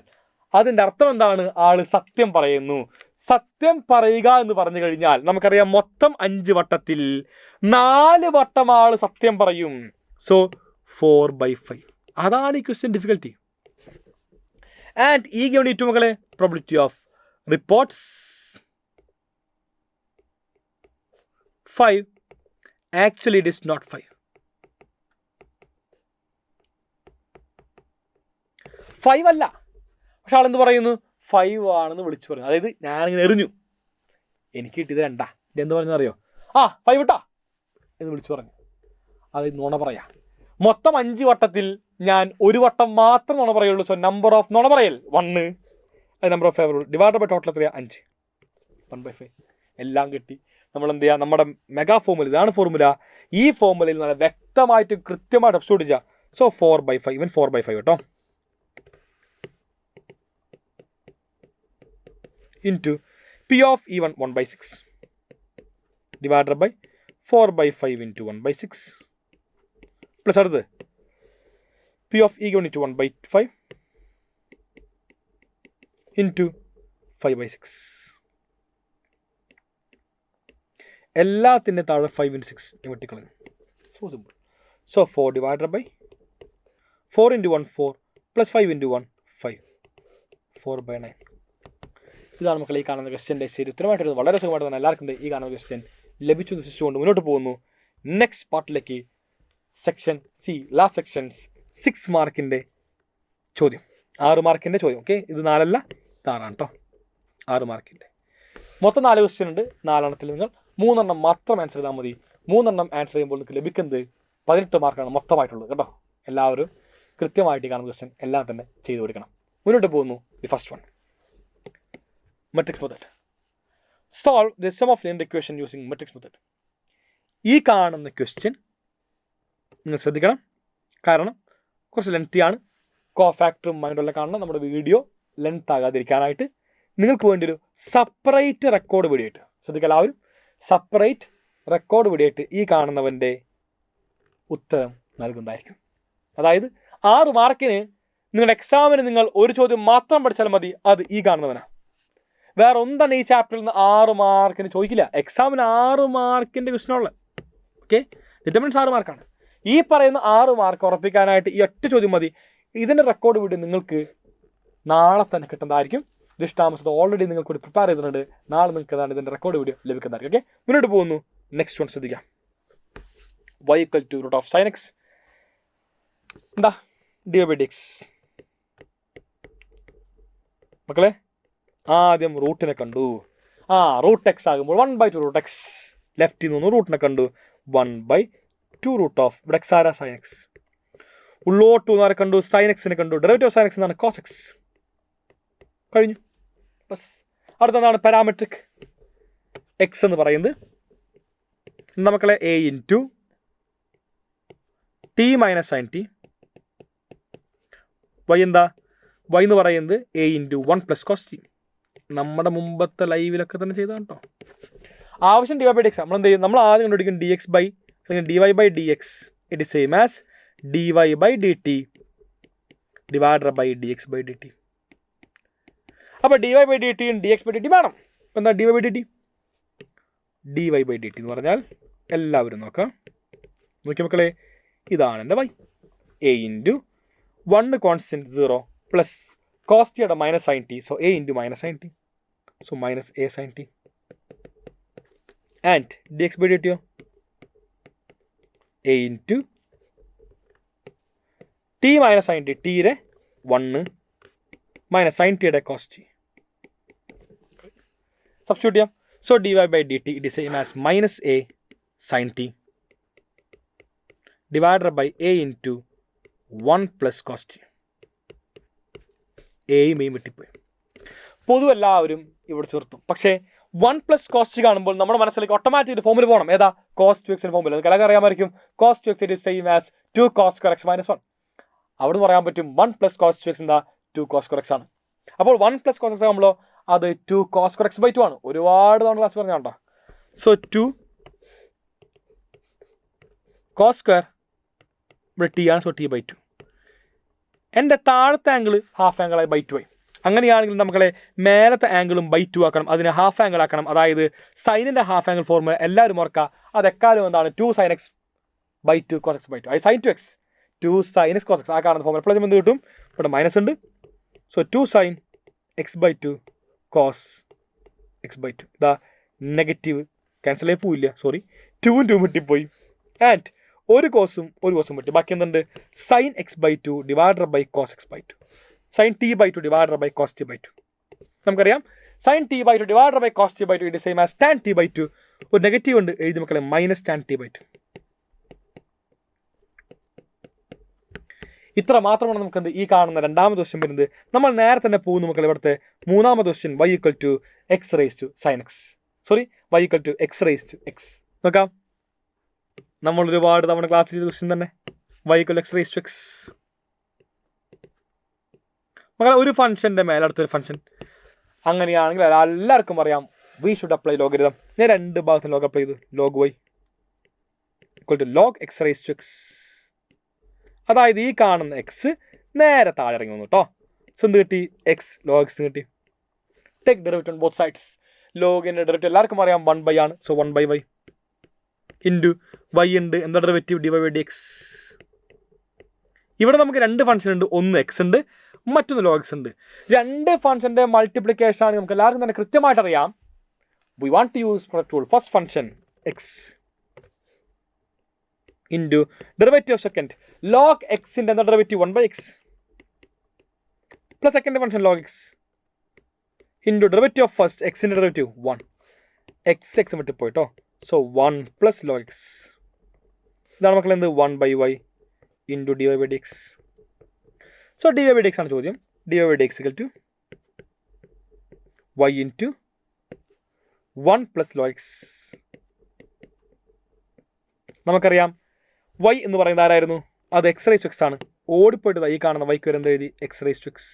അതിൻ്റെ അർത്ഥം എന്താണ്? ആള് സത്യം പറയുന്നു. സത്യം പറയുക എന്ന് പറഞ്ഞു കഴിഞ്ഞാൽ നമുക്കറിയാം മൊത്തം 5 വട്ടത്തിൽ 4 വട്ടം ആള് സത്യം പറയും. സോ 4/5. അതാണ് ഈ ക്വസ്റ്റ്യൻ ഡിഫിക്കൽറ്റി. ആൻഡ് ഈ ഗിവൺ E2 മക്കളെ probability of reports 5 actually it is not 5. 5 അല്ല, പക്ഷെ ആളെന്ത് പറയുന്നു 5 ആണെന്ന് വിളിച്ചു പറഞ്ഞു. അതായത് ഞാനിങ്ങനെ എറിഞ്ഞു, എനിക്ക് കിട്ടിയത് 2. ഇതെന്ത് പറയുന്നത് അറിയോ? 5 ഇട്ടാ എന്ന് വിളിച്ചു പറഞ്ഞു. അത് നുണ പറയാ. മൊത്തം 5 വട്ടത്തിൽ ഞാൻ 1 വട്ടം മാത്രം നുണ പറയുള്ളൂ. സോ നമ്പർ ഓഫ് നുണ പറയൽ 1, അത് number of favourable divide by total എത്രയാണ് 5, 1/5. എല്ലാം കിട്ടി. നമ്മൾ എന്ത് ചെയ്യുക, നമ്മുടെ മെഗാ ഫോർമുല, ഇതാണ് ഫോർമുല. ഈ ഫോർമുലയിൽ നല്ല വ്യക്തമായിട്ട് കൃത്യമായിട്ട് സബ്സ്റ്റിറ്റ്യൂട്ട് ചെയ്യുക. സോ 4/5, ഇവൻ 4/5 കേട്ടോ, into P of E1 1/6 divided by 4/5 into 1/6 plus അടുത്ത് P of E1 into 1/5 into 5/6. എല്ലാത്തിൻ്റെ താഴെ 5 into 6 വെട്ടിക്കളഞ്ഞു. So simple. So 4 divided by 4 into 1 4 plus 5 into 1 5, 4/9. ഇതാണ് മക്കളെ ഈ കാണുന്ന ക്വസ്റ്റ്യൻ്റെ ശരി ഉത്തരമായിട്ട്. വളരെ സുഖമായിട്ട് തന്നെ എല്ലാവർക്കും ഈ കാണുന്ന ക്വസ്റ്റ്യൻ ലഭിച്ചു വിശ്വസിച്ചുകൊണ്ട് മുന്നോട്ട് പോകുന്നു. നെക്സ്റ്റ് പാർട്ടിലേക്ക് സെക്ഷൻ സി, ലാസ്റ്റ് സെക്ഷൻസ് 6 മാർക്കിൻ്റെ ചോദ്യം, 6 മാർക്കിൻ്റെ ചോദ്യം. ഓക്കെ, ഇത് 4 അല്ല, ഇത് 6 കേട്ടോ. 6 മാർക്കിൻ്റെ മൊത്തം 4 ക്വസ്റ്റ്യൻ ഉണ്ട്. 4 എണ്ണത്തിൽ നിങ്ങൾ 3 എണ്ണം മാത്രം ആൻസർ ചെയ്താൽ മതി. 3 എണ്ണം ആൻസർ ചെയ്യുമ്പോൾ നിങ്ങൾക്ക് ലഭിക്കുന്നത് 18 മാർക്കാണ് മൊത്തമായിട്ടുള്ളത് കേട്ടോ. എല്ലാവരും കൃത്യമായിട്ട് കാണുന്ന ക്വസ്റ്റ്യൻ എല്ലാം തന്നെ ചെയ്തു കൊടുക്കണം. മുന്നോട്ട് പോകുന്നു. The first one, matrix method. Solve the sum of linear equation using matrix method. ഈ കാണുന്ന ക്വസ്റ്റ്യൻ നിങ്ങൾ ശ്രദ്ധിക്കണം, കാരണം കുറച്ച് ലെങ്തിയാണ്. കോഫാക്ടറും മൈൻഡുള്ള കാണണം. നമ്മുടെ വീഡിയോ ലെങ്ത് ആകാതിരിക്കാനായിട്ട് നിങ്ങൾക്ക് വേണ്ടി ഒരു സെപ്പറേറ്റ് റെക്കോർഡ് വീഡിയോ ആയിട്ട് ശ്രദ്ധിക്കുക. എല്ലാവരും സെപ്പറേറ്റ് റെക്കോർഡ് വീഡിയോ ആയിട്ട് ഈ കാണുന്നവൻ്റെ ഉത്തരം നൽകുന്നതായിരിക്കും. അതായത് 6 മാർക്കിന് നിങ്ങളുടെ എക്സാമിന് നിങ്ങൾ ഒരു ചോദ്യം മാത്രം പഠിച്ചാൽ മതി. അത് ഈ കാണുന്നവനാണ്. വേറെ ഒന്നും തന്നെ ഈ ചാപ്റ്ററിൽ നിന്ന് 6 മാർക്കിന് ചോദിക്കില്ല. എക്സാമിന് 6 മാർക്കിൻ്റെ ക്വസ്റ്റ്യനുള്ള. ഓക്കെ, ഡിറ്റർമിനൻസ് 6 മാർക്കാണ്. ഈ പറയുന്ന 6 മാർക്ക് ഉറപ്പിക്കാനായിട്ട് ഈ ഒറ്റ ചോദ്യം മതി. ഇതിൻ്റെ റെക്കോർഡ് വീഡിയോ നിങ്ങൾക്ക് നാളെ തന്നെ കിട്ടുന്നതായിരിക്കും. ദൃഷ്ടാംശത്ത് ഓൾറെഡി നിങ്ങൾക്ക് കൂടി പ്രിപ്പയർ ചെയ്തിട്ടുണ്ട്. നാളെ നിങ്ങൾക്ക് അതാണ് ഇതിൻ്റെ റെക്കോർഡ് വീഡിയോ ലഭിക്കുന്നതായിരിക്കും. ഓക്കെ, മുന്നോട്ട് പോകുന്നു. നെക്സ്റ്റ് വൺ ശ്രദ്ധിക്കാം. y = √sin x. എന്താ dx മക്കളെ? ആദ്യം റൂട്ടിനെ കണ്ടു. √x ആകുമ്പോൾ 1/2 √x. ലെഫ്റ്റിൽ നിന്ന് റൂട്ടിനെ കണ്ടു. 1/2 ഇവിടെ x ആരാ sin x. ഉള്ളോട്ട് എന്നാരെ കണ്ടു, sin x നെ കണ്ടു. ഡെറിവേറ്റീവ് sin x എന്നാണ് cos x. കഴിഞ്ഞു. ബസ് അടുത്തെന്താണ് പാരാമെട്രിക് x എന്ന് പറയുന്നത്. എന്താ മക്കളെ? a into t minus sin t. y എന്താ? y എന്ന് പറയുന്നത് a ഇൻറ്റു 1 + cos t. നമ്മുടെ മുമ്പത്തെ ലൈവിലൊക്കെ തന്നെ ചെയ്താണ് കേട്ടോ. ആവശ്യം dy/dx. നമ്മൾ എന്ത് ചെയ്യും? നമ്മൾ ആദ്യം കണ്ടുപിടിക്കും dx ബൈ അല്ലെങ്കിൽ dy/dx. It is same as dy/dt divided by dx/dt. അപ്പോൾ dy/dt dx/dt വേണം. അപ്പോൾ എന്താ dy/dt? dy/dt എന്ന് പറഞ്ഞാൽ എല്ലാവരും നോക്കാം. നോക്കി മക്കളെ, ഇതാണ് എൻ്റെ y. a into 1 constant 0 plus cos t യുടെ minus sin t. So a into minus sin t. So minus a sin t. And dx/dt a into t minus sin t. ടിയുടെ 1 മൈനസ് sin t യുടെ cos t. Substitute ചെയ്യാം. So dy/dt it is same as minus a sin t divided by a into 1 + cos t. എയും എയും വെട്ടിപ്പോയി. പൊതുവെ എല്ലാവരും ഇവിടെ ചേർത്തും. പക്ഷേ 1 + cos t കാണുമ്പോൾ നമ്മുടെ മനസ്സിലേക്ക് ഓട്ടോമാറ്റിക് ഫോമിൽ പോകണം. ഏതാ? cos 2x ഫോമിൽ. നിങ്ങൾക്ക് എല്ലാവർക്കും അറിയാമായിരിക്കും. cos 2x it is same as 2 cos square x - 1. അവിടെ പറയാൻ പറ്റും 1 + cos 2x എന്താ? 2 cos square x ആണ്. അപ്പോൾ 1 + cos x ആകുമ്പോൾ അത് 2 cos square x/2 ആണ്. ഒരുപാട് തവണ ക്ലാസ് പറഞ്ഞാൽ കേട്ടോ. സോ 2 cos square ഇവിടെ t ആണ്. So t/2. എൻ്റെ താഴത്തെ ആംഗിൾ ഹാഫ് ആംഗിളായി /2 ആയി. അങ്ങനെയാണെങ്കിൽ നമ്മളെ മേലത്തെ ആംഗിളും /2 ആക്കണം. അതിനെ ഹാഫ് ആംഗിൾ ആക്കണം. അതായത് സൈനിൻ്റെ ഹാഫ് ആംഗിൾ ഫോർമുല എല്ലാവരും ഓർക്കുക. അതെക്കാലം എന്താണ്? 2 sin x/2 cos x/2. അത് sin 2x 2 sin x cos x. ആ കാണുന്ന ഫോർമുല എപ്പോഴും എന്ത് കിട്ടും? ഇവിടെ മൈനസ് ഉണ്ട്. So 2 sin x/2 cos x/2. ഇതാ നെഗറ്റീവ് ക്യാൻസൽ ആയി പോയില്ല. സോറി, 2 × 2 വെട്ടിപ്പോയി. ആൻഡ് ഒരു കോസും പറ്റും. ബാക്കി എന്തുണ്ട്? Sine X by two divided by cos X by two, sine T by two divided by cos T by two. നമുക്കറിയാം sine T by two divided by cos T by two it same as tan T by two. ഒരു negative ഉണ്ട്, എഴുതി മക്കളെ minus tan T by two. ഇത്ര മാത്രമാണ് നമുക്ക് എന്ത് ഈ കാണുന്ന രണ്ടാമത്തെ ക്വസ്റ്റ്യൻ വരുന്നത്. നമ്മൾ നേരെ തന്നെ പോകുന്നു മക്കളെ ഇവിടുത്തെ മൂന്നാമത്തെ question y equal to x raise to sine x, y equal to x raise to x. നോക്കാം, നമ്മൾ ഒരുപാട് തവണ ക്ലാസ് ചെയ്ത ക്വസ്റ്റ്യൻ തന്നെ. y equal x raise to x. മക്കളെ ഒരു ഫംഗ്ഷൻ്റെ മേലെ അടുത്തൊരു ഫംഗ്ഷൻ അങ്ങനെയാണെങ്കിൽ എല്ലാവർക്കും അറിയാം വി ഷുഡ് അപ്ലൈ ലോഗരിതം. ഞാൻ രണ്ട് ഭാഗത്തും ലോഗ് അപ്ലൈ ചെയ്തു. Log y equal to log x raise to x. അതായത് ഈ കാണുന്ന എക്സ് നേരെ താഴെ ഇറങ്ങി വന്നു കേട്ടോ. സോ എന്ത് കിട്ടി? എക്സ് ലോഗ് എക്സ് കിട്ടി. Take derivative on both sides. ലോഗിൻ്റെ ഡെറിവേറ്റീവ് എല്ലാവർക്കും അറിയാം 1 ആണ്. സോ 1/y ഇൻറ്റു y ഉണ്ട്, എന്താ ഡെറിവേറ്റീവ്? dy by dx. ഇവിടെ നമുക്ക് രണ്ട് ഫംഗ്ഷൻ ഉണ്ട്, ഒന്ന് എക്സ് ഉണ്ട്, മറ്റൊന്ന് ലോഗ് എക്സ് ഉണ്ട്. രണ്ട് ഫംഗ്ഷൻ്റെ മൾട്ടിപ്ലിക്കേഷൻ ആണ് നമുക്ക് എല്ലാവർക്കും തന്നെ കൃത്യമായിട്ട് അറിയാം. We want to use product rule. First function x into derivative of second log എക്സിൻ്റെ എന്താ derivative? 1/x plus second function log x into derivative of first എക്സിൻ്റെ ഡെറിവേറ്റീവ് 1. എക്സ് വിട്ട് പോയിട്ടോ. So 1 plus log x. ഇതാണ് മക്കൾ എന്ത്? 1/y into dy by dx. So dy by dx ആണ് ചോദ്യം. dy by dx equal to y into 1 plus log x. നമുക്കറിയാം y എന്ന് പറയുന്നത് ആരായിരുന്നു? അത് എക്സ് റേസ് ടു എക്സ് ആണ്. ഓടിപ്പോയിട്ട് ഈ കാണുന്ന വൈക്ക് വരെ എന്തെഴുതി? X raise to X.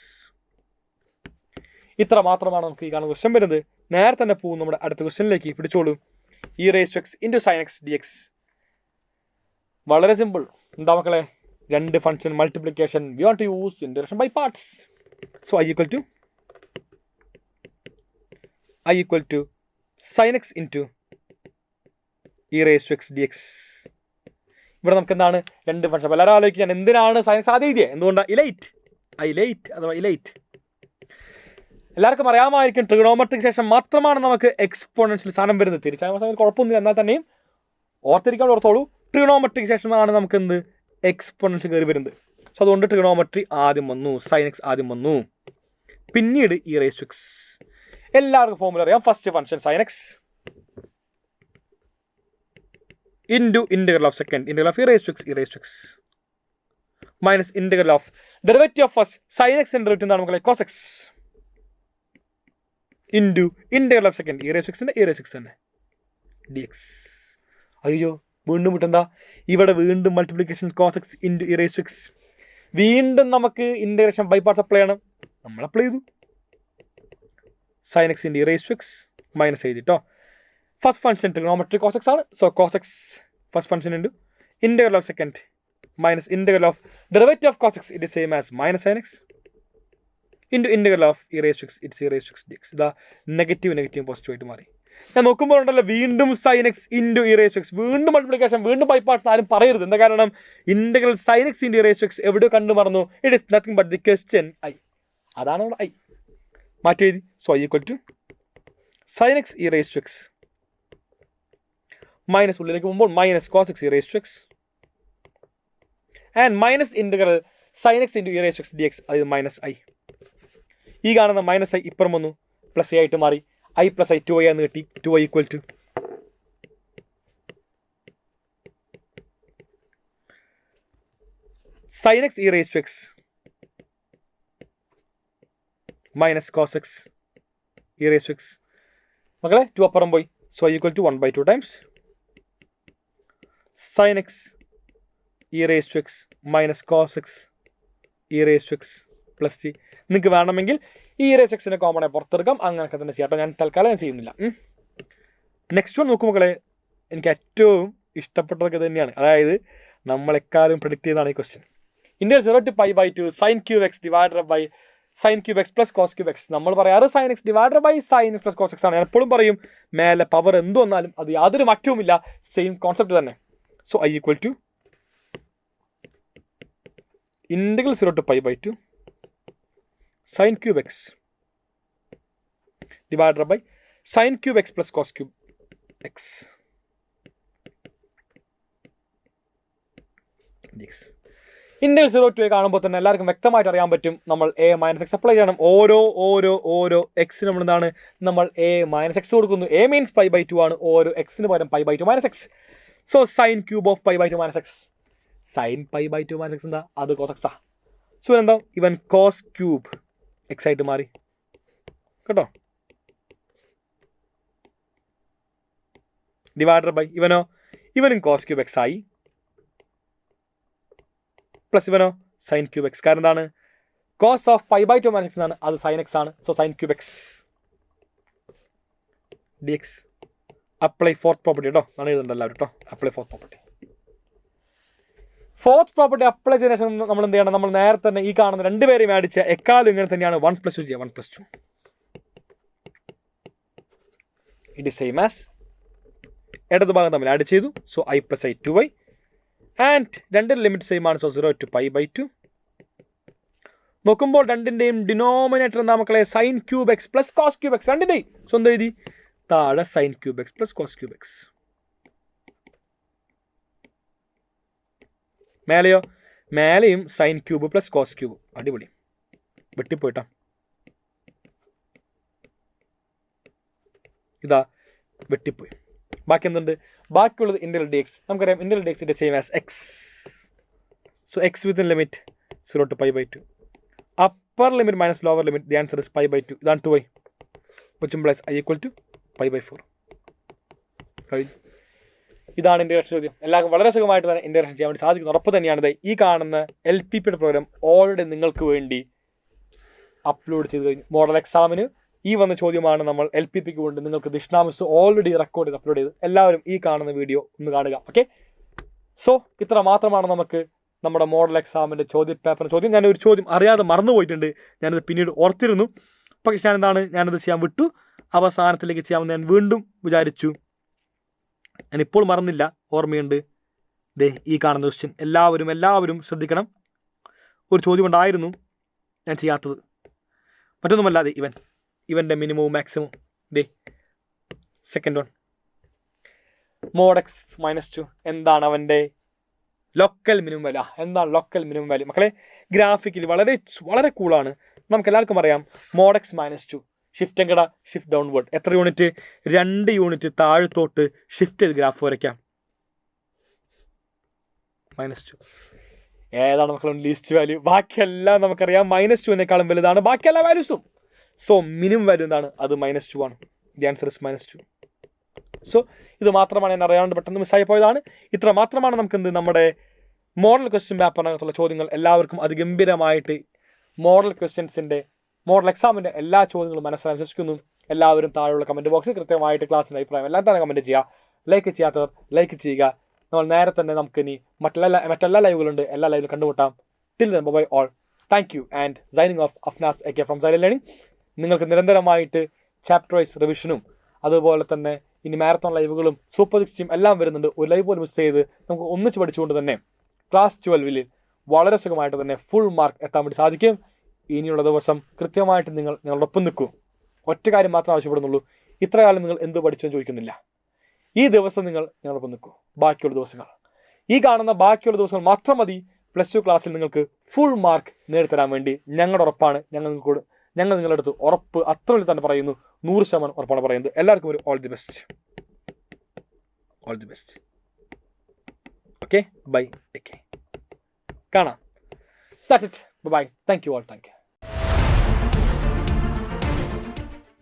ഇത്ര മാത്രമാണ് നമുക്ക് ഈ കാണുന്ന ക്വസ്റ്റ്യൻ വരുന്നത്. നേരെ തന്നെ പോകും നമ്മുടെ അടുത്ത ക്വസ്റ്റ്യനിലേക്ക്. പിടിച്ചോളൂ. E raise to X into sine X D X. വളരെ സിമ്പിൾ. എന്താ മക്കളെ? രണ്ട് function multiplication we want to use integration by parts. So I equal to sine X into E raise to X D X. ഇവിടെ നമുക്ക് എന്താണ്? രണ്ട് function. അപ്പോൾ എല്ലാവരും ആലോചിക്കുക, ഞാൻ എന്തിനാണ് സൈൻ എക്സ് ആദ്യം എഴുതിയത്? എന്തുകൊണ്ടാണ്? ഇലൈറ്റ് അഥവാ ഇലൈറ്റ്. എല്ലാവർക്കും അറിയാമായിരിക്കും ട്രിഗണോമെട്രിക്ക് ശേഷം മാത്രമാണ് നമുക്ക് എക്സ്പോണൻഷ്യൽ സാധനം വരുന്നത്. തിരിച്ചാൽ കുഴപ്പമൊന്നുമില്ല, എന്നാൽ തന്നെയും ഓർത്തിരിക്കാൻ ഓർത്തോളൂ. ട്രിഗണോമെട്രിക്ക് ശേഷമാണ് നമുക്ക് എന്ത്? എക്സ്പോണൻഷ്യൽ കയറി വരുന്നത്. സോ അതുകൊണ്ട് ട്രിഗണോമെട്രി ആദ്യം വന്നു, സൈൻ എക്സ് ആദ്യം വന്നു, പിന്നീട് ഇ റേസ് ടു എക്സ്. എല്ലാവർക്കും ഫോർമുല അറിയാം. First function sine X into integral of second integral of E raise to X minus integral of derivative of first sine x derivative എന്താണ് മക്കളെ? Cos x into integral of second e raise to എക്സിൻ്റെ തന്നെ d x. അയ്യോ, വീണ്ടും വിട്ടെന്താ? ഇവിടെ വീണ്ടും multiplication cos x into E raise to x. വീണ്ടും നമുക്ക് ഇൻറ്റഗ്രേഷൻ ബൈ പാർട്സ് അപ്ലൈ ചെയ്യണം. നമ്മൾ അപ്ലൈ ചെയ്തു. Sine X into E raise to X minus എഴുതിട്ടോ. First function trigonometry cos X ആണ്. So cos X first function into integral of second minus integral of derivative of cos X it is same as minus sine X into integral of E raise to X it's E raise to X D X. ഇതാ negative positive ആയിട്ട് മാറി. ഞാൻ നോക്കുമ്പോൾ ഉണ്ടല്ലോ വീണ്ടും sine X into E raise to x, വീണ്ടും multiplication, വീണ്ടും by parts. ആരും പറയരുത്. എന്താ കാരണം? Integral sine X into E raise to x എവിടെയോ കണ്ടു മറന്നു. It is nothing but the question I. അതാണ് നമ്മുടെ ഐ. മാറ്റി എഴുതി. So I equal to sine x e raise to X minus ഉള്ളിലേക്ക് പോകുമ്പോൾ minus cos x e raise to x and minus integral sine X into E raise to X D x. അത് minus I. ഈ കാണുന്ന minus I ഇപ്പുറം വന്നു, plus A ആയിട്ട് മാറി. I plus I 2i എന്ന് കിട്ടി. 2i equal to sine x e raise to X minus cos x e raise to x. മക്കളെ 2 അപ്പുറം പോയി. So equal to 1/2 times sine x e raise to X minus cos x e raise to x plus C. നിങ്ങൾക്ക് വേണമെങ്കിൽ ഈ raise എക്സിനെ കോമണെ പുറത്തെടുക്കാം. അങ്ങനെയൊക്കെ തന്നെ ചെയ്യാം. ഞാൻ തൽക്കാലം ഞാൻ ചെയ്യുന്നില്ല. നെക്സ്റ്റ് വൺ നോക്കും മക്കളെ, എനിക്ക് ഏറ്റവും ഇഷ്ടപ്പെട്ടതൊക്കെ തന്നെയാണ്. അതായത് നമ്മളെക്കാരും പ്രെഡിക്റ്റ് ചെയ്തതാണ് ഈ question. Integral 0 to π/2 sine cube X divided by sine cube X plus cos cube X. നമ്മൾ പറയാറ് sine X divided by sine X plus cos X ആണ്. ഞാൻ എപ്പോഴും പറയും മേലെ പവർ എന്ത് വന്നാലും അത് യാതൊരു മാറ്റവുമില്ല, സെയിം കോൺസെപ്റ്റ് തന്നെ. So I equal to integral 0 to π/2 sin cube x divided by sin cube x plus cos cube x D X. Integral 0 to a കാണുമ്പോൾ തന്നെ എല്ലാവർക്കും വ്യക്തമായിട്ട് അറിയാൻ പറ്റും നമ്മൾ a - x അപ്ലൈ ചെയ്യണം. ഓരോ എക്സിന് നമ്മൾ എന്താണ് നമ്മൾ a - x കൊടുക്കുന്നു. a മീൻസ് π/2 ആണ്. ഓരോ എക്സിന് പകരം π/2 - x. So sine cube of π/2 - x. Sine π/2 - x എന്താ? അത് cos x. സോ എന്താ ഇവൻ കോസ് ക്യൂബ് എക്സ് ആയിട്ട് മാറി കേട്ടോ. ഡിവൈഡഡ് ബൈ ഇവനും കോസ് ക്യൂബ് എക്സ് ആയി, പ്ലസ് ഇവനോ സൈൻ ക്യൂബ് എക്സ്. കാരണം എന്താണ്? കോസ് ഓഫ് π/2 - x എന്നാണ്, അത് സൈൻ എക്സ് ആണ്. So sine cube X D X. Apply fourth property കേട്ടോ, ആണ് എഴുതുന്നുണ്ട് എല്ലാവരും കേട്ടോ. Apply fourth property. Fourth property apply ചെയ്തതിനു ശേഷം നമ്മൾ എന്ത് ചെയ്യണം? നമ്മൾ നേരത്തെ തന്നെ ഈ കാണുന്ന രണ്ടുപേരെയും ആഡ് ചെയ്യുക. എക്കാലും ഇങ്ങനെ തന്നെയാണ് 1 + 2 ചെയ്യുക. 1 + 2 ഇറ്റ് ഈസ് സെയിം ആസ് ഇടത് ഭാഗം തമ്മിൽ ആഡ് ചെയ്തു. So I + I 2y and രണ്ടിൻ്റെ ലിമിറ്റ് സെയിം ആണ്. So 0 to π/2. നോക്കുമ്പോൾ രണ്ടിൻ്റെയും ഡിനോമിനേറ്റർ എന്താ മക്കളെ? Sine cube X plus cos cube X. രണ്ടിൻ്റെയും സ്വന്തം എഴുതി താഴെ sine cube X plus cos cube X. മേലെയും sine cube plus cos cube. അടിപൊളി. വെട്ടിപ്പോയിട്ടാ ഇതാ വെട്ടിപ്പോയി. ബാക്കി എന്തുണ്ട്? ബാക്കിയുള്ളത് ഇന്റഗ്രൽ ഡി എക്സ്. നമുക്കറിയാം ഇന്റഗ്രൽ ഡി എക്സിന്റെ same as X. So X within limit 0 to π/2. Upper limit minus lower limit. The answer is π/2. ഇതാണ് 2y which implies I = π/4. കഴിഞ്ഞു. ഇതാണ് ഇൻ്റഗ്രേഷൻ ചോദ്യം. എല്ലാവർക്കും വളരെ സുഖമായിട്ട് തന്നെ ഇൻ്റഗ്രേഷൻ ചെയ്യാൻ വേണ്ടി സാധിക്കുന്ന ഉറപ്പ് തന്നെയാണിത്. ഈ കാണുന്ന LPPയുടെ പ്രോഗ്രാം ഓൾറെഡി നിങ്ങൾക്ക് വേണ്ടി അപ്ലോഡ് ചെയ്ത് കഴിഞ്ഞു. മോഡൽ എക്സാമിന് ഈ വന്ന ചോദ്യമാണ് നമ്മൾ LPPക്ക് കൊണ്ട് നിങ്ങൾക്ക് ദിഷ്ണാമിസ് ഓൾറെഡി റെക്കോർഡ് ചെയ്ത് അപ്ലോഡ് ചെയ്ത്. എല്ലാവരും ഈ കാണുന്ന വീഡിയോ ഒന്ന് കാണുക. ഓക്കെ, സോ ഇത്ര മാത്രമാണ് നമുക്ക് നമ്മുടെ മോഡൽ എക്സാമിൻ്റെ ചോദ്യം. ഞാനൊരു ചോദ്യം അറിയാതെ മറന്നുപോയിട്ടുണ്ട്. ഞാനത് പിന്നീട് ഓർത്തിരുന്നു, പക്ഷേ ഞാനത് ചെയ്യാൻ വിട്ടു. അവസാനത്തിലേക്ക് ചെയ്യാമെന്ന് ഞാൻ വീണ്ടും വിചാരിച്ചു. ഞാനിപ്പോൾ മറന്നില്ല, ഓർമ്മയുണ്ട്. ദേ ഈ കാണുന്ന ക്വസ്റ്റ്യൻ എല്ലാവരും ശ്രദ്ധിക്കണം. ഒരു ചോദ്യം ഉണ്ടായിരുന്നു ഞാൻ ചെയ്യാത്തത്, മറ്റൊന്നുമല്ലാതെ ഇവൻ്റെ മിനിമവും മാക്സിമം. ദേ സെക്കൻഡ് വൺ, mod x - 2 എന്താണ് അവൻ്റെ ലോക്കൽ മിനിമം വാല്യൂ? എന്താണ് ലോക്കൽ മിനിമം വാല്യൂ? മക്കളെ ഗ്രാഫിക്കലി വളരെ കൂളാണ്. നമുക്ക് എല്ലാവർക്കും അറിയാം mod x - 2 ഷിഫ്റ്റ് എങ്കട ഷിഫ്റ്റ് ഡൗൺവേർഡ്. എത്ര യൂണിറ്റ്? 2 യൂണിറ്റ് താഴത്തോട്ട് ഷിഫ്റ്റ് ചെയ്ത് ഗ്രാഫ് വരയ്ക്കാം. -2 ഏതാണ് മക്കളും ലീസ്റ്റ് വാല്യൂ? ബാക്കിയെല്ലാം നമുക്കറിയാം -2 വലുതാണ് ബാക്കി എല്ലാ വാല്യൂസും. സോ മിനിമം വാല്യൂ എന്താണ്? അത് -2 ആണ്. The answer is -2. സോ ഇത് മാത്രമാണ് ഞാൻ അറിയാണ്ട് പെട്ടെന്ന് മിസ്സായി പോയതാണ്. ഇത്ര മാത്രമാണ് നമുക്ക് നമ്മുടെ മോഡൽ ക്വസ്റ്റ്യൻ പേപ്പറിനകത്തുള്ള ചോദ്യങ്ങൾ. എല്ലാവർക്കും അതിഗംഭീരമായിട്ട് മോഡൽ എക്സാമിൻ്റെ എല്ലാ ചോദ്യങ്ങളും മനസ്സിലാക്കാൻ വിശ്വസിക്കുന്നു. എല്ലാവരും താഴെയുള്ള കമൻറ്റ് ബോക്സിൽ കൃത്യമായിട്ട് ക്ലാസ്സിൻ്റെ അഭിപ്രായം എല്ലാം തന്നെ കമൻറ്റ് ചെയ്യുക. ലൈക്ക് ചെയ്യാത്തവർ ലൈക്ക് ചെയ്യുക. നമ്മൾ നേരെ തന്നെ നമുക്കിനി മറ്റെല്ലാ ലൈവുകളുണ്ട്, എല്ലാ ലൈവിലും കണ്ടുമുട്ടാം. Till then bye all. Thank you and signing off Afnas AK from silent learning. നിങ്ങൾക്ക് നിരന്തരമായിട്ട് ചാപ്റ്റർ വൈസ് റിവിഷനും അതുപോലെ തന്നെ ഇനി മാരത്തോൺ ലൈവുകളും സൂപ്പർ 16 എല്ലാം വരുന്നുണ്ട്. ഒരു ലൈവ് പോലും മിസ് ചെയ്ത് നമുക്ക് ഒന്നിച്ച് പഠിച്ചുകൊണ്ട് തന്നെ ക്ലാസ് 12 വളരെ സുഖമായിട്ട് തന്നെ ഫുൾ മാർക്ക് എത്താൻ വേണ്ടി സാധിക്കും. ഇനിയുള്ള ദിവസം കൃത്യമായിട്ട് നിങ്ങളോടൊപ്പം നിൽക്കൂ. ഒറ്റ കാര്യം മാത്രമേ ആവശ്യപ്പെടുന്നുള്ളൂ, ഇത്ര കാലം നിങ്ങൾ എന്ത് പഠിച്ചെന്ന് ചോദിക്കുന്നില്ല. ഈ ദിവസം ഞങ്ങളൊപ്പം നിൽക്കൂ. ബാക്കിയുള്ള ദിവസങ്ങൾ ഈ കാണുന്ന ബാക്കിയുള്ള ദിവസങ്ങൾ മാത്രം മതി +2 ക്ലാസ്സിൽ നിങ്ങൾക്ക് ഫുൾ മാർക്ക് നേടിത്തരാൻ വേണ്ടി. ഞങ്ങളുടെ ഉറപ്പാണ്. ഞങ്ങൾ നിങ്ങളുടെ അടുത്ത് ഉറപ്പ് അത്ര വലിയ തന്നെ പറയുന്നു, 100% ഉറപ്പാണ് പറയുന്നത്. എല്ലാവർക്കും ഒരു all the best. Okay, bye. കാണാം. Start it. Bye. Thank you all. Thank U.